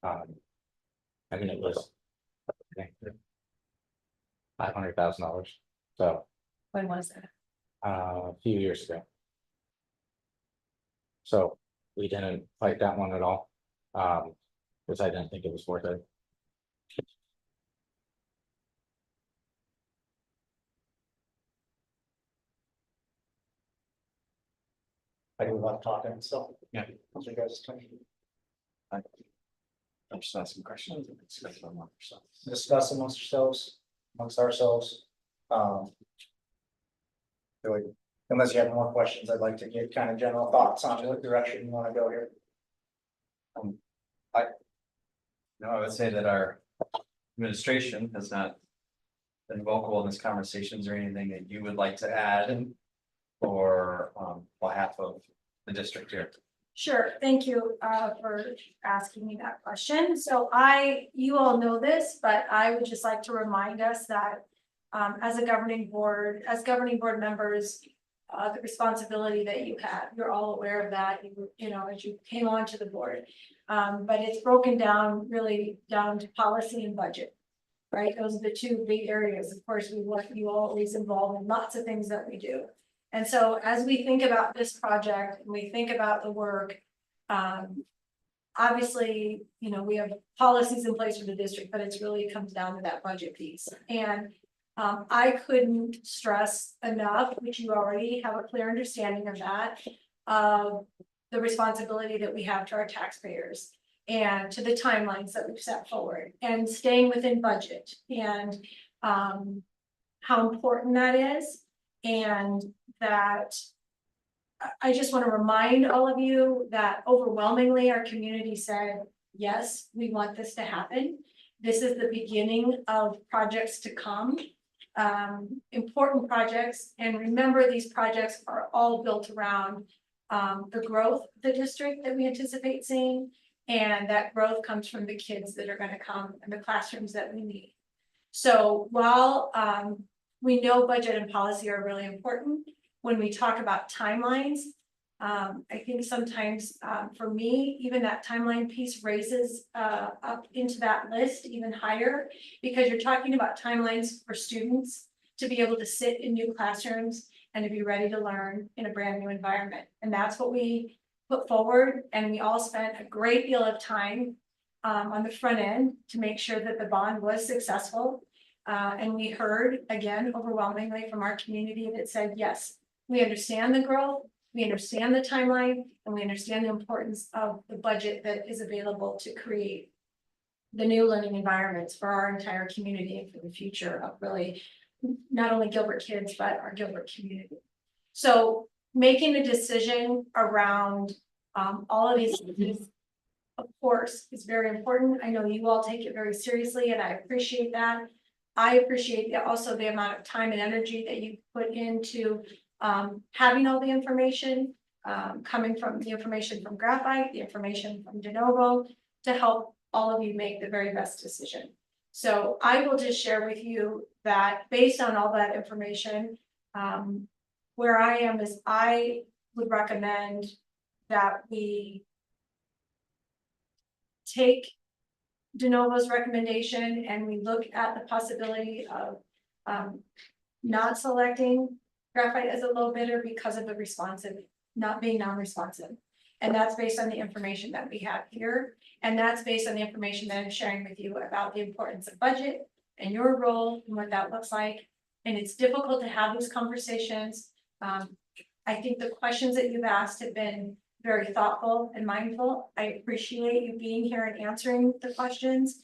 I mean, it was. $500,000, so, When was that? a few years ago. So, we didn't fight that one at all, because I didn't think it was worth it. I do love talking, so. Yeah. You guys can I'm just asking questions. Discuss discuss amongst ourselves. Really, unless you have more questions, I'd like to get kind of general thoughts on what direction you want to go here. No, I would say that our administration has not been vocal in this conversation. Is there anything that you would like to add? Or behalf of the district here? Sure, thank you for asking me that question. So you all know this, but I would just like to remind us that as governing board members, the responsibility that you have, you're all aware of that, you know, as you came onto the board. But it's broken down really down to policy and budget, right? Those are the two big areas. Of course, we want you always involved in lots of things that we do. And so as we think about this project, and we think about the work, obviously, you know, we have policies in place for the district, but it's really comes down to that budget piece. And I couldn't stress enough, which you already have a clear understanding of that, the responsibility that we have to our taxpayers and to the timelines that we've set forward and staying within budget and how important that is. And that I just want to remind all of you that overwhelmingly our community said, yes, we want this to happen. This is the beginning of projects to come, important projects. And remember, these projects are all built around the growth of the district that we anticipate seeing. And that growth comes from the kids that are going to come and the classrooms that we need. So while we know budget and policy are really important, when we talk about timelines, I think sometimes for me, even that timeline piece raises up into that list even higher, because you're talking about timelines for students to be able to sit in new classrooms and to be ready to learn in a brand new environment. And that's what we put forward. And we all spent a great deal of time on the front end to make sure that the bond was successful. And we heard again overwhelmingly from our community that said, yes, we understand the growth, we understand the timeline, and we understand the importance of the budget that is available to create the new learning environments for our entire community and for the future of really not only Gilbert kids, but our Gilbert community. So making a decision around all of these, of course, is very important. I know you all take it very seriously, and I appreciate that. I appreciate also the amount of time and energy that you put into having all the information, coming from the information from Graphite, the information from De Novo, to help all of you make the very best decision. So I will just share with you that based on all that information, where I am is I would recommend that we take De Novo's recommendation and we look at the possibility of not selecting Graphite as a low bidder because of the not being non-responsive. And that's based on the information that we have here. And that's based on the information that I'm sharing with you about the importance of budget and your role and what that looks like. And it's difficult to have these conversations. I think the questions that you've asked have been very thoughtful and mindful. I appreciate you being here and answering the questions.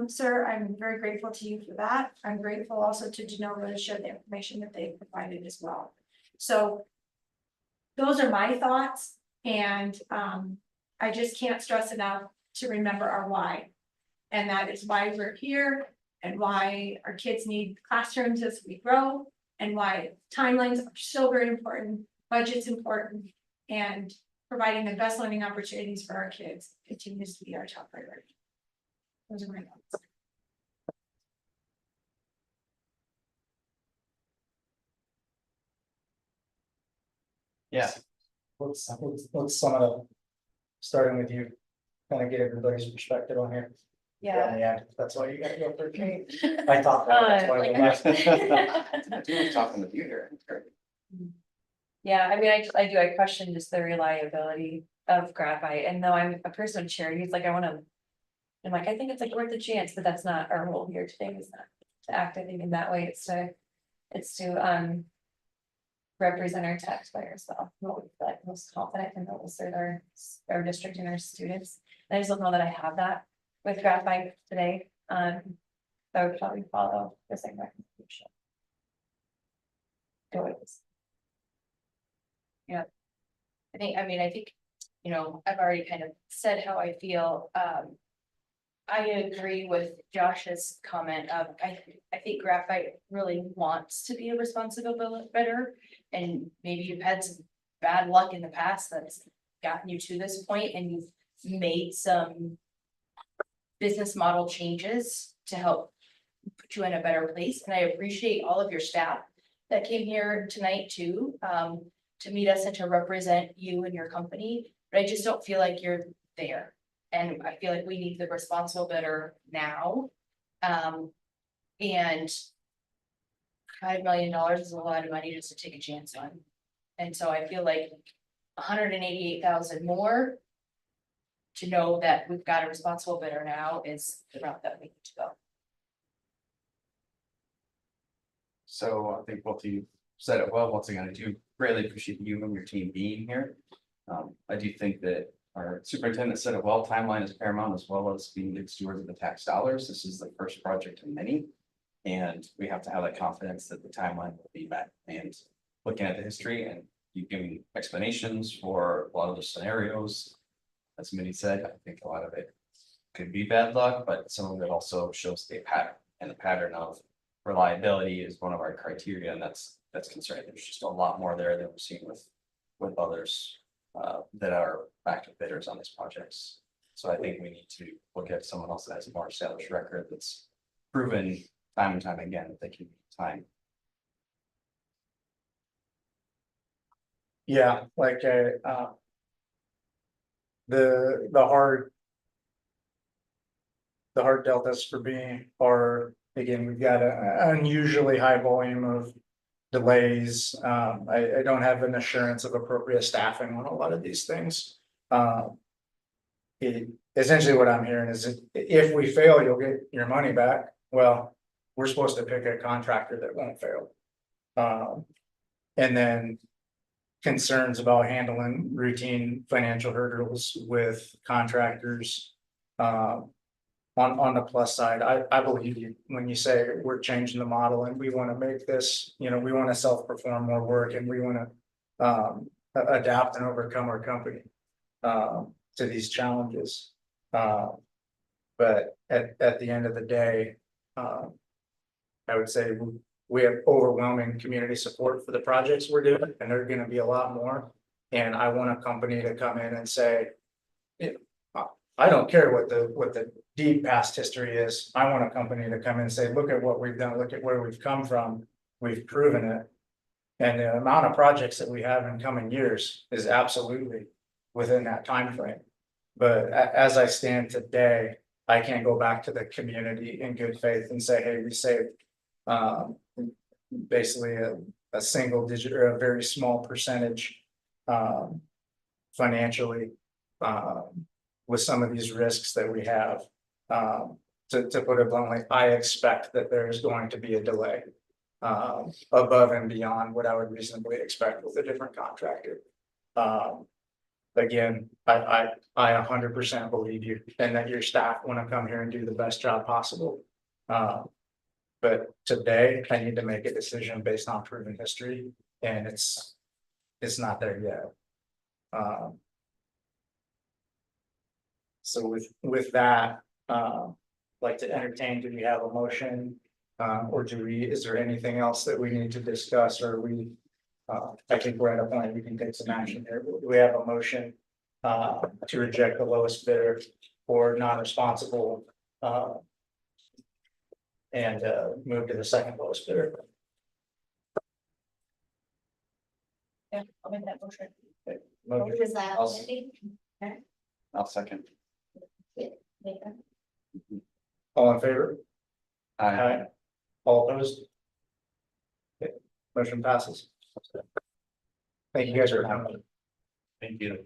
Sir, I'm very grateful to you for that. I'm grateful also to De Novo to share the information that they've provided as well. So those are my thoughts, and I just can't stress enough to remember our why. And that is why we're here, and why our kids need classrooms as we grow, and why timelines are so very important, budget's important, and providing the best learning opportunities for our kids continues to be our top priority. Those are my thoughts. Yeah, Let's sum it up. Starting with you, kind of get everybody's perspective on here. Yeah, that's why you got to go first. Great. I thought that's why I went last. Too much talking with you here. It's great. Yeah, I mean, I question just the reliability of graphite, and though I'm a person of charity, it's like I wanna. I'm like, I think it's like worth a chance, but that's not our role here today, is not to act, I think in that way, it's to represent our taxpayers well, what we feel like most confident and what will serve our district and our students. And I just don't know that I have that with graphite today, I would probably follow the same recommendation. Go with this. I think, you know, I've already kind of said how I feel. I agree with Josh's comment of, I think graphite really wants to be a responsible bidder. And maybe you've had some bad luck in the past that's gotten you to this point, and you've made some business model changes to help put you in a better place. And I appreciate all of your staff that came here tonight too, to meet us and to represent you and your company, but I just don't feel like you're there. And I feel like we need the responsible bidder now. And $5 million is a lot of money just to take a chance on. And so I feel like 188,000 more to know that we've got a responsible bidder now is the route that we need to go. So I think both of you said it well. Once again, I do greatly appreciate you and your team being here. I do think that our superintendent said it well, timeline is paramount, as well as being good stewards of the tax dollars. This is the first project of many. And we have to have that confidence that the timeline will be met. And looking at the history and you giving explanations for a lot of the scenarios, as Minnie said, I think a lot of it could be bad luck, but some of it also shows a pattern, and the pattern of reliability is one of our criteria, and that's concerning. There's just a lot more there than we're seeing with others that are active bidders on these projects. So I think we need to look at someone else that has a more established record that's proven time and time again that they can meet time. Yeah, like the hard deltas for me are, again, we've got an unusually high volume of delays. I don't have an assurance of appropriate staffing on a lot of these things. Essentially what I'm hearing is if we fail, you'll get your money back. Well, we're supposed to pick a contractor that won't fail. And then concerns about handling routine financial hurdles with contractors. On the plus side, I believe you when you say we're changing the model and we want to make this, you know, we want to self-perform more work and we want to adapt and overcome our company to these challenges. But at the end of the day, I would say we have overwhelming community support for the projects we're doing, and there are going to be a lot more. And I want a company to come in and say, I don't care what the deep past history is. I want a company to come in and say, look at what we've done, look at where we've come from. We've proven it. And the amount of projects that we have in coming years is absolutely within that time frame. But as I stand today, I can't go back to the community in good faith and say, hey, we saved basically a single digit or a very small percentage financially with some of these risks that we have. To put it bluntly, I expect that there is going to be a delay above and beyond what I would reasonably expect with a different contractor. Again, I 100% believe you and that your staff want to come here and do the best job possible. But today I need to make a decision based on proven history, and it's not there yet. So with that, like to entertain? Do we have a motion? Or is there anything else that we need to discuss, or I think we're at a point we can take some action here. Do we have a motion to reject the lowest bidder or non-responsible and move to the second lowest bidder? Yeah, I'll make that motion. Motion. Who is that? I'll- Cindy? I'll second. Nathan? All in favor? Aye. All opposed? Okay, motion passes. Thank you guys for coming. Thank you.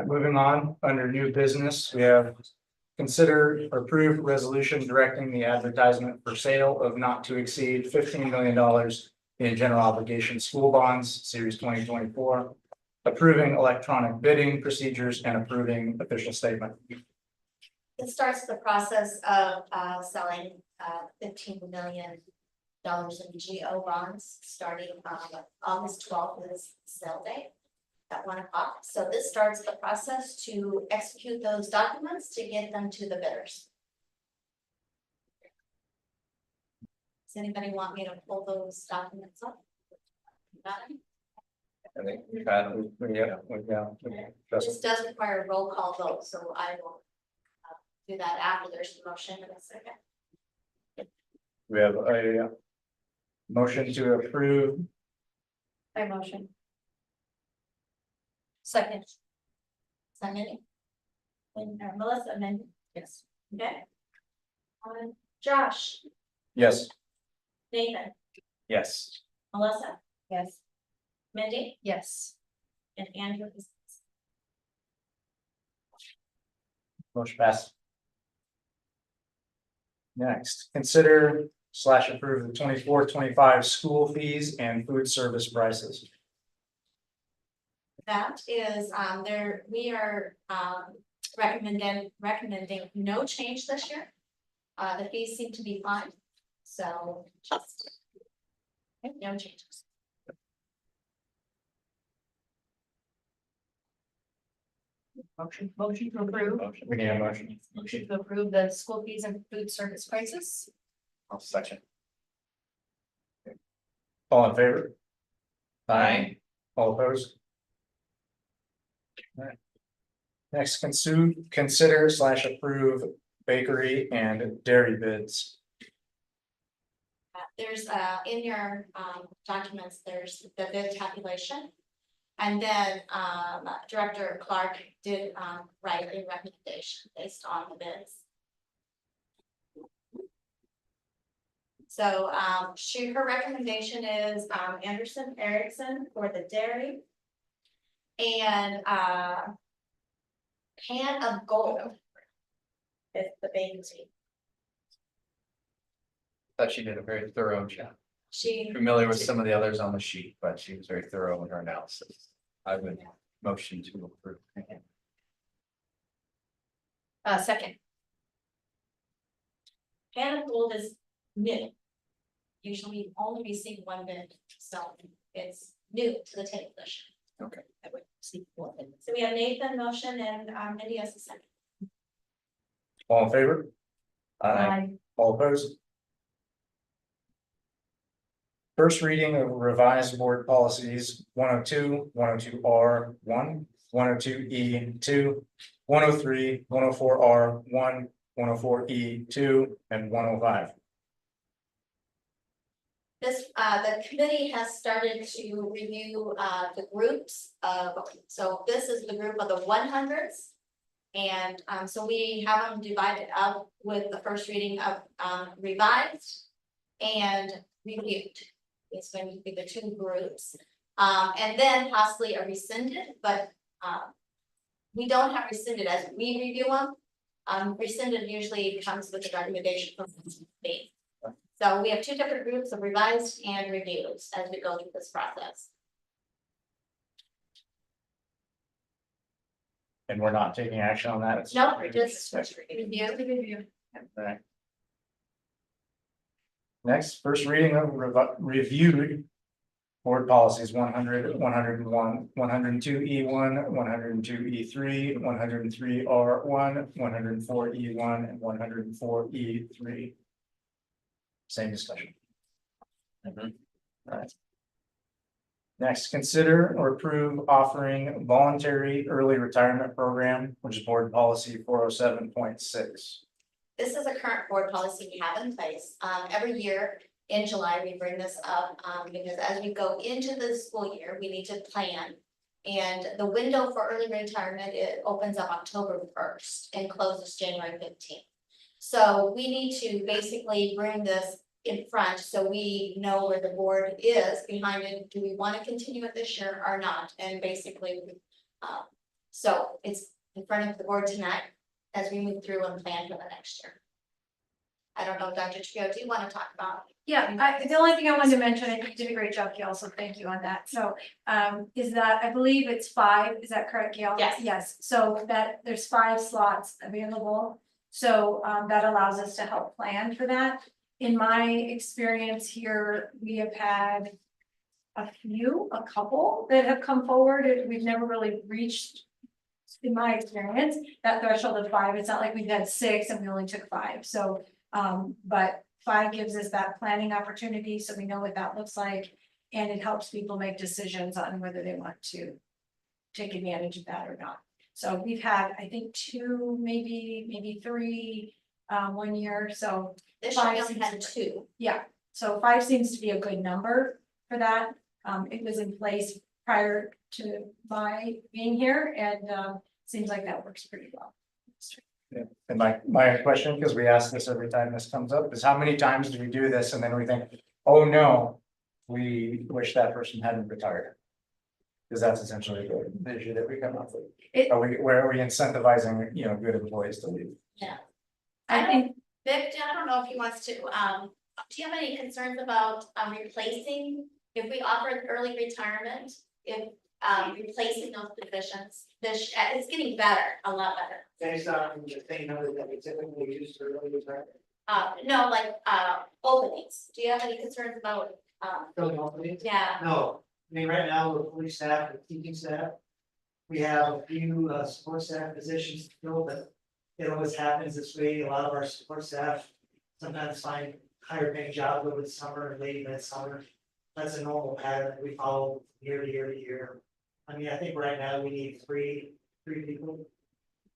Moving on, under new business, we have consider approved resolution directing the advertisement for sale of not to exceed $15 million in general obligation school bonds, series 2024, approving electronic bidding procedures and approving official statement. It starts the process of selling $15 million in GO bonds, starting August 12th is sale day at 1 o'clock. So this starts the process to execute those documents to get them to the bidders. Does anybody want me to pull those documents up? Got it? I think we've had, This does require a roll call vote, so I will do that after there's a motion in a second. We have a motion to approve. I motion. Second. Somebody? And Melissa, and then, Yes. okay. Josh, Yes. Nathan, yes. Melissa, Yes. Mindy, Yes. and Andrew. Motion passed. Next, consider / approve the 24-25 school fees and food service prices. That is, we are, recommending no change this year. The fees seem to be fine, so just. No changes. Motion to approve. We need a motion. Motion to approve the school fees and food service prices. I'll second. All in favor? Aye. All opposed? Alright. Next, consider / approve bakery and dairy bids. There's in your documents, there's the bid tabulation. And then Director Clark did write a recommendation based on the bids. So her recommendation is Anderson Erickson for the dairy. And Pan of Gold is the bakery. Thought she did a very thorough job. She Familiar with some of the others on the sheet, but she was very thorough in her analysis. I would motion to approve. Second. Pan of Gold is new. Usually we only receive one bid, so it's new to the table this year. Okay. I would see one bid. So we have Nathan motion and Mindy as a second. All in favor? Aye. All opposed? First reading of revised board policies 102, 102R 1, 102E 2, 103, 104R 1, 104E 2, and 105. This, the committee has started to review the groups of, so this is the group of the 100s. And so we have them divided up with the first reading of revised and reviewed. It's going to be the two groups. And then possibly a rescinded, but we don't have rescinded as we review them. Rescinded usually comes with the recommendation from me. So we have two different groups of revised and reviews as we go through this process. And we're not taking action on that? It's No, just review. Right. Next, first reading of reviewed. Board policies 100, 101, 102E1, 102E3, 103R1, 104E1, and 104E3. Same discussion. Right. Next, consider or approve offering voluntary early retirement program, which is board policy 407.6. This is a current board policy we have in place. Every year in July, we bring this up, because as we go into the school year, we need to plan. And the window for early retirement, it opens up October 1st and closes January 15th. So we need to basically bring this in front so we know where the board is behind it. Do we want to continue it this year or not? And basically, so it's in front of the board tonight as we move through and plan for the next year. I don't know, Dr. Trio, do you want to talk about? Yeah, the only thing I wanted to mention, I think you did a great job, Gail, so thank you on that. So, is that, I believe it's 5, is that correct, Gail? Yes. Yes, so that there's 5 slots available. So, that allows us to help plan for that. In my experience here, we have had a couple that have come forward, and we've never really reached, in my experience, that threshold of 5. It's not like we've had 6 and we only took 5, so, but 5 gives us that planning opportunity, so we know what that looks like. And it helps people make decisions on whether they want to take advantage of that or not. So we've had, I think, 2, maybe 3, 1 year, so. This year we 5 only had 2. Yeah, so 5 seems to be a good number for that. It was in place prior to my being here, and seems like that works pretty well. Yeah, and my question, because we ask this every time this comes up, is how many times do we do this and then we think, oh no, we wish that person hadn't retired? Because that's essentially the issue that we come up with. Where are we incentivizing, good employees to leave? Yeah. I think, Vic, I don't know if he wants to, do you have any concerns about replacing, if we offer early retirement, if replacing those positions? It's getting better, a lot better. Based on the same number that we typically use for early retirement. No, like openings. Do you have any concerns about Building openings? yeah, No, I mean, right now, we're fully staffed with teaching staff. We have a few support staff positions to fill, but it always happens this way. A lot of our support staff sometimes find higher paying jobs over the summer and late midsummer. That's a normal pattern that we follow year to year to year. I mean, I think right now we need three people.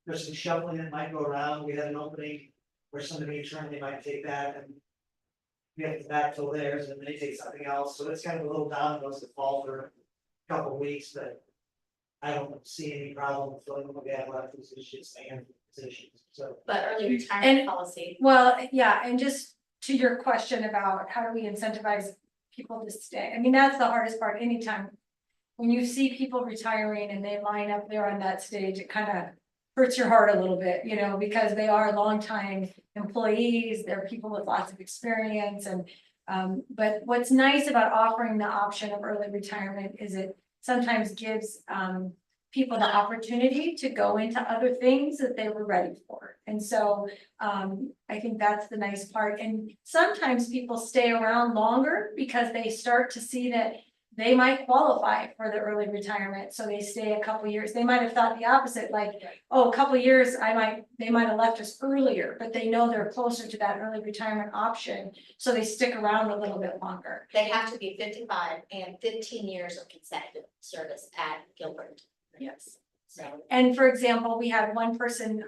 There's some shuffling that might go around. We had an opening where somebody internally might take that and we have to backfill theirs and they take something else. So it's kind of a little dominoes that fall for a couple of weeks, but I don't see any problem filling them. We have a lot of positions and positions, so. but early retirement policy. well, yeah, and just to your question about how do we incentivize people to stay? I mean, that's the hardest part. Anytime when you see people retiring and they line up there on that stage, it kind of hurts your heart a little bit, because they are longtime employees, they're people with lots of experience and, but what's nice about offering the option of early retirement is it sometimes gives, people the opportunity to go into other things that they were ready for. And so, I think that's the nice part. And sometimes people stay around longer because they start to see that they might qualify for the early retirement, so they stay a couple years. They might have thought the opposite, like, oh, a couple years, they might have left us earlier, but they know they're closer to that early retirement option, so they stick around a little bit longer. They have to be 55 and 15 years of consecutive service at Gilbert. Yes. So And for example, we had one person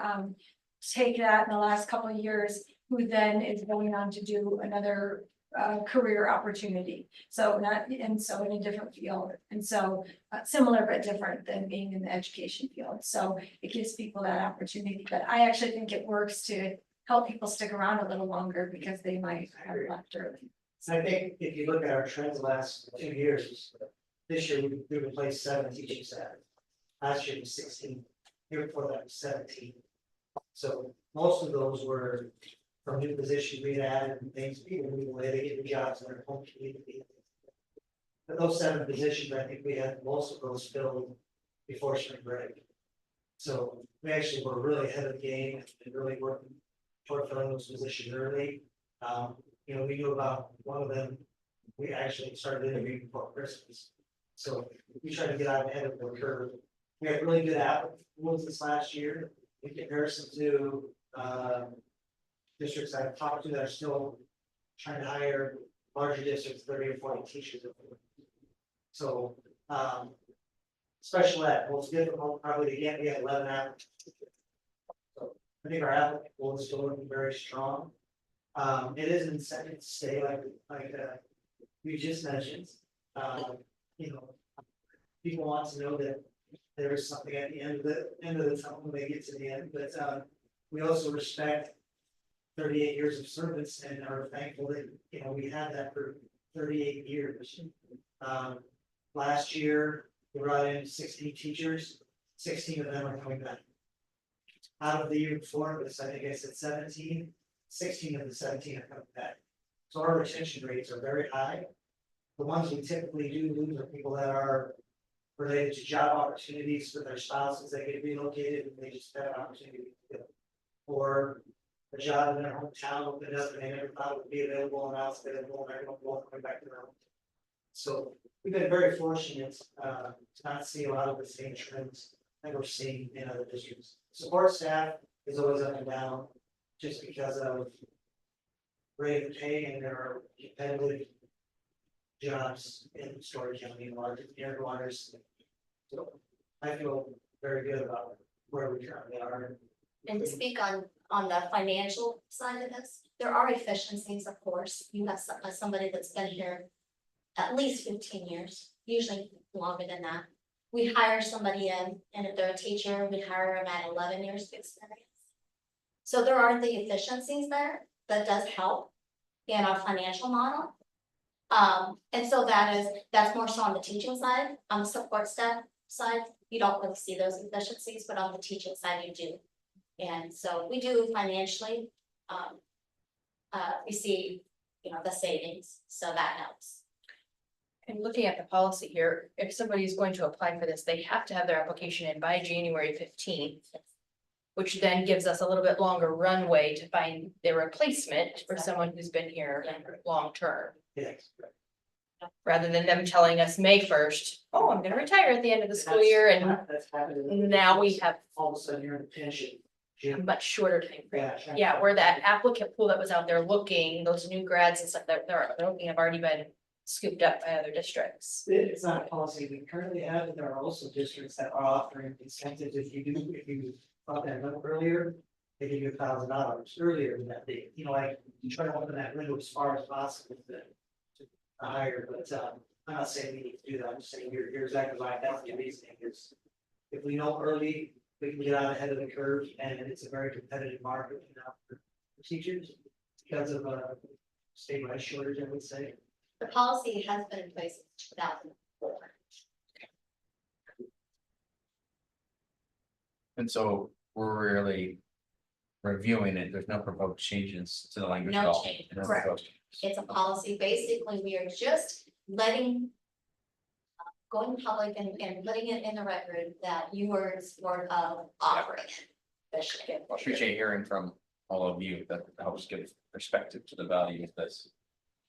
take that in the last couple of years, who then is going on to do another career opportunity. So in a different field. And so similar but different than being in the education field. So it gives people that opportunity. But I actually think it works to help people stick around a little longer because they might have left early. So I think if you look at our trends the last 2 years, this year we replaced 7 teaching staff. Last year was 16, year before that was 17. So most of those were from new positions we had and things, people move away, they get the jobs in their home community. But those 7 positions, I think we had most of those filled before spring break. So we actually were really ahead of the game and really working toward filling those positions early. You know, we knew about one of them. We actually started interviewing before Christmas. So we tried to get out ahead of the curve. We had really good applicants this last year in comparison to, districts I've talked to that are still trying to hire larger districts, 30 or 40 teachers. So, special ed, was difficult probably to get, we had 11 applicants. So I think our applicant pool is still looking very strong. It is an incentive to stay like you just mentioned. You know, people want to know that there is something at the end of the tunnel when they get to the end, but we also respect 38 years of service and are thankful that, you know, we had that for 38 years. Last year, we brought in 16 teachers, 16 of them are coming back. Out of the year before this, I think I said 17, 16 of the 17 are coming back. So our retention rates are very high. The ones we typically do lose are people that are related to job opportunities for their spouses that get relocated and they just have an opportunity to go. Or a job in their hometown opened up and they never thought it would be available and now it's available and they're going back to their home. So we've been very fortunate to not see a lot of the same trends that we're seeing in other districts. Support staff is always up and down just because of rate of pay and there are competitive jobs in Story County and larger air waters. So I feel very good about where we currently are. And to speak on the financial side of this, there are efficiencies, of course. You have somebody that's been here at least 15 years, usually longer than that. We hire somebody in, and if they're a teacher, we hire them at 11 years of experience. So there are the efficiencies there that does help in our financial model. And so that's more so on the teaching side. On the support staff side, you don't really see those efficiencies, but on the teaching side, you do. And so we do financially, we see, you know, the savings, so that helps. And looking at the policy here, if somebody is going to apply for this, they have to have their application in by January 15th. Which then gives us a little bit longer runway to find their replacement for someone who's been here long term. Yes. Rather than them telling us May 1st, oh, I'm gonna retire at the end of the school year, and That's happened. now we have All of a sudden you're in a pension. a much shorter time frame. Yeah. Yeah, where that applicant pool that was out there looking, those new grads and stuff that they're looking have already been scooped up by other districts. It's not a policy we currently have, but there are also districts that are offering incentives if you brought that up earlier. They give you $1,000 earlier than that date, you know, like you try to open that window as far as possible to hire, but I'm not saying we need to do that, I'm just saying you're exactly right, that's the reasoning is. If we know early, we can get out ahead of the curve and it's a very competitive market, you know, for teachers. Because of statewide shortage, I would say. The policy has been in place since 2004. And so we're really reviewing it. There's no proposed changes to the language at No all. change, No correct. proposed changes. It's a policy, basically, we are just letting. Going public and putting it in the record that you were in support of offering it. I appreciate hearing from all of you. That helps give perspective to the value of this.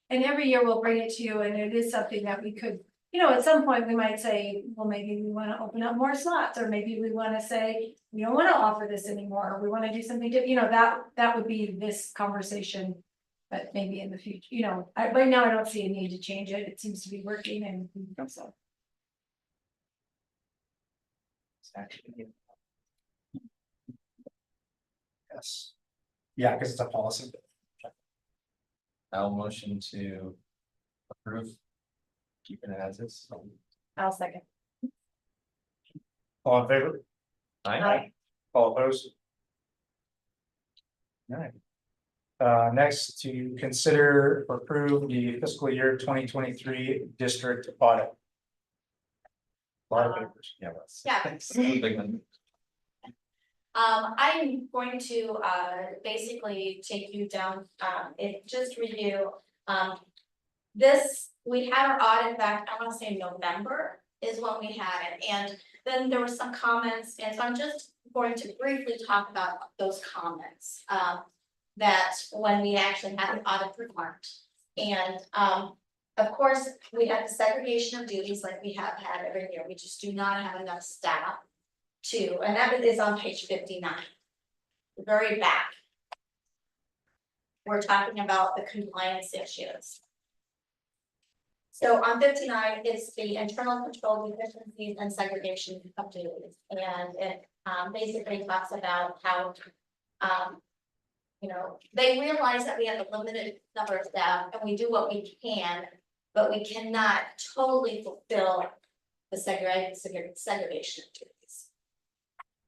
And every year we'll bring it to you, and it is something that we could, you know, at some point we might say, well, maybe we wanna open up more slots, or maybe we wanna say, we don't wanna offer this anymore, or we wanna do something different, you know, that would be this conversation. But maybe in the future, you know, right now I don't see a need to change it, it seems to be working and so. Yes. Yeah, because it's a policy. I'll motion to approve. Keeping it as is. I'll second. All in favor? Aye. All opposed? Alright. Next, to consider or approve the fiscal year 2023 district audit. A lot of papers. Yeah. that's- Yeah. that's a big one. I'm going to basically take you down, just review, this, we had our audit back, I wanna say November is when we had it, and then there were some comments, and so I'm just going to briefly talk about those comments. That when we actually had the audit performed. And of course, we had the segregation of duties like we have had every year. We just do not have enough staff to, and that is on page 59. The very back. We're talking about the compliance issues. So on 59, it's the internal control deficiencies and segregation of duties. And it basically talks about how you know, they realize that we have a limited number of staff and we do what we can, but we cannot totally fulfill the segregation of duties.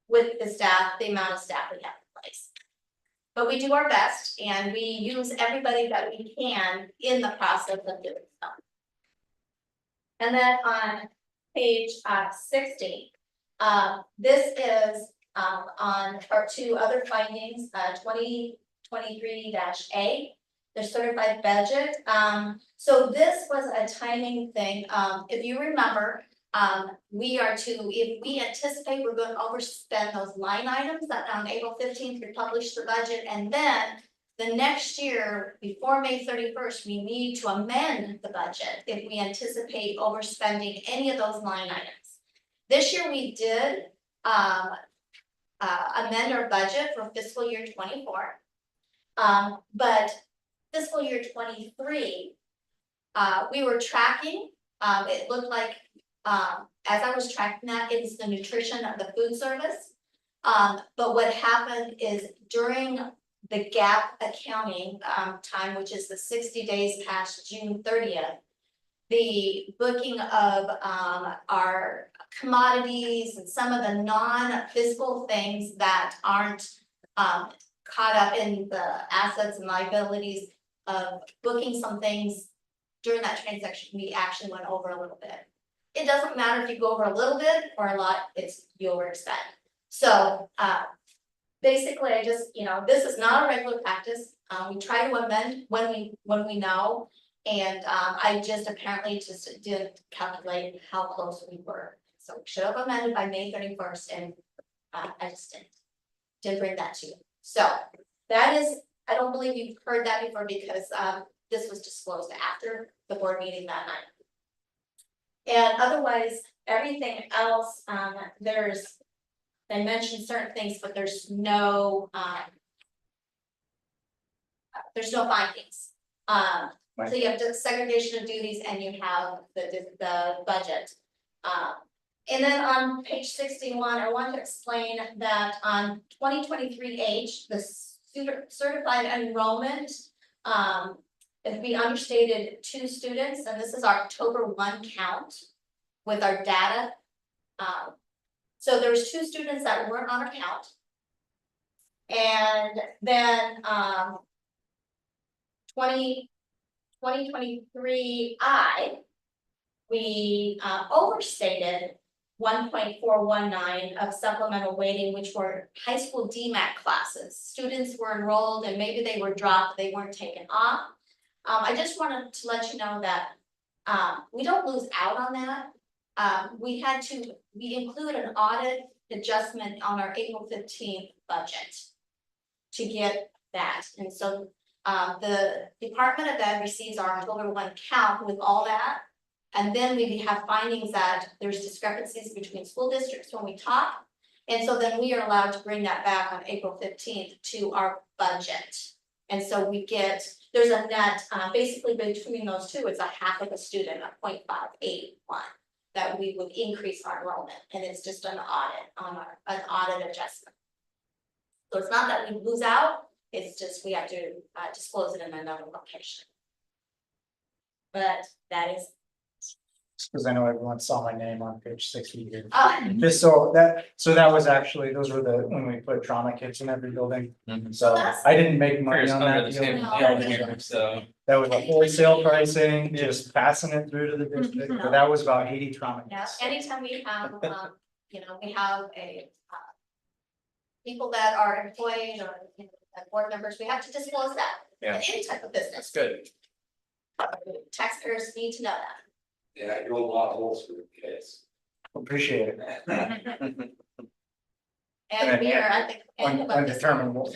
With the staff, the amount of staff we have in place. But we do our best and we use everybody that we can in the process of doing so. And then on page 60, this is on part 2 other findings, 2023-A, the certified budget. So this was a timing thing. If you remember, we are to, if we anticipate we're going to overspend those line items, that on April 15th, we publish the budget, and then the next year, before May 31st, we need to amend the budget if we anticipate overspending any of those line items. This year we did amend our budget for fiscal year 24. But fiscal year 23, we were tracking, it looked like, as I was tracking that, it was the nutrition of the food service. But what happened is during the gap accounting time, which is the 60 days past June 30th, the booking of our commodities and some of the non-fiscal things that aren't caught up in the assets and liabilities of booking some things during that transaction, we actually went over a little bit. It doesn't matter if you go over a little bit or a lot, it's your overspend. So basically, I just, you know, this is not a regular practice. We try to amend when we know, and I just apparently just didn't calculate how close we were. So we should have amended by May 31st, and I just didn't bring that to you. So that is, I don't believe you've heard that before because this was disclosed after the board meeting that night. And otherwise, everything else, they mentioned certain things, but there's no findings. So you have the segregation of duties and you have the budget. And then on page 61, I want to explain that on 2023H, the certified enrollment, if we understated 2 students, and this is our October 1 count with our data. So there's 2 students that weren't on our count. And then 2023I, we overstated 1.419 of supplemental weighting, which were high school DMAT classes. Students were enrolled and maybe they were dropped, they weren't taken off. I just wanted to let you know that we don't lose out on that. We include an audit adjustment on our April 15th budget to get that. And so the Department of Ed receives our October 1 count with all that. And then we have findings that there's discrepancies between school districts when we talk. And so then we are allowed to bring that back on April 15th to our budget. And so we get, there's a net, basically between those 2, it's a half of a student, a 0.581, that we would increase our enrollment. And it's just an audit on an audit adjustment. So it's not that we lose out, it's just we have to disclose it in another location. But that is. Because I know everyone saw my name on page 60 here. Just so that was actually, those were the, when we put trauma kits in every building. So I didn't make money on that deal. So That was a wholesale pricing, just passing it through to the district, but that was about 80 trauma Yeah, kits. anytime we have, you know, we have a people that are employed or board members, we have to disclose that. Yeah. In any type of business. that's good. Taxpayers need to know that. Yeah, you're a lot of holes for the kids. Appreciate it. And we are at the end of our fiscal year. Undeterminable.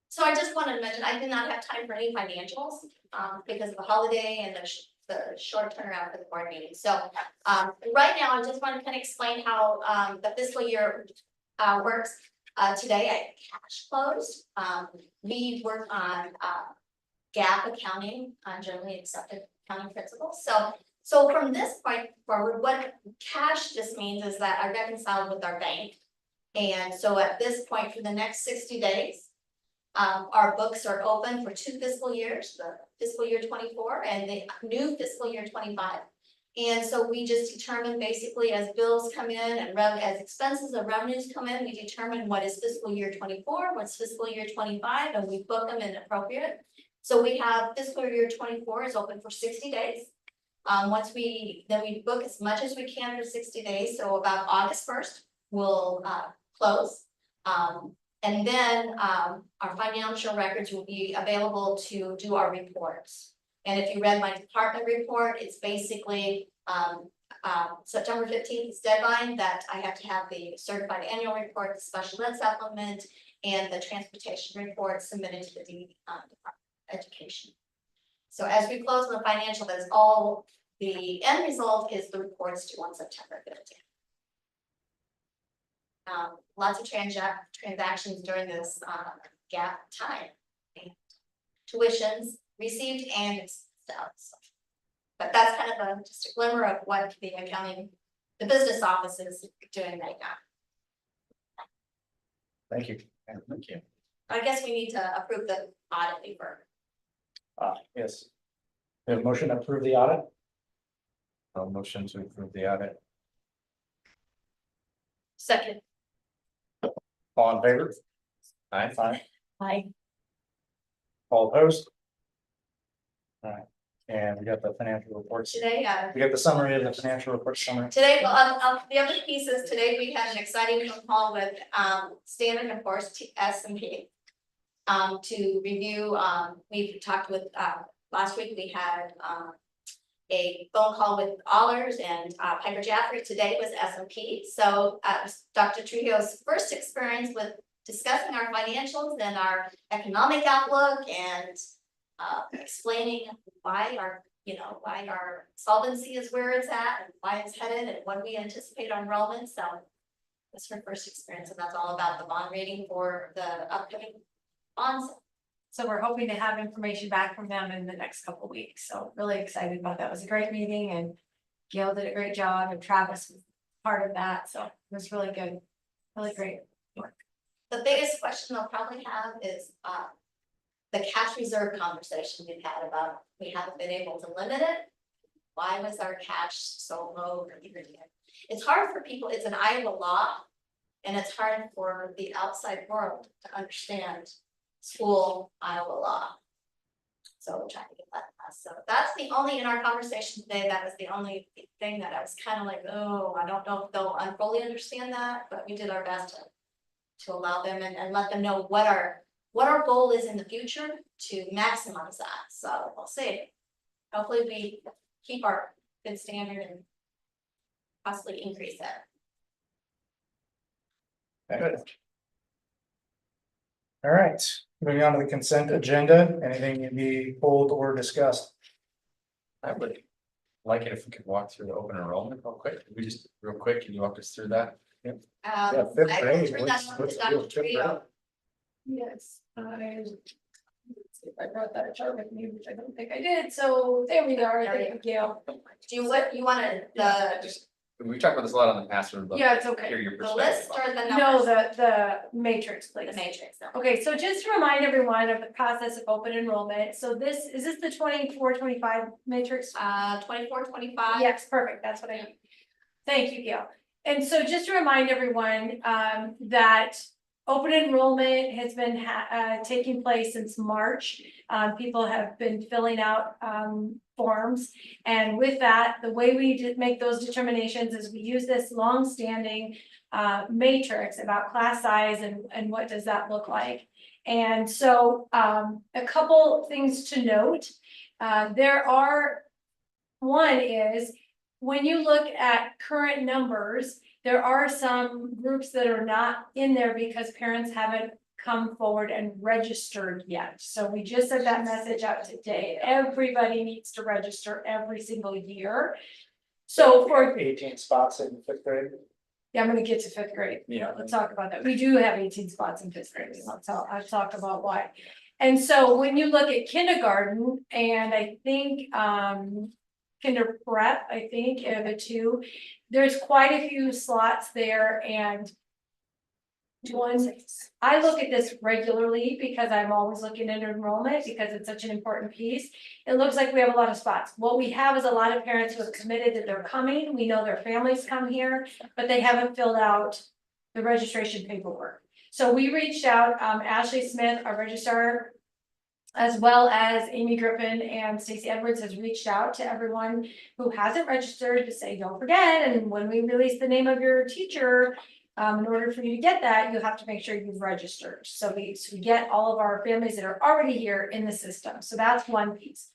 So I just wanted to mention, I did not have time for any financials, because of the holiday and the short turnaround for the board meeting. So, right now, I just want to kind of explain how, the fiscal year, works. Today I cash closed. We work on, GAAP accounting, generally accepted accounting principles. So from this point forward, what cash just means is that I reconciled with our bank. And so at this point, for the next 60 days, our books are open for 2 fiscal years, the fiscal year 24 and the new fiscal year 25. And so we just determine basically as bills come in and as expenses and revenues come in, we determine what is fiscal year 24, what's fiscal year 25, and we book them in appropriate. So we have fiscal year 24 is open for 60 days. Once we book as much as we can for 60 days, so about August 1st, we'll close. And then our financial records will be available to do our reports. And if you read my department report, it's basically September 15th is deadline that I have to have the certified annual report, the special ed supplement, and the transportation report submitted to the Department of Education. So as we close on the financial, that's all, the end result is the reports due on September 15th. Lots of transactions during this gap time. Tuitions received and sales. But that's kind of just a glimmer of what the accounting, the business office is doing right now. Thank you. Thank you. I guess we need to approve the audit paper. Yes. We have a motion to approve the audit. A motion to approve the audit. Second. All in favor? Aye. Hi. All opposed? All right, and we got the financial reports. Today, We got the summary of the financial report summary. Today, the other piece is today we had an exciting phone call with Standard & Poor's S&P to review, we've talked with, last week we had a phone call with Allers and Piper Jaffray. Today was S&P. So Dr. Trujillo's first experience with discussing our financials and our economic outlook and explaining why our solvency is where it's at and why it's headed and what we anticipate on enrollment. So that's her first experience, and that's all about the bond rating for the upcoming bonds. So we're hoping to have information back from them in the next couple of weeks. So really excited about that. It was a great meeting and Gail did a great job and Travis was part of that. So it was really good. Really great work. The biggest question they'll probably have is the cash reserve conversation we've had about, we haven't been able to limit it. Why was our cash so low? It's hard for people, it's an Iowa law, and it's hard for the outside world to understand school Iowa law. So we're trying to get that. So that's the only, in our conversation today, that was the only thing that I was kind of like, oh, I don't know if they'll fully understand that, but we did our best to allow them and let them know what our goal is in the future to maximize that. So we'll see. Hopefully we keep our good standard and possibly increase that. Good. All right, moving on to the consent agenda. Anything to be pulled or discussed? I would like it if we could walk through the open enrollment real quick. Real quick, can you walk us through that? Yeah, I fifth will grade, turn that over to Dr. Trio. Yes, let's see if I brought that chart with me, which I don't think I did. So there we are. Thank you, Gail. Do you wanted We talked about this a lot on the past one, but Yeah, it's okay. hear your the perspective. list or the No, numbers? the matrix, please. The matrix. No. Okay, so just to remind everyone of the process of open enrollment. So is this the 24-25 matrix? 24, 25. Yes, perfect. That's what I need. Thank you, Gail. And so just to remind everyone that open enrollment has been taking place since March. People have been filling out forms. And with that, the way we make those determinations is we use this long-standing matrix about class size and what does that look like. And so a couple things to note. One is when you look at current numbers, there are some groups that are not in there because parents haven't come forward and registered yet. So we just sent that message out today. Everybody needs to register every single year. So for, 18 spots in 5th grade. yeah, I'm gonna get to 5th grade. Yeah. Let's talk about that. We do have 18 spots in 5th grade. I'll talk about why. And so when you look at kindergarten, and I think, kinder prep, I think, the two, there's quite a few slots there, and I look at this regularly because I'm always looking at enrollment because it's such an important piece. It looks like we have a lot of spots. What we have is a lot of parents who have committed that they're coming. We know their families come here, but they haven't filled out the registration paperwork. So we reached out, Ashley Smith, our registrar, as well as Amy Griffin and Stacey Edwards has reached out to everyone who hasn't registered to say, don't forget, and when we release the name of your teacher, in order for you to get that, you have to make sure you've registered. So we get all of our families that are already here in the system. So that's one piece.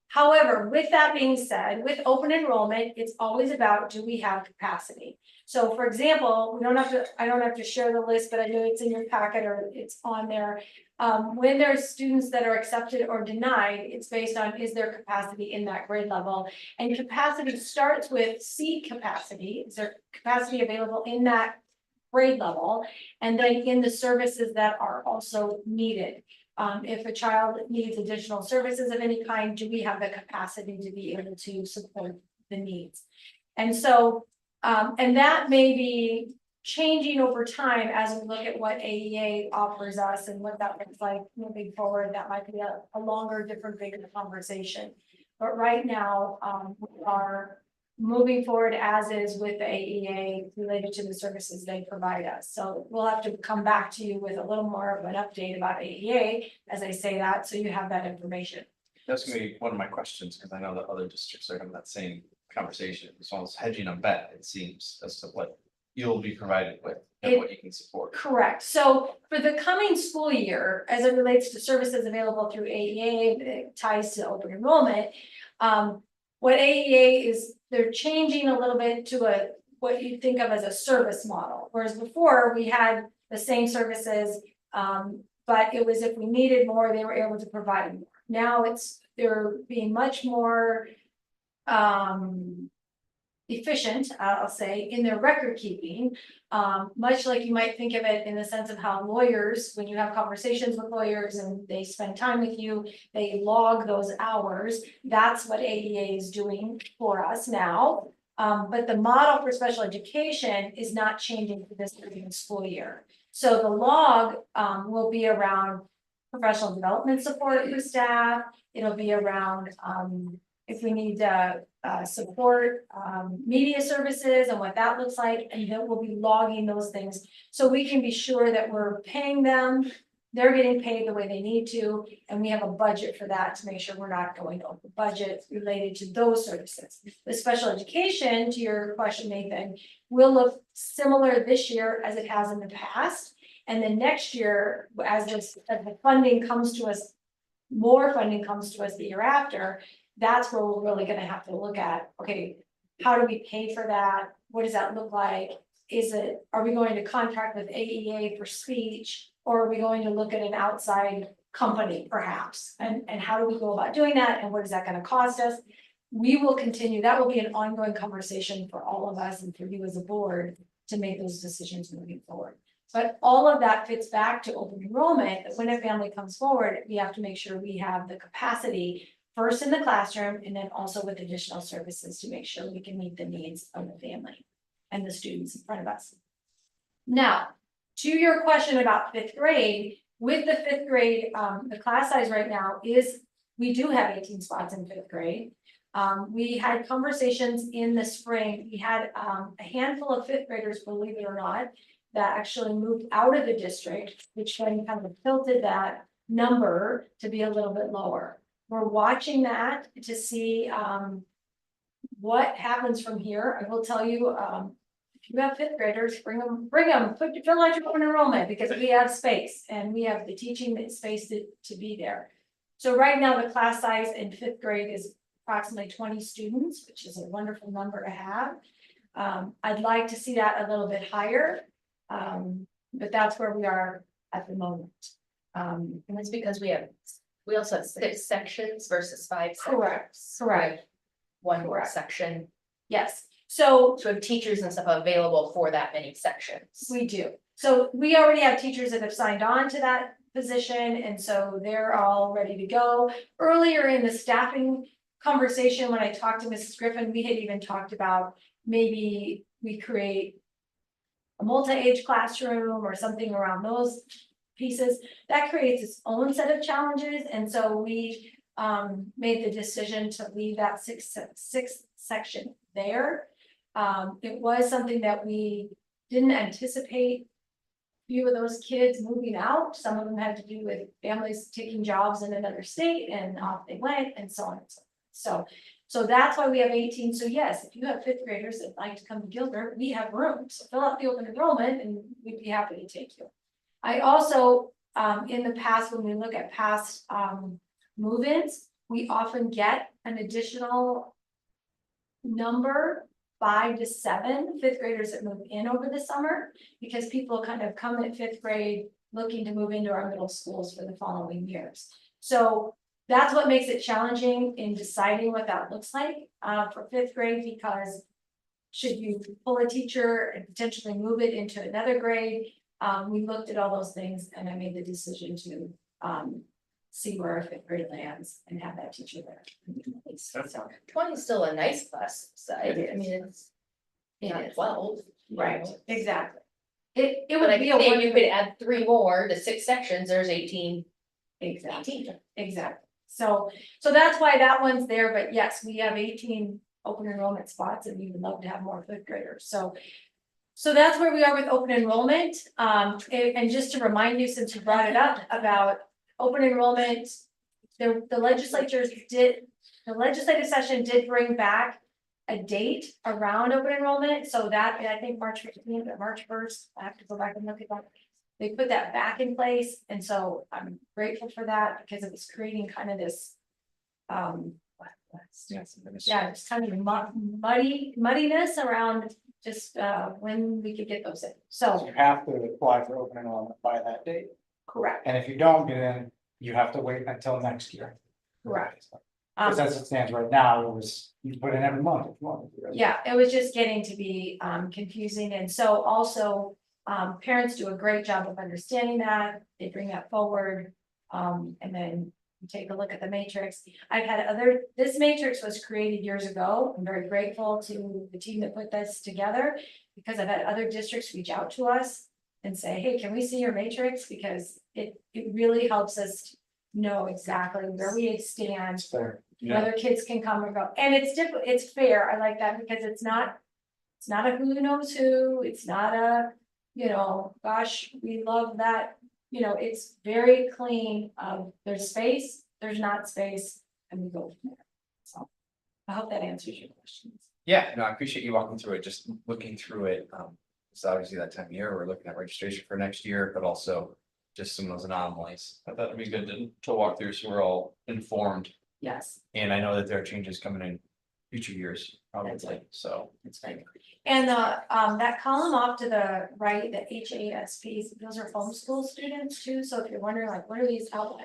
However, with that being said, with open enrollment, it's always about, do we have capacity? So for example, I don't have to share the list, but I know it's in your packet or it's on there. When there's students that are accepted or denied, it's based on, is there capacity in that grade level? And capacity starts with seat capacity. Is there capacity available in that grade level? And then in the services that are also needed. If a child needs additional services of any kind, do we have the capacity to be able to support the needs? And so, and that may be changing over time as we look at what AEA offers us and what that looks like moving forward. That might be a longer, different, bigger conversation. But right now, we are moving forward as is with the AEA related to the services they provide us. So we'll have to come back to you with a little more of an update about AEA as I say that, so you have that information. That's gonna be one of my questions, because I know that other districts are having that same conversation, as well as hedging a bet, it seems, as to what you'll be provided with and what you can support. Correct. So for the coming school year, as it relates to services available through AEA, it ties to open enrollment. What AEA is, they're changing a little bit to what you think of as a service model. Whereas before we had the same services, but it was if we needed more, they were able to provide more. Now they're being much more efficient, I'll say, in their record keeping, much like you might think of it in the sense of how lawyers, when you have conversations with lawyers and they spend time with you, they log those hours. That's what AEA is doing for us now. But the model for special education is not changing for this given school year. So the log will be around professional development support for staff. It'll be around if we need support, media services and what that looks like, and then we'll be logging those things. So we can be sure that we're paying them, they're getting paid the way they need to, and we have a budget for that to make sure we're not going over budget related to those services. The special education, to your question, Nathan, will look similar this year as it has in the past. And then next year, as the funding comes to us, more funding comes to us the year after, that's where we're really gonna have to look at, okay, how do we pay for that? What does that look like? Are we going to contract with AEA for speech? Or are we going to look at an outside company perhaps? And how do we go about doing that? And what is that gonna cost us? We will continue, that will be an ongoing conversation for all of us and for you as a board to make those decisions moving forward. But all of that fits back to open enrollment, that when a family comes forward, we have to make sure we have the capacity first in the classroom and then also with additional services to make sure we can meet the needs of the family and the students in front of us. Now, to your question about 5th grade, with the 5th grade, the class size right now is, we do have 18 spots in 5th grade. We had conversations in the spring. We had a handful of 5th graders, believe it or not, that actually moved out of the district, which then kind of tilted that number to be a little bit lower. We're watching that to see what happens from here. I will tell you, if you have 5th graders, bring them, fill out your own enrollment because we have space and we have the teaching space to be there. So right now the class size in 5th grade is approximately 20 students, which is a wonderful number to have. I'd like to see that a little bit higher, but that's where we are at the moment. And it's because we also have 6 sections versus 5 sections. Correct, correct. One more Correct. section, Yes, so so we have teachers and stuff available for that many sections. we do. So we already have teachers that have signed on to that position, and so they're all ready to go. Earlier in the staffing conversation, when I talked to Mrs. Griffin, we had even talked about maybe we create a multi-age classroom or something around those pieces. That creates its own set of challenges, and so we made the decision to leave that sixth section there. It was something that we didn't anticipate. Few of those kids moving out, some of them had to do with families taking jobs in another state, and off they went, and so on and so on. So that's why we have 18. So yes, if you have 5th graders that like to come to Gilbert, we have room. So fill out the open enrollment and we'd be happy to take you. I also, in the past, when we look at past move-ins, we often get an additional number, 5 to 7 5th graders that move in over the summer, because people kind of come at 5th grade looking to move into our middle schools for the following years. So that's what makes it challenging in deciding what that looks like for 5th grade, because should you pull a teacher and potentially move it into another grade? We looked at all those things, and I made the decision to see where our 5th grade lands and have that teacher there. So, 20 is still a nice class size. It is. I mean, it's. Yeah. 12. you right, know. exactly. It But would I be think a you wonderful. could add 3 more to 6 sections, there's 18. Exactly, exactly. So that's why that one's there, but yes, we have 18 open enrollment spots, and we would love to have more 5th graders, so that's where we are with open enrollment. And just to remind you, since you brought it up about open enrollment, the legislative session did bring back a date around open enrollment, so that, I think March 15th or March 1st, I have to go back and look at that. They put that back in place, and so I'm grateful for that, because it was creating kind of this. Yeah, it's kind of muddiness around just when we could get those in, so. You have to apply for open enrollment by that date, Correct, and if you don't get in, you have to wait until next year. correct. Because as it stands right now, it was, you put in every month if you wanted to. Yeah, it was just getting to be confusing, and so also parents do a great job of understanding that, they bring that forward. And then you take a look at the matrix. I've had this matrix was created years ago. I'm very grateful to the team that put this together, because I've had other districts reach out to us and say, hey, can we see your matrix? Because it really helps us know exactly where we stand, It's fair. whether kids can come or go, and it's different, it's fair, I like that, because it's not a who knows who, it's not a, gosh, we love that, it's very clean, there's space, there's not space, and we go from there. So, I hope that answers your questions. Yeah, no, I appreciate you walking through it, just looking through it. It's obviously that time of year, we're looking at registration for next year, but also just some of those anomalies. I thought it'd be good to walk through, so we're all informed. Yes, And I know that there are changes coming in future years, That's probably, so. it's fine. And that column off to the right, the HASPs, those are homeschool students too, so if you're wondering like, what are these out,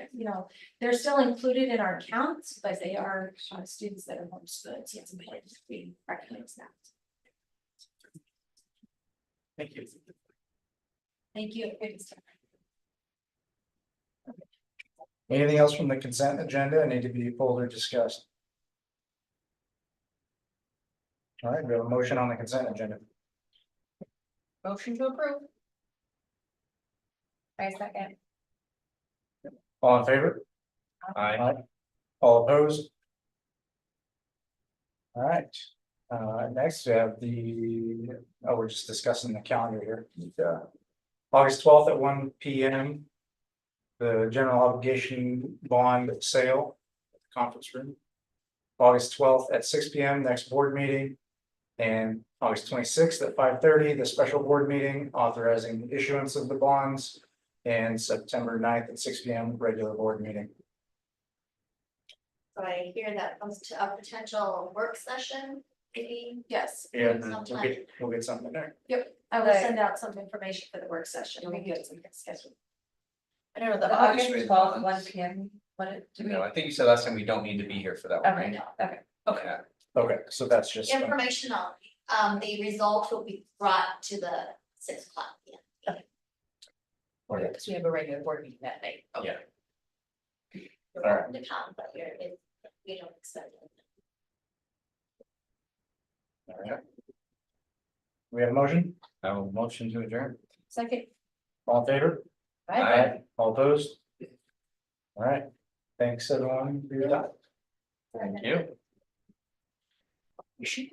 they're still included in our counts, but they are students that are homeschooled, so it's important to be recognized that. Thank you. Thank you. Anything else from the consent agenda need to be pulled or discussed? All right, we have a motion on the consent agenda. Motion to approve. I second. All in favor? Aye. All opposed? All right, next we have we're just discussing the calendar here. August 12th at 1 p.m. The general obligation bond sale, conference room. August 12th at 6 p.m. next board meeting. And August 26th at 5:30, the special board meeting authorizing the issuance of the bonds. And September 9th at 6 p.m. regular board meeting. So I hear that comes to a potential work session, maybe. Yes, Yeah, Sometime. we'll get something there. I will send out some information for the work session. we We get get some some schedule. I don't know, the The August August 12th, 12th, 1 p.m. What do we? No, I think you said last time we don't need to be here for that one, Okay, right? okay. Yeah. Okay, so that's just. Informational, the result will be brought to the 6 o'clock. Yeah. Okay, because we have a regular board meeting that night. Okay. Yeah. You're All right. welcome to come, but we don't expect it. All right. We have a motion, I will motion to adjourn. Second. all in favor? Bye. All opposed? All right, thanks everyone for your time. Thank you. You should.